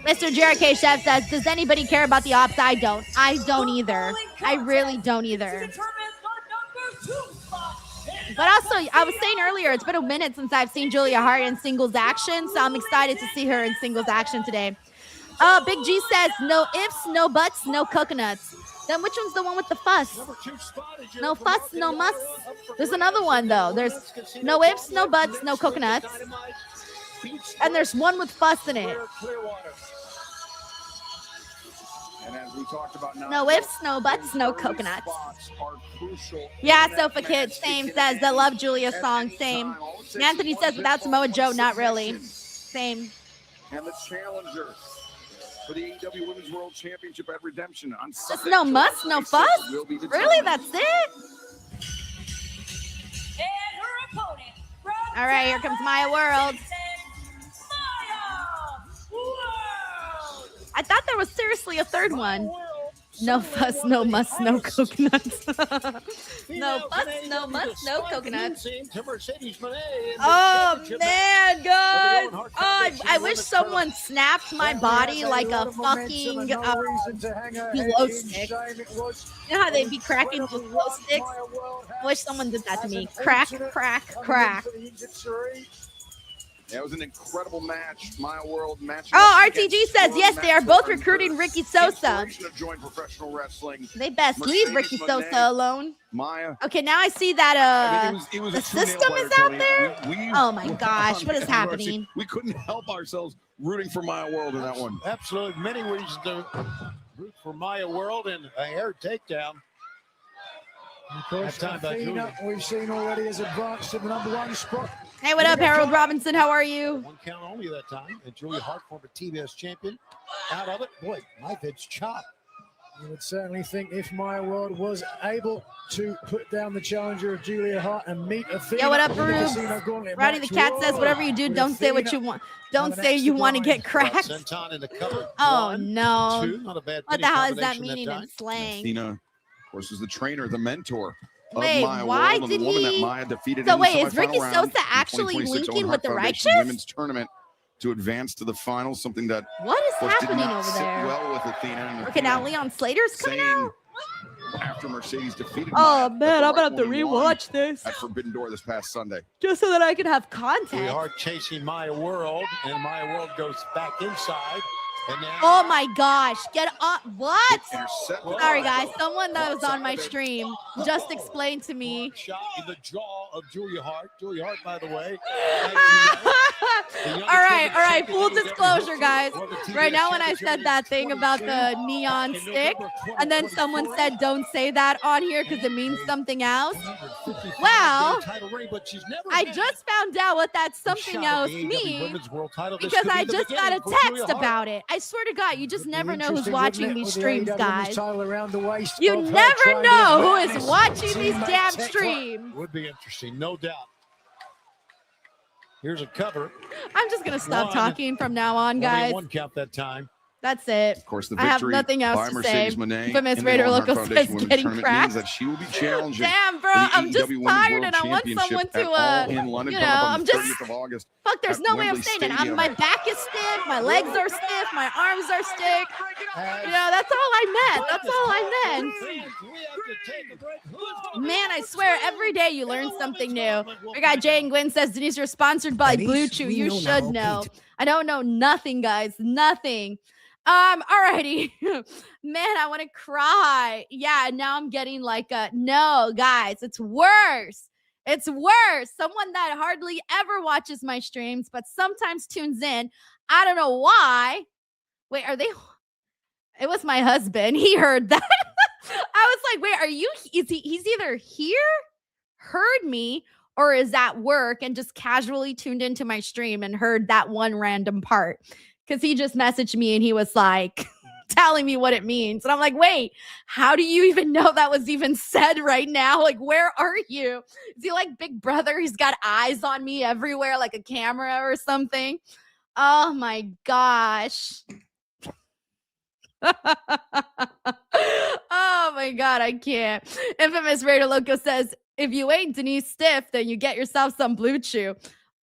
Mr. Jericho Chef says, does anybody care about the ops? I don't. I don't either. I really don't either. But also, I was saying earlier, it's been a minute since I've seen Julia Hart in singles action, so I'm excited to see her in singles action today. Big G says, no ifs, no buts, no coconuts. Then which one's the one with the fuss? No fuss, no muss. There's another one, though. There's no ifs, no buts, no coconuts. And there's one with fuss in it. And as we talked about now, no ifs, no buts, no coconuts. Yeah, Sofa Kid, same, says that love Julia's song, same. Anthony says without Samoa Joe, not really. Same. And the challenger for the AEW Women's World Championship at Redemption on Sunday. Just no muss, no fuss? Really? That's it? And her opponent. All right, here comes Maya World. I thought there was seriously a third one. No fuss, no muss, no coconuts. No fuss, no muss, no coconuts. Oh man, guys! Oh, I wish someone snapped my body like a fucking glow stick. You know how they'd be cracking those glow sticks? I wish someone did that to me. Crack, crack, crack. That was an incredible match. My World match. Oh, RTG says, yes, they are both recruiting Ricky Sosa. To join professional wrestling. They best leave Ricky Sosa alone. Maya. Okay, now I see that it was the a two-man system player, is out Tony. there. We Oh my gosh, what is happening? We couldn't help ourselves rooting for Maya World in that one. Absolutely. Many reasons to root for Maya World and a hair takedown. Of course, Athena, we've seen already has advanced to the #1 spot. Hey, what up, Harold Robinson? How are you? One count only that time. And Julia Hart, former TBS champion, out of it. Boy, knife edge chop. You would certainly think if Maya World was able to put down the challenger of Julia Hart and meet Athena. Yeah, what up, Rube? Roddy the Cat says, whatever you do, don't say what you want. Don't say you want to get cracked. Oh, no. What the hell is that meaning in slang? Athena, of course, is the trainer, the mentor. Wait, Maya why World, did and the woman he? that Maya defeated So in wait, the is Ricky semifinal round Sosa in actually 2026 linking Owen with Hart the Foundation Righteous? Women's tournament to advance to the finals? Something that What is of course, did happening not over sit there? well with Athena. And Okay, now Leon Slater's coming out. After Mercedes defeated Oh Maya, man, I'm gonna have to rewatch this at Forbidden Door this past Sunday. just so that I can have Julia content. Hart chasing Maya World, and Maya World goes back inside. And now Oh my gosh, get up! What? Intercepted. Sorry guys, someone that was on my stream just explained to me. shot in the jaw of Julia Hart. Julia Hart, by the way. All right. Full disclosure, guys. Right now, when I said that thing about the neon stick, and then someone said, "Don't say that on here because it means something else." Well, I just found out what that something else means because I just got a text about it. I swear to God, you just never know who's watching these streams, guys. You never know who is watching these damn streams. Would be interesting, no doubt. Here's a cover. I'm just gonna stop talking from now on, guys. One count that time. That's it. Of course, the I have victory nothing else by to Mercedes say. Moné Infamous in the Raider Owen Hart Loco says Foundation Women's getting Tournament cracked. means that she will be challenging Damn, bro, for the I'm just AEW tired Women's and I World want Championship someone at to All in London, you coming know, up on I'm the just 30th of August. fuck. There's at no way I'm Wembley saying it. Stadium. My back is stiff. My legs are stiff. My arms are stiff. You know, that's all I meant. That's all I meant. Man, I swear, every day you learn something new. Our guy Jay and Gwen says, Denise, you're sponsored by Blue Chew. You should know. I don't know nothing, guys. Nothing. Alrighty. Man, I want to cry. Yeah, now I'm getting like no, guys, it's worse. It's worse. Someone that hardly ever watches my streams, but sometimes tunes in. I don't know why. Wait, are they? It was my husband. He heard that. I was like, wait, are you? He's either here, heard me, or is at work and just casually tuned into my stream and heard that one random part. Because he just messaged me and he was like telling me what it means. And I'm like, wait, how do you even know that was even said right now? Like, where are you? Is he like Big Brother? He's got eyes on me everywhere, like a camera or something. Oh my gosh. Oh my God, I can't. Infamous Raider Loco says, if you ain't Denise Stiff, then you get yourself some Blue Chew.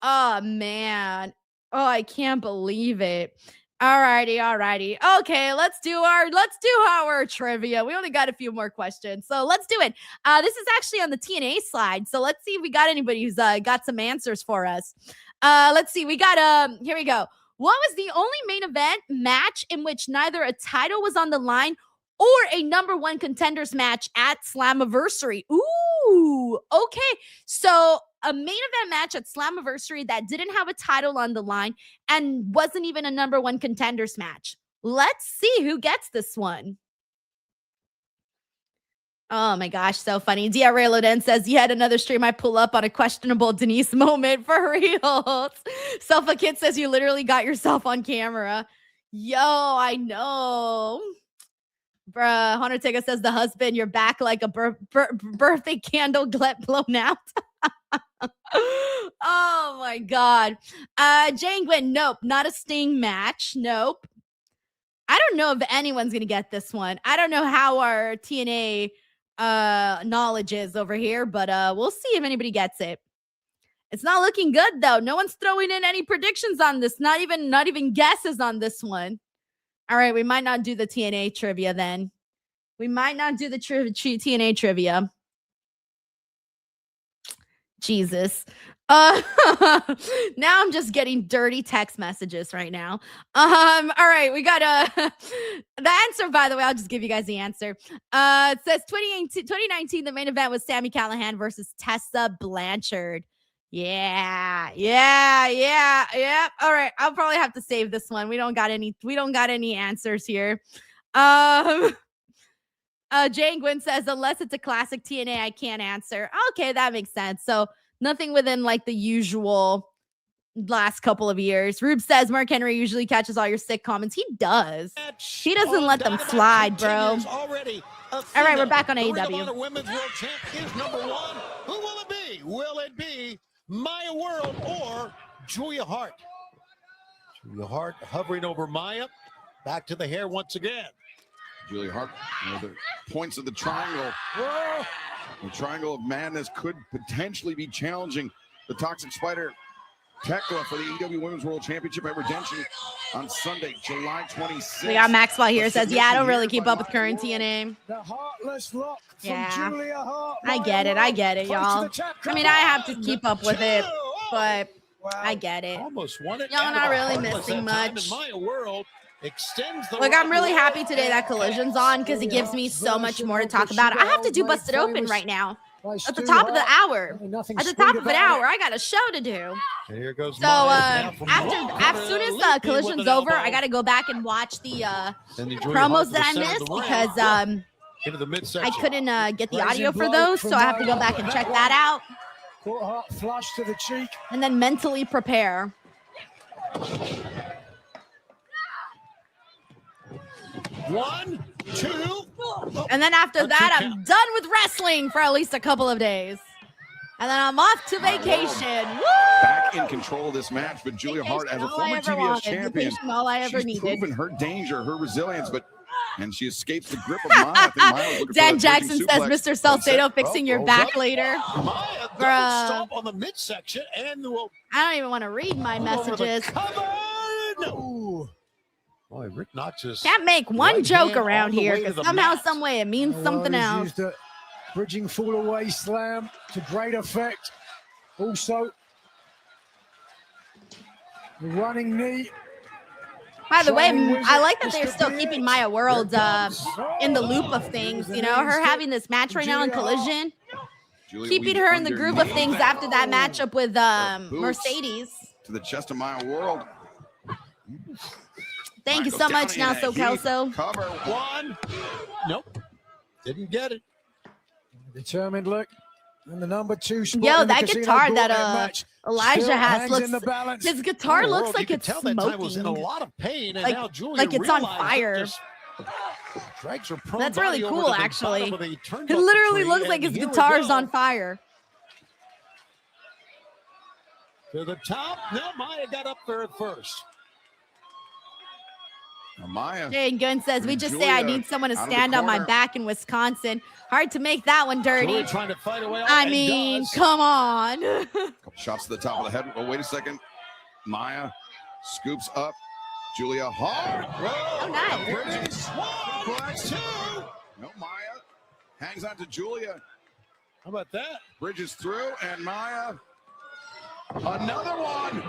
Oh man. Oh, I can't believe it. Alrighty. Okay, let's do our trivia. We only got a few more questions, so let's do it. This is actually on the TNA slide, so let's see if we got anybody who's got some answers for us. Let's see. We got here we go. What was the only main event match in which neither a title was on the line or a #1 contenders match at Slammiversary? Ooh, okay. So a main event match at Slammiversary that didn't have a title on the line and wasn't even a #1 contenders match. Let's see who gets this one. Oh my gosh, so funny. DRA Loden says, you had another stream I pull up on a questionable Denise moment for real. Selfa Kid says you literally got yourself on camera. Yo, I know. Bruh, Hunter Tega says the husband, you're back like a birthday candle blown out. Oh my God. Jane Gwen, nope, not a Sting match. Nope. I don't know if anyone's going to get this one. I don't know how our TNA knowledge is over here, but we'll see if anybody gets it. It's not looking good, though. No one's throwing in any predictions on this. Not even guesses on this one. All right, we might not do the TNA trivia then. We might not do the TNA trivia. Jesus. Now I'm just getting dirty text messages right now. All right, we got the answer, by the way. I'll just give you guys the answer. It says 2019, the main event was Sami Callihan versus Tessa Blanchard. Yeah. All right, I'll probably have to save this one. We don't got any answers here. Jane Gwynn says, unless it's a classic TNA, I can't answer. Okay, that makes sense. So nothing within like the usual last couple of years. Rube says Mark Henry usually catches all your sick comments. He does. He doesn't let them slide, bro. All right, we're back on AEW. Women's World Champion is number 1. Who will it be? Will it be Maya World or Julia Hart? Julia Hart hovering over Maya. Back to the hair once again. Julia Hart, the points of the triangle. Whoa. The triangle of madness could potentially be challenging the Toxic Spider Tekla for the AEW Women's World Championship at Redemption on Sunday, July 26th. We got Maxwell here. Says, yeah, I don't really keep up with current TNA. The heartless lock from Yeah. Julia Hart. I get it, y'all. I mean, I have to keep up with it, but I get it. Almost won it. Y'all not really missing much. Maya World extends the Look, I'm really happy today that Collision's on because it gives me so much more to talk about. I have to do Busted Open right now. At the top of the hour. At the top of an hour, I got a show to do. And here goes So as soon as Collision's over, I got to go back and watch the promos that I missed because into the midsection. I couldn't get the audio for those, so I have to go back and check that out. Caught Hart flush to the cheek. And then mentally prepare. One, two. And then after that, I'm done with wrestling for at least a couple of days. And then I'm off to vacation. Woo! Back in control of this match, but Julia Hart, as a former TBS champion, all I ever she's needed. proven her danger, her resilience, and she escapes the grip of Maya. I think Maya was looking Dan for a Jackson bridging says, suplex. Mr. Salcedo fixing your back up. later. Maya Bruh. stop on the midsection and will I don't even want to read my messages. no. Boy, Rick Knox is Can't make one right joke hand around all the here way to because the somehow, mat. some way, it means something He's else. used a bridging fall away slam to great effect. Also, the running knee. By the way, Shining Wizard, I like that they're Mr. still Beard. keeping Maya World in the loop of things. You know, her having this match right now in Collision, Julia keeping Weed her in the groove of underneath things after that matchup with boots Mercedes. to the chest of Maya World. Thank you Goes so down much, in a Nelson heat. Kelso. Cover one. Nope. Didn't get it. Determined look. And the number 2 spot. Yo, in the that Casino guitar that Gauntlet match Elijah still has hangs in the looks. balance. His guitar Oh, looks World, like you it's could tell that time was in a smoking. lot of pain, and Like- now Julia like it's on realized it fire. just drags her prone That's really body over cool, to the actually. bottom of the It turnbuckle literally tree, looks like and his here we guitar's go. on fire. To the top. No, Maya got up there at first. Now Maya. Jane Gunn says, we and just say I Julia need someone to out of the stand on my corner. back in Wisconsin. Hard to make that one dirty. Julia trying to fight away. I and mean, does. come on. Couple shots to the top of the head. Oh, wait a second. Maya scoops up Julia Hart. Oh, nice. Bridges. One, two. No, Maya hangs on to Julia. How about that? Bridges through, and Maya. Another one.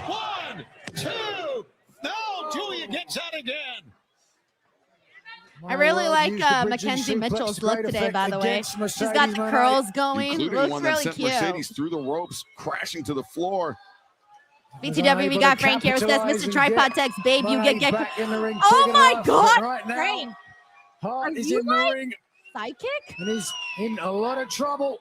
One, two. No, Julia gets out again. I really like used the bridging Mackenzie suplex Mitchell's to look great today, effect by the way. against She's Mercedes got the Moné, curls going. Including Looks one really that sent cute. Mercedes through the ropes, crashing to the floor. BTW, we got Frank here. Says, capitalize Mr. and Tripod get text, babe, you Moné get. back in the ring, Oh taking my off. God, But right now, Frank. Hart Are is you in the like ring psychic? and is in a lot of trouble.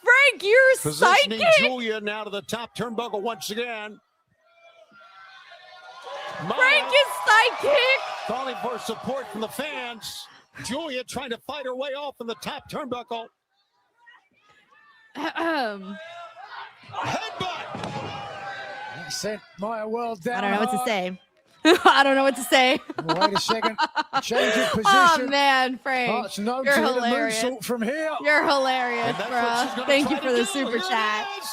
Frank, you're Positioning psychic. Julia now to the top turnbuckle once again. Maya Frank is psychic. calling for support from the fans. Julia trying to fight her way off in the top turnbuckle. Ahem. Headbutt. Sent Maya World down. I don't know what to hard. say. I don't know what to say. Wait a second. Change of position. Oh, man, Frank. Hearts known You're to hit a hilarious. moonsault from here. You're hilarious, And that's what she's bro. gonna Thank you try for to the do. super Here it chat. is.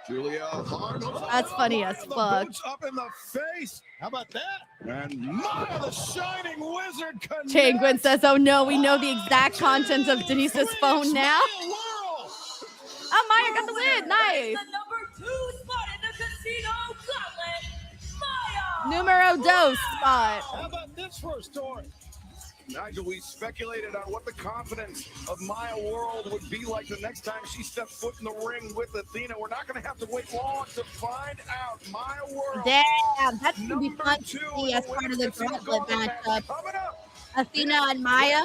Julia Hart. That's funny as The fuck. boots up in the face. How about that? And Maya, the shining wizard, connects. Jane Gwynn says, oh no, we know the exact contents of Denise's phone now. Oh, Maya got the win. Nice. The number 2 spot in the casino gauntlet, Maya. Numero dos spot. How about this for a story? Nigel, we speculated on what the confidence of Maya World would be like the next time she steps foot in the ring with Athena. We're not going to have to wait long to find out. Maya World. Damn, that's going to be fun to see as part of the gauntlet matchup. Athena and Maya.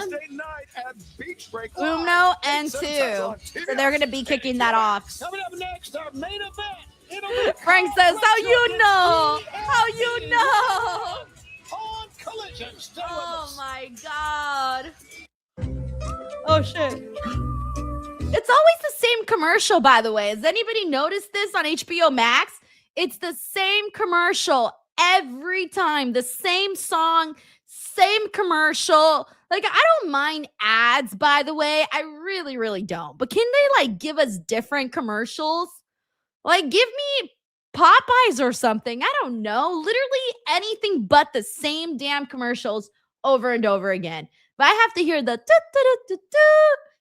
Uno and 2. So they're going to be kicking that off. Coming up next, our main event. Frank says, how you know? How you know? On Collision. Oh my God. Oh shit. It's always the same commercial, by the way. Has anybody noticed this on HBO Max? It's the same commercial every time. The same song, same commercial. Like, I don't mind ads, by the way. I really, really don't. But can they, like, give us different commercials? Like, give me Popeyes or something. I don't know. Literally anything but the same damn commercials over and over again. If I have to hear the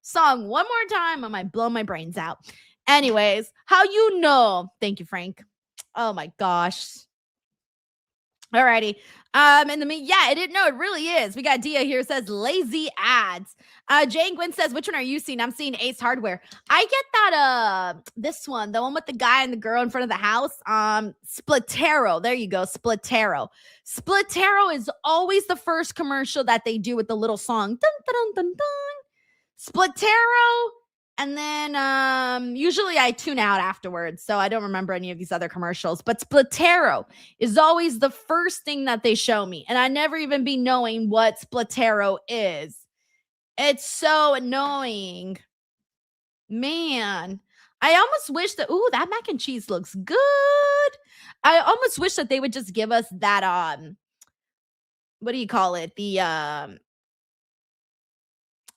song one more time, I might blow my brains out. Anyways, how you know? Thank you, Frank. Oh my gosh. Alrighty. I didn't know it really is. We got Dia here says lazy ads. Jane Gwynn says, which one are you seeing? I'm seeing Ace Hardware. I get that this one, the one with the guy and the girl in front of the house. Splitero. There you go. Splitero. Splitero is always the first commercial that they do with the little song. Dun, dun, dun, dun, dun. Splitero. And then usually I tune out afterwards, so I don't remember any of these other commercials. But Splitero is always the first thing that they show me. And I never even be knowing what Splitero is. It's so annoying. Man, I almost wish that, that mac and cheese looks good. I almost wish that they would just give us that, what do you call it? The,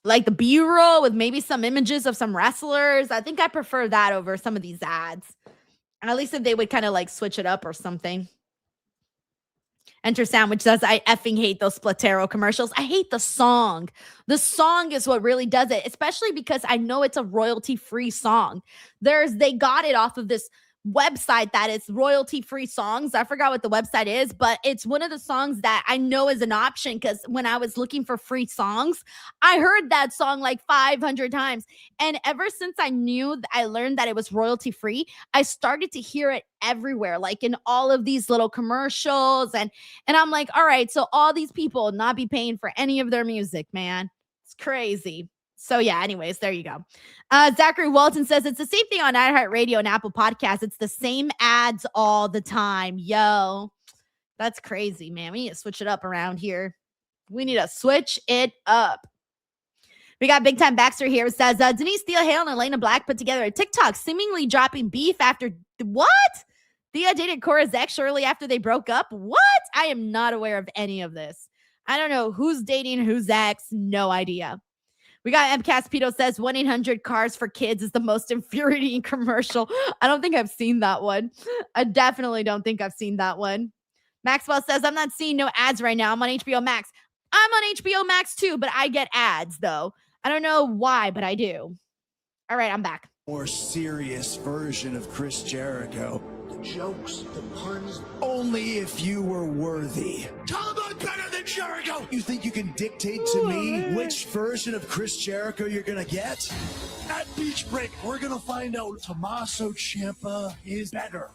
like the B-roll with maybe some images of some wrestlers. I think I prefer that over some of these ads. At least if they would kind of like switch it up or something. Enter Sandwich says, I effing hate those Splitero commercials. I hate the song. The song is what really does it, especially because I know it's a royalty-free song. They got it off of this website that is royalty-free songs. I forgot what the website is, but it's one of the songs that I know is an option because when I was looking for free songs, I heard that song like 500 times. And ever since I learned that it was royalty-free, I started to hear it everywhere, like in all of these little commercials. And I'm like, all right, so all these people will not be paying for any of their music, man. It's crazy. So yeah, anyways, there you go. Zachary Walton says it's the same thing on iHeartRadio and Apple Podcasts. It's the same ads all the time. Yo, that's crazy, man. We need to switch it up around here. We need to switch it up. We got Big Time Baxter here. It says, Denise Steelhale and Elena Black put together a TikTok seemingly dropping beef after what? Thea dated Cora's ex shortly after they broke up? What? I am not aware of any of this. I don't know who's dating who's ex. No idea. We got MCAS Pito says 1-800 Cars for Kids is the most infuriating commercial. I don't think I've seen that one. I definitely don't think I've seen that one. Maxwell says, I'm not seeing no ads right now. I'm on HBO Max. I'm on HBO Max too, but I get ads though. I don't know why, but I do. All right, I'm back. More serious version of Chris Jericho. The jokes, the puns, only if you were worthy. Talbot better than Jericho! You think you can dictate to me which version of Chris Jericho you're gonna get? At Beach Break, we're gonna find out Tommaso Ciampa is better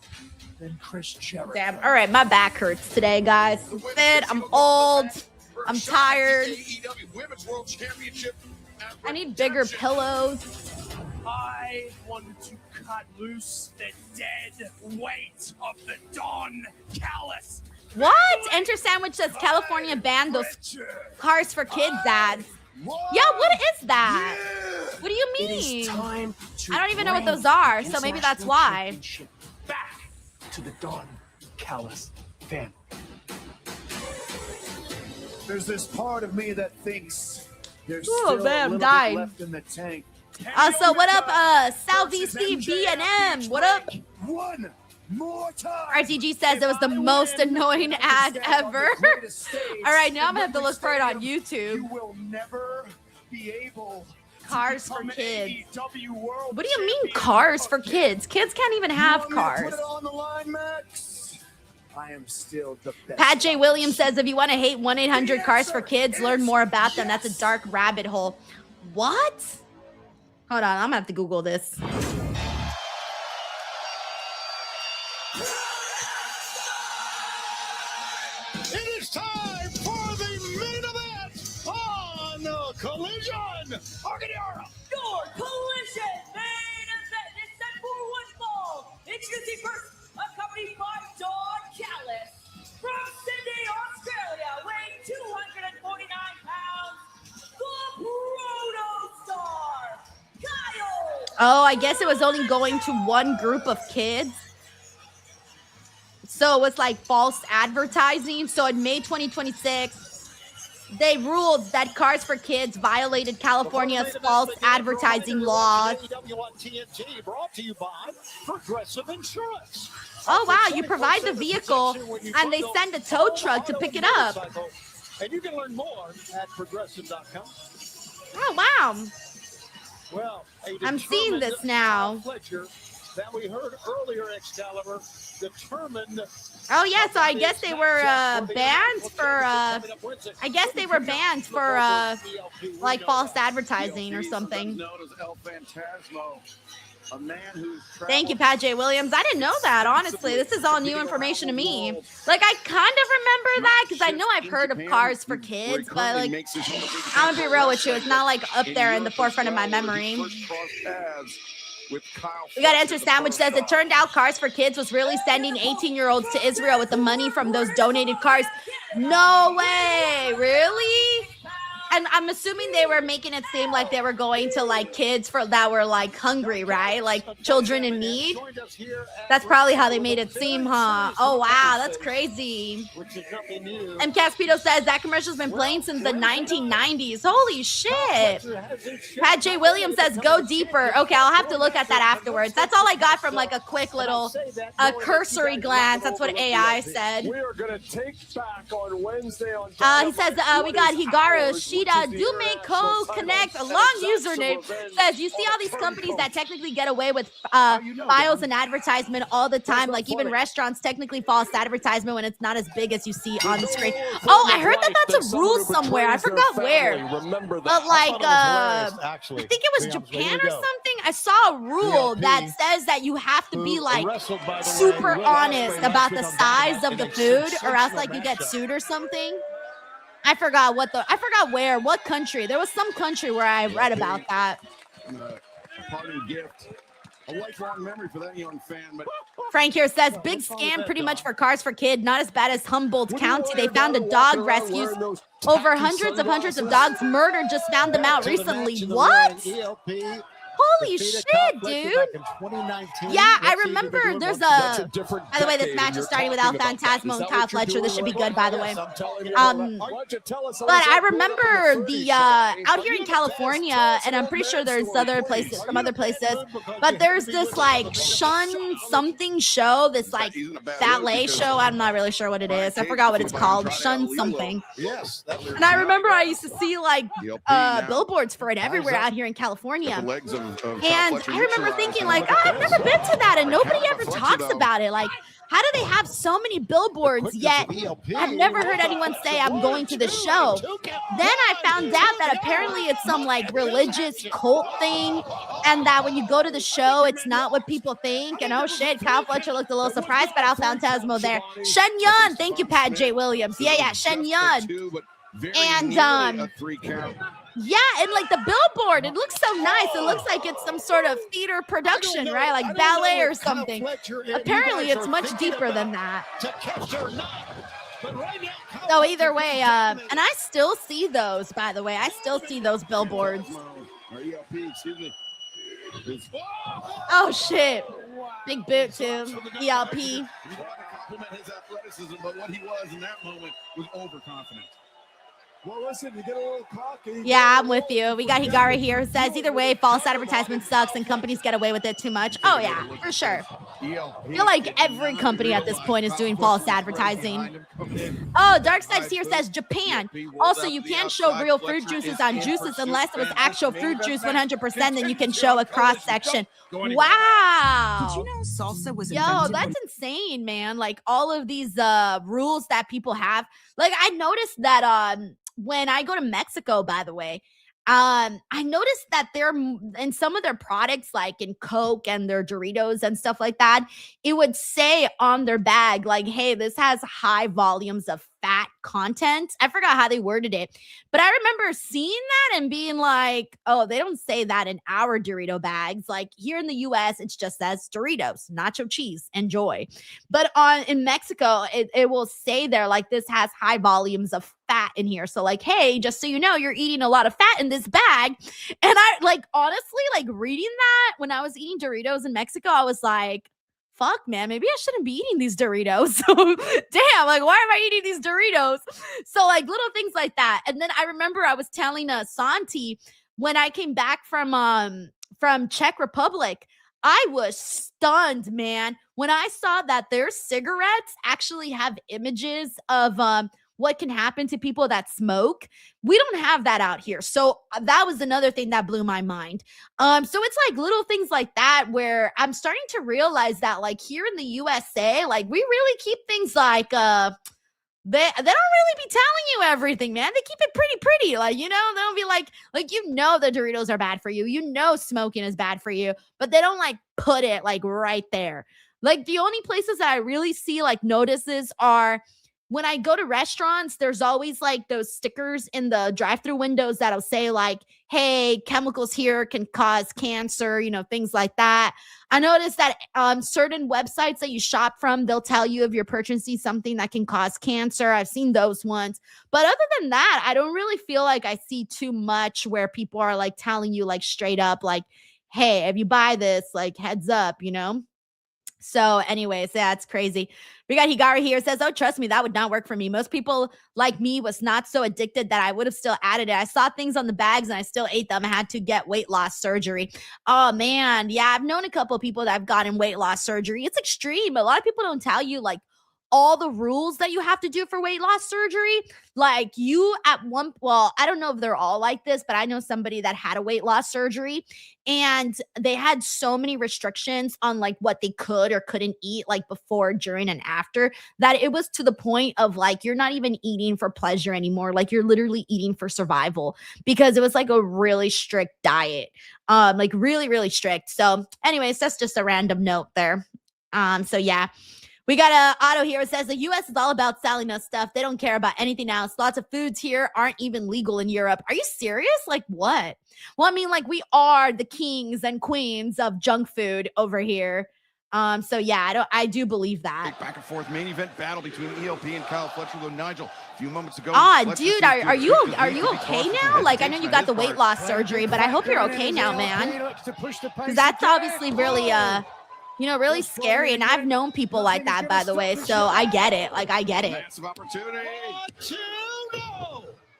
than Chris Jericho. Damn. All right, my back hurts today, guys. I'm fit, I'm old, I'm tired. I need bigger pillows. I wanted to cut loose the dead weight of the Don Callis. What? Enter Sandwich says California banned those Cars for Kids ads. Yeah, what is that? What do you mean? I don't even know what those are, so maybe that's why. Back to the Don Callis family. There's this part of me that thinks there's still a little bit left in the tank. So what up, Southeast B&M? What up? One more time. RTG says it was the most annoying ad ever. All right, now I'm gonna have to look for it on YouTube. You will never be able. Cars for kids. What do you mean cars for kids? Kids can't even have cars. Put it on the line, Max. I am still the best. Pat J. Williams says if you want to hate 1-800 Cars for Kids, learn more about them. That's a dark rabbit hole. What? Hold on, I'm gonna have to Google this. It is time for the main event on Collision. Your Collision main event is set for one fall. Introducing first, accompanied by Don Callis from Sydney, Australia, weighing 249 pounds, the Proto-Star, Kyle. Oh, I guess it was only going to one group of kids. So it was like false advertising. So in May 2026, they ruled that Cars for Kids violated California's false advertising laws. AEW on TNT, brought to you by Progressive Insurance. Oh, wow. You provide the vehicle and they send a tow truck to pick it up. And you can learn more at progressive.com. Oh, wow. Well, I'm seeing this now. Fletcher that we heard earlier, Excalibur, determined. Oh, yeah. So I guess they were banned for, like false advertising or something. Thank you, Pat J. Williams. I didn't know that, honestly. This is all new information to me. Like, I kind of remember that because I know I've heard of Cars for Kids, but, like, I'm going to be real with you. It's not, like, up there in the forefront of my memory. We got Enter Sandwich says it turned out Cars for Kids was really sending 18-year-olds to Israel with the money from those donated cars. No way. Really? And I'm assuming they were making it seem like they were going to like kids that were like hungry, right? Like children in need. That's probably how they made it seem, huh? Oh, wow. That's crazy. And Caspito says that commercial's been playing since the 1990s. Holy shit. Pat J. Williams says go deeper. Okay, I'll have to look at that afterwards. That's all I got from like a quick little cursory glance. That's what AI said. We are going to take back on Wednesday on he says we got Higaru Shida Dume Co Connect, a long username, says you see all these companies that technically get away with files and advertisement all the time, like even restaurants technically false advertisement when it's not as big as you see on the screen. Oh, I heard that that's a rule somewhere. I forgot where. But like I think it was Japan or something. I saw a rule that says that you have to be like super honest about the size of the food or else like you get sued or something. I forgot where, what country. There was some country where I read about that. Parting gift. A lifelong memory for that young fan. But Frank here says, big scam pretty much for Cars for Kid. Not as bad as Humboldt County. They found a dog rescues. Over hundreds of dogs murdered. Just found them out recently. What? Holy shit, dude. Yeah, I remember there's a... By the way, this match is starting with El Phantasmo and Kyle Fletcher. This should be good, by the way. But I remember the... out here in California, and I'm pretty sure there's other places, from other places, but there's this, like, Shun something show, this, like, ballet show. I'm not really sure what it is. I forgot what it's called. Shun something. And I remember I used to see, like, billboards for it everywhere out here in California. And I remember thinking like, oh, I've never been to that and nobody ever talks about it. Like, how do they have so many billboards yet I've never heard anyone say I'm going to the show? Then I found out that apparently it's some like religious cult thing and that when you go to the show, it's not what people think. And oh shit, Kyle Fletcher looked a little surprised, but Al Phantasmo there. Shen Yun, thank you, Pat J. Williams. Yeah, Shen Yun. And yeah, and like the billboard, it looks so nice. It looks like it's some sort of theater production, right? Like ballet or something. Apparently, it's much deeper than that. So either way, and I still see those, by the way. I still see those billboards. Oh, shit. Big boot too. ELP. You want to compliment his athleticism, but what he was in that moment was overconfident. Well, listen, you get a little cocky. Yeah, I'm with you. We got Higara here who says, either way, false advertisement sucks and companies get away with it too much. Oh, yeah, for sure. I feel like every company at this point is doing false advertising. Oh, Darkside Seer says Japan. Also, you can't show real fruit juices on juices unless it was actual fruit juice 100%, then you can show a cross section. Wow. Did you know salsa was Yo, that's insane, man. Like all of these rules that people have. Like I noticed that when I go to Mexico, by the way, I noticed that they're in some of their products, like in Coke and their Doritos and stuff like that, it would say on their bag, like, hey, this has high volumes of fat content. I forgot how they worded it, but I remember seeing that and being like, oh, they don't say that in our Dorito bags. Like here in the US, it just says Doritos, nacho cheese, enjoy. But in Mexico, it will say there, like, this has high volumes of fat in here. So like, hey, just so you know, you're eating a lot of fat in this bag. And I like, honestly, like reading that when I was eating Doritos in Mexico, I was like, fuck, man, maybe I shouldn't be eating these Doritos. Damn, like, why am I eating these Doritos? So like little things like that. And then I remember I was telling Santi when I came back from Czech Republic, I was stunned, man, when I saw that their cigarettes actually have images of what can happen to people that smoke. We don't have that out here. So that was another thing that blew my mind. So it's like little things like that where I'm starting to realize that like here in the USA, like we really keep things like they don't really be telling you everything, man. They keep it pretty. Like, you know, they don't be like you know the Doritos are bad for you. You know smoking is bad for you, but they don't like put it like right there. Like the only places that I really see like notices are when I go to restaurants, there's always like those stickers in the drive-through windows that'll say like, hey, chemicals here can cause cancer, you know, things like that. I noticed that certain websites that you shop from, they'll tell you if you're purchasing something that can cause cancer. I've seen those ones. But other than that, I don't really feel like I see too much where people are like telling you like straight up like, hey, if you buy this, like heads up, you know? So anyways, yeah, it's crazy. We got Higari here says, oh, trust me, that would not work for me. Most people like me was not so addicted that I would have still added it. I saw things on the bags and I still ate them. I had to get weight loss surgery. Oh man. Yeah. I've known a couple of people that have gotten weight loss surgery. It's extreme. A lot of people don't tell you like all the rules that you have to do for weight loss surgery. Like well, I don't know if they're all like this, but I know somebody that had a weight loss surgery and they had so many restrictions on like what they could or couldn't eat like before, during, and after that it was to the point of like, you're not even eating for pleasure anymore. Like you're literally eating for survival because it was like a really strict diet, like really, really strict. So anyways, that's just a random note there. So yeah. We got a Otto here. It says the U.S. is all about selling us stuff. They don't care about anything else. Lots of foods here aren't even legal in Europe. Are you serious? Like what? Well, I mean, like we are the kings and queens of junk food over here. So yeah, I do believe that. Back and forth main event battle between ELP and Kyle Fletcher, though Nigel a few moments ago. Dude, are you okay now? Like I know you got the weight loss surgery, but I hope you're okay now, man. Because that's obviously really really scary. And I've known people like that, by the way. So I get it. Like, I get it. Massive opportunity.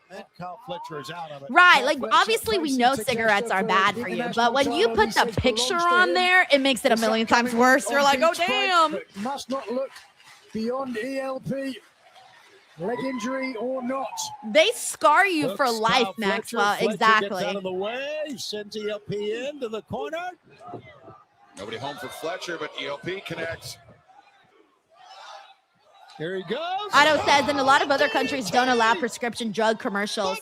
And Kyle Fletcher is out of it. Right. Like, obviously, we know cigarettes are bad for you. But when you put the picture on there, it makes it a million times worse. You're like, oh, damn. Must not look beyond ELP. Leg injury or not. They scar you for life, Maxwell. Fletcher Exactly. gets out of the way. Sends ELP into the corner. Nobody home for Fletcher, but ELP connects. Here he goes. Otto says, and a lot of other countries don't allow prescription drug commercials.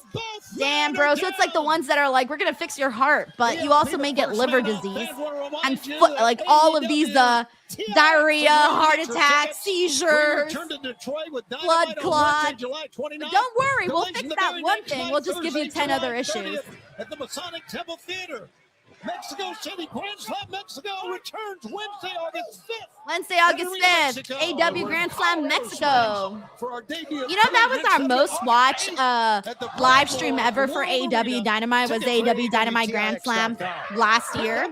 Damn, bro. So it's like the ones that are like, we're going to fix your heart, but you also may get liver disease and like all of these diarrhea, heart attacks, seizures, blood clot. Don't worry. We'll fix that one thing. We'll just give you 10 other issues. At the Masonic Temple Theater. Mexico City Grand Slam Mexico returns Wednesday, August 5th. Wednesday, August 5th, AEW Grand Slam Mexico. You know, that was our most watched live stream ever for AEW Dynamite, was AEW Dynamite Grand Slam last year.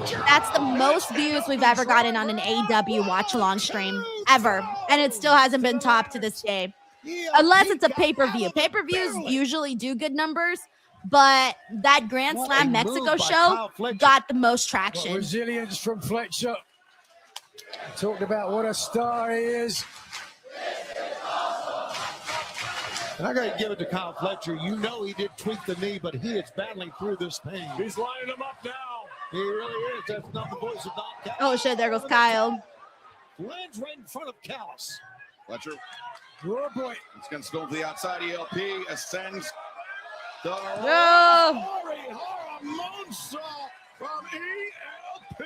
That's the most views we've ever gotten on an AEW watch-along stream, ever. And it still hasn't been topped to this day. Unless it's a pay-per-view. Pay-per-views usually do good numbers, but that Grand Slam Mexico show got the most traction. Resilience from Fletcher. Talked about what a star he is. And I got to give it to Kyle Fletcher. You know he did tweak the knee, but he is battling through this pain. He's lining them up now. He really is. That's not the voice of Don Callis. Oh, shit, there goes Kyle. Lands right in front of Callis. Fletcher. Oh, boy. It's going to go to the outside. ELP ascends. The Monster from ELP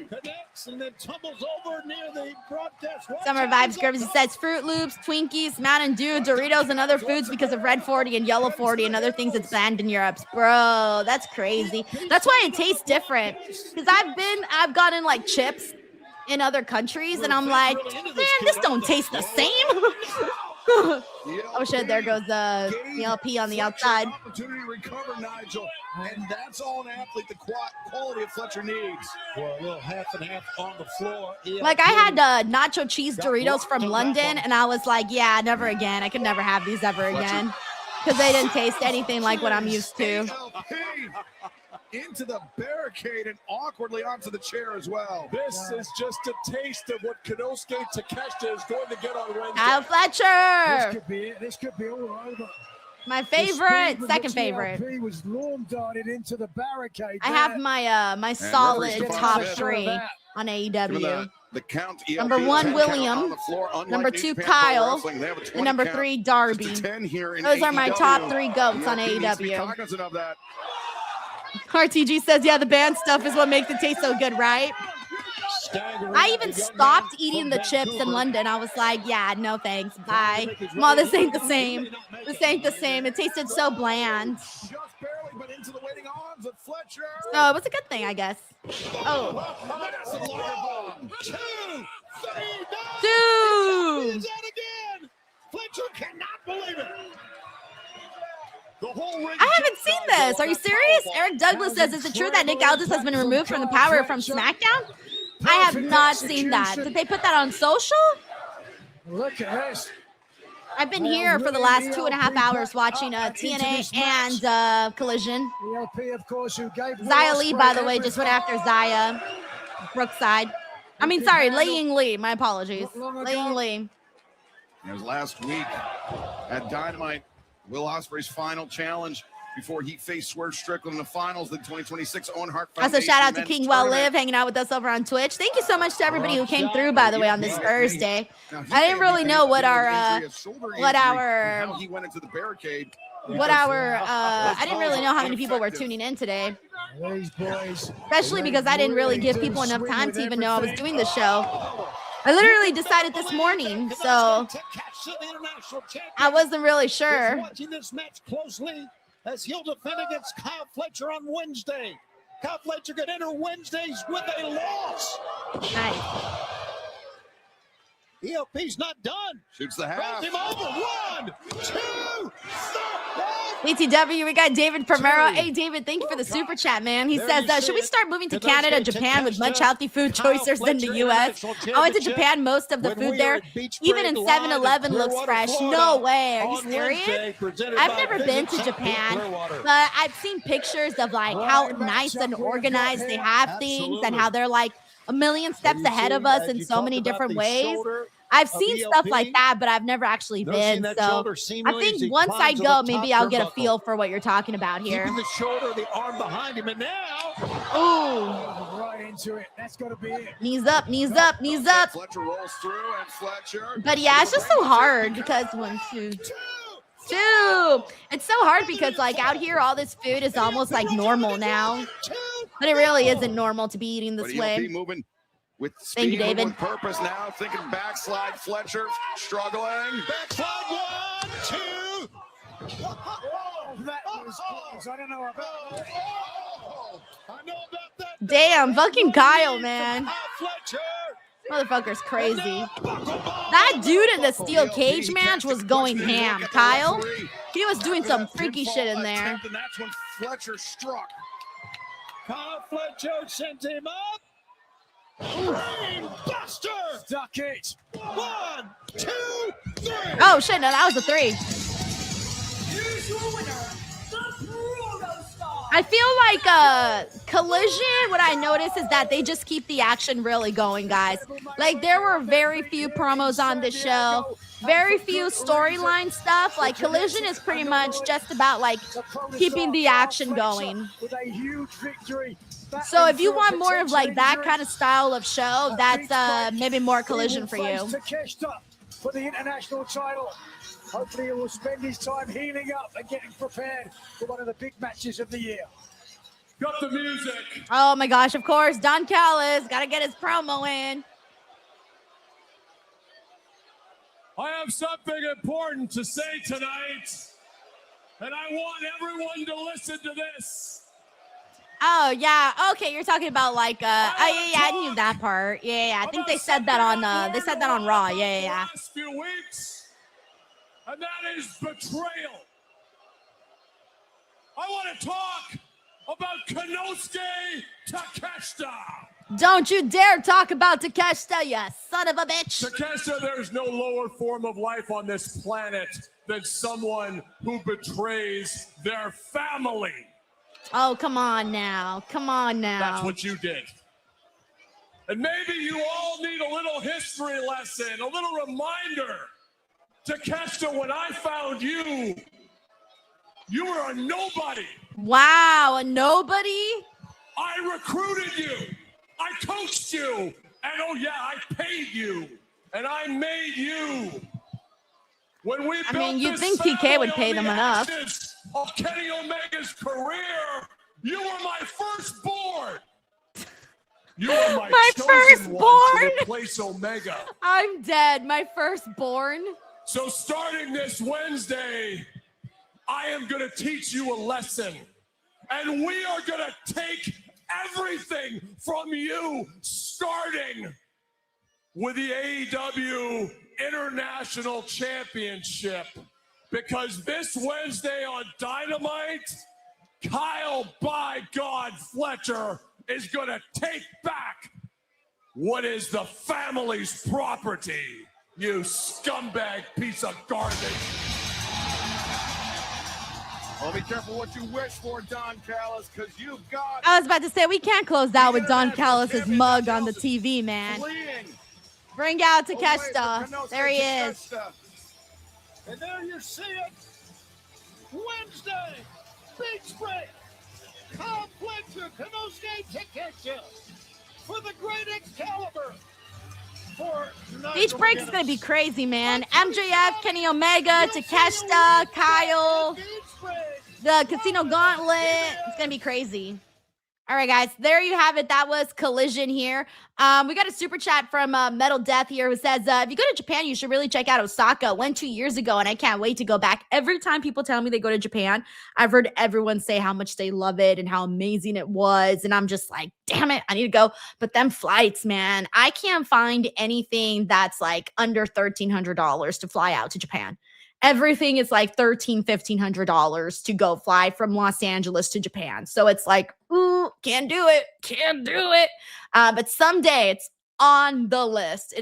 connects and then tumbles over near the broadcast. Summer Vibes Garbs says Fruit Loops, Twinkies, Mountain Dew, Doritos, and other foods because of Red 40 and Yellow 40 and other things that's banned in Europe. Bro, that's crazy. That's why it tastes different. Because I've gotten like chips in other countries and I'm like, man, this don't taste the same. Oh shit, there goes ELP on the outside. Opportunity to recover, Nigel. And that's all an athlete the quality of Fletcher needs. Well, a little half and half on the floor. Like I had nacho cheese Doritos from London and I was like, yeah, never again. I could never have these ever again. Because they didn't taste anything like what I'm used to. Into the barricade and awkwardly onto the chair as well. This is just a taste of what Konosuke Takeshita is going to get on Wednesday. Kyle Fletcher. This could be it. This could be all over. My favorite, second favorite. He was lawn darted into the barricade. I have my my solid top three on AEW. The count, number 1, William. Number 2, Kyle. And number 3, Darby. Those are my top 3 goats on AEW. RTG says, yeah, the band stuff is what makes it taste so good, right? I even stopped eating the chips in London. I was like, yeah, no thanks. Bye. Well, this ain't the same. This ain't the same. It tasted so bland. Just barely, but into the waiting arms of Fletcher. Oh, it was a good thing, I guess. Oh. 2. Fletcher cannot believe it. I haven't seen this. Are you serious? Eric Douglas says, is it true that Nick Aldis has been removed from the power from SmackDown? I have not seen that. Did they put that on social? Look at this. I've been here for the last 2.5 hours watching TNA and Collision. Xia Li, by the way, just went after Xia Brookside. I mean, sorry, Laying Lee. My apologies. Laying Lee. It was last week at Dynamite. Will Ospreay's final challenge before he faced Swerve Strickland in the finals, the 2026 Owen Hart Foundation. Also, shout out to King Well Live hanging out with us over on Twitch. Thank you so much to everybody who came through, by the way, on this Thursday. I didn't really know what our I didn't really know how many people were tuning in today. Especially because I didn't really give people enough time to even know I was doing the show. I literally decided this morning, so I wasn't really sure. Watching this match closely as he'll defend against Kyle Fletcher on Wednesday. Kyle Fletcher could enter Wednesdays with a loss. Nice. ELP's not done. Shoots the half. Him over. 1, 2, 3. BTW, we got David Primero. Hey, David, thank you for the super chat, man. He says, should we start moving to Canada, Japan with much healthy food choices than the U.S.? I went to Japan. Most of the food there, even in 7-Eleven, looks fresh. No way. Are you serious? I've never been to Japan, but I've seen pictures of like how nice and organized they have things and how they're like a million steps ahead of us in so many different ways. I've seen stuff like that, but I've never actually been. So I think once I go, maybe I'll get a feel for what you're talking about here. Keeping the shoulder, the arm behind him, and now, ooh, right into it. That's got to be it. Knees up, knees up, knees up. Fletcher rolls through, and Fletcher. But yeah, it's just so hard because 1, 2, 2. It's so hard because like out here, all this food is almost like normal now, but it really isn't normal to be eating this way. Moving with speed, thank you, David. With purpose now, thinking backslide. Fletcher struggling. Backslide 1, 2. Oh, that was close. I don't know about that. I know about Damn, fucking Kyle, man. Motherfucker's crazy. That dude in the steel cage match was going ham. Kyle, he was doing some freaky shit in there. And that's when Fletcher struck. Kyle Fletcher sent him up. Brain buster. Stuck it. 1, 2, 3. Oh shit, no, that was a 3. Here's your winner, the Proto Star. I feel like Collision, what I notice is that they just keep the action really going, guys. Like, there were very few promos on the show, very few storyline stuff. Like, Collision is pretty much just about, like, keeping the action going. With a huge victory. So if you want more of, like, that kind of style of show, that's maybe more Collision for you. For the international title. Hopefully he will spend his time healing up and getting prepared for one of the big matches of the year. Got the music. Oh my gosh, of course, Don Callis, gotta get his promo in. I have something important to say tonight, and I want everyone to listen to this. Oh yeah, okay, you're talking about like oh yeah, I knew that part. Yeah, I think they said that on Raw. Yeah. Last few weeks, and that is betrayal. I want to talk about Konosuke Takeshita. Don't you dare talk about Takeshita, you son of a bitch. Takeshita, there's no lower form of life on this planet than someone who betrays their family. Oh, come on now. That's what you did. And maybe you all need a little history lesson, a little reminder. Takeshita, when I found you, you were a nobody. Wow, a nobody? I recruited you. I coached you. And oh yeah, I paid you. And I made you. When we built you'd this think TK would pay family them on the enough. ashes of Kenny Omega's career, you were my firstborn. You were my chosen one to replace Omega. I'm dead. My firstborn. So starting this Wednesday, I am going to teach you a lesson. And we are going to take everything from you, starting with the AEW International Championship. Because this Wednesday on Dynamite, Kyle, by God, Fletcher is going to take back what is the family's property, you scumbag piece of garbage. Well, be careful what you wish for, Don Callis, because you've got... I was about to say, we can't close out with Don Callis' mug on the TV, man. Bring out Takeshita. There he is. And there you see it. Wednesday, big break. Kyle Fletcher, Konosuke Takeshita for the great Excalibur. Beach break is going to be crazy, man. MJF, Kenny Omega, Takeshita, Kyle, the Casino Gauntlet. It's going to be crazy. All right, guys, there you have it. That was Collision here. We got a super chat from Metal Death here who says, if you go to Japan, you should really check out Osaka. Went 2 years ago, and I can't wait to go back. Every time people tell me they go to Japan, I've heard everyone say how much they love it and how amazing it was, and I'm just like, damn it, I need to go. But them flights, man, I can't find anything that's like under $1,300 to fly out to Japan. Everything is like $1,300, $1,500 to go fly from Los Angeles to Japan. So it's like, ooh, can't do it. But someday it's on the list.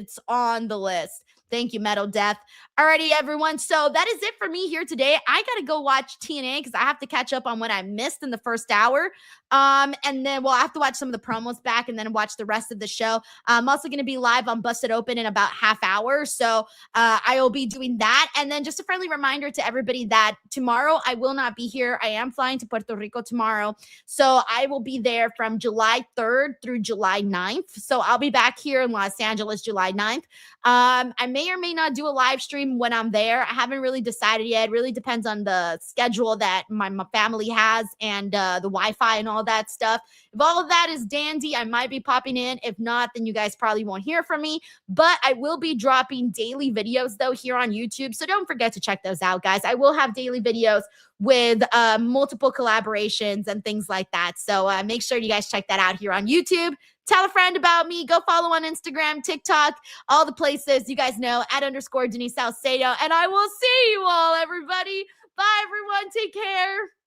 Thank you, Metal Death. Alrighty, everyone. So that is it for me here today. I got to go watch TNA because I have to catch up on what I missed in the first hour. And then I have to watch some of the promos back and then watch the rest of the show. I'm also going to be live on Busted Open in about half hour. So I will be doing that. And then just a friendly reminder to everybody that tomorrow I will not be here. I am flying to Puerto Rico tomorrow. So I will be there from July 3rd through July 9th. So I'll be back here in Los Angeles, July 9th. I may or may not do a live stream stream when I'm there. I haven't really decided yet. It really depends on the schedule that my family has and the Wi-Fi and all that stuff. If all of that is dandy, I might be popping in. If not, then you guys probably won't hear from me. But I will be dropping daily videos, though, here on YouTube. So don't forget to check those out, guys. I will have daily videos with multiple collaborations and things like that. So make sure you guys check that out here on YouTube. Tell a friend about me. Go follow on Instagram, TikTok, all the places you guys know, @_Denise Salcedo. And I will see you all, everybody. Bye, everyone. Take care.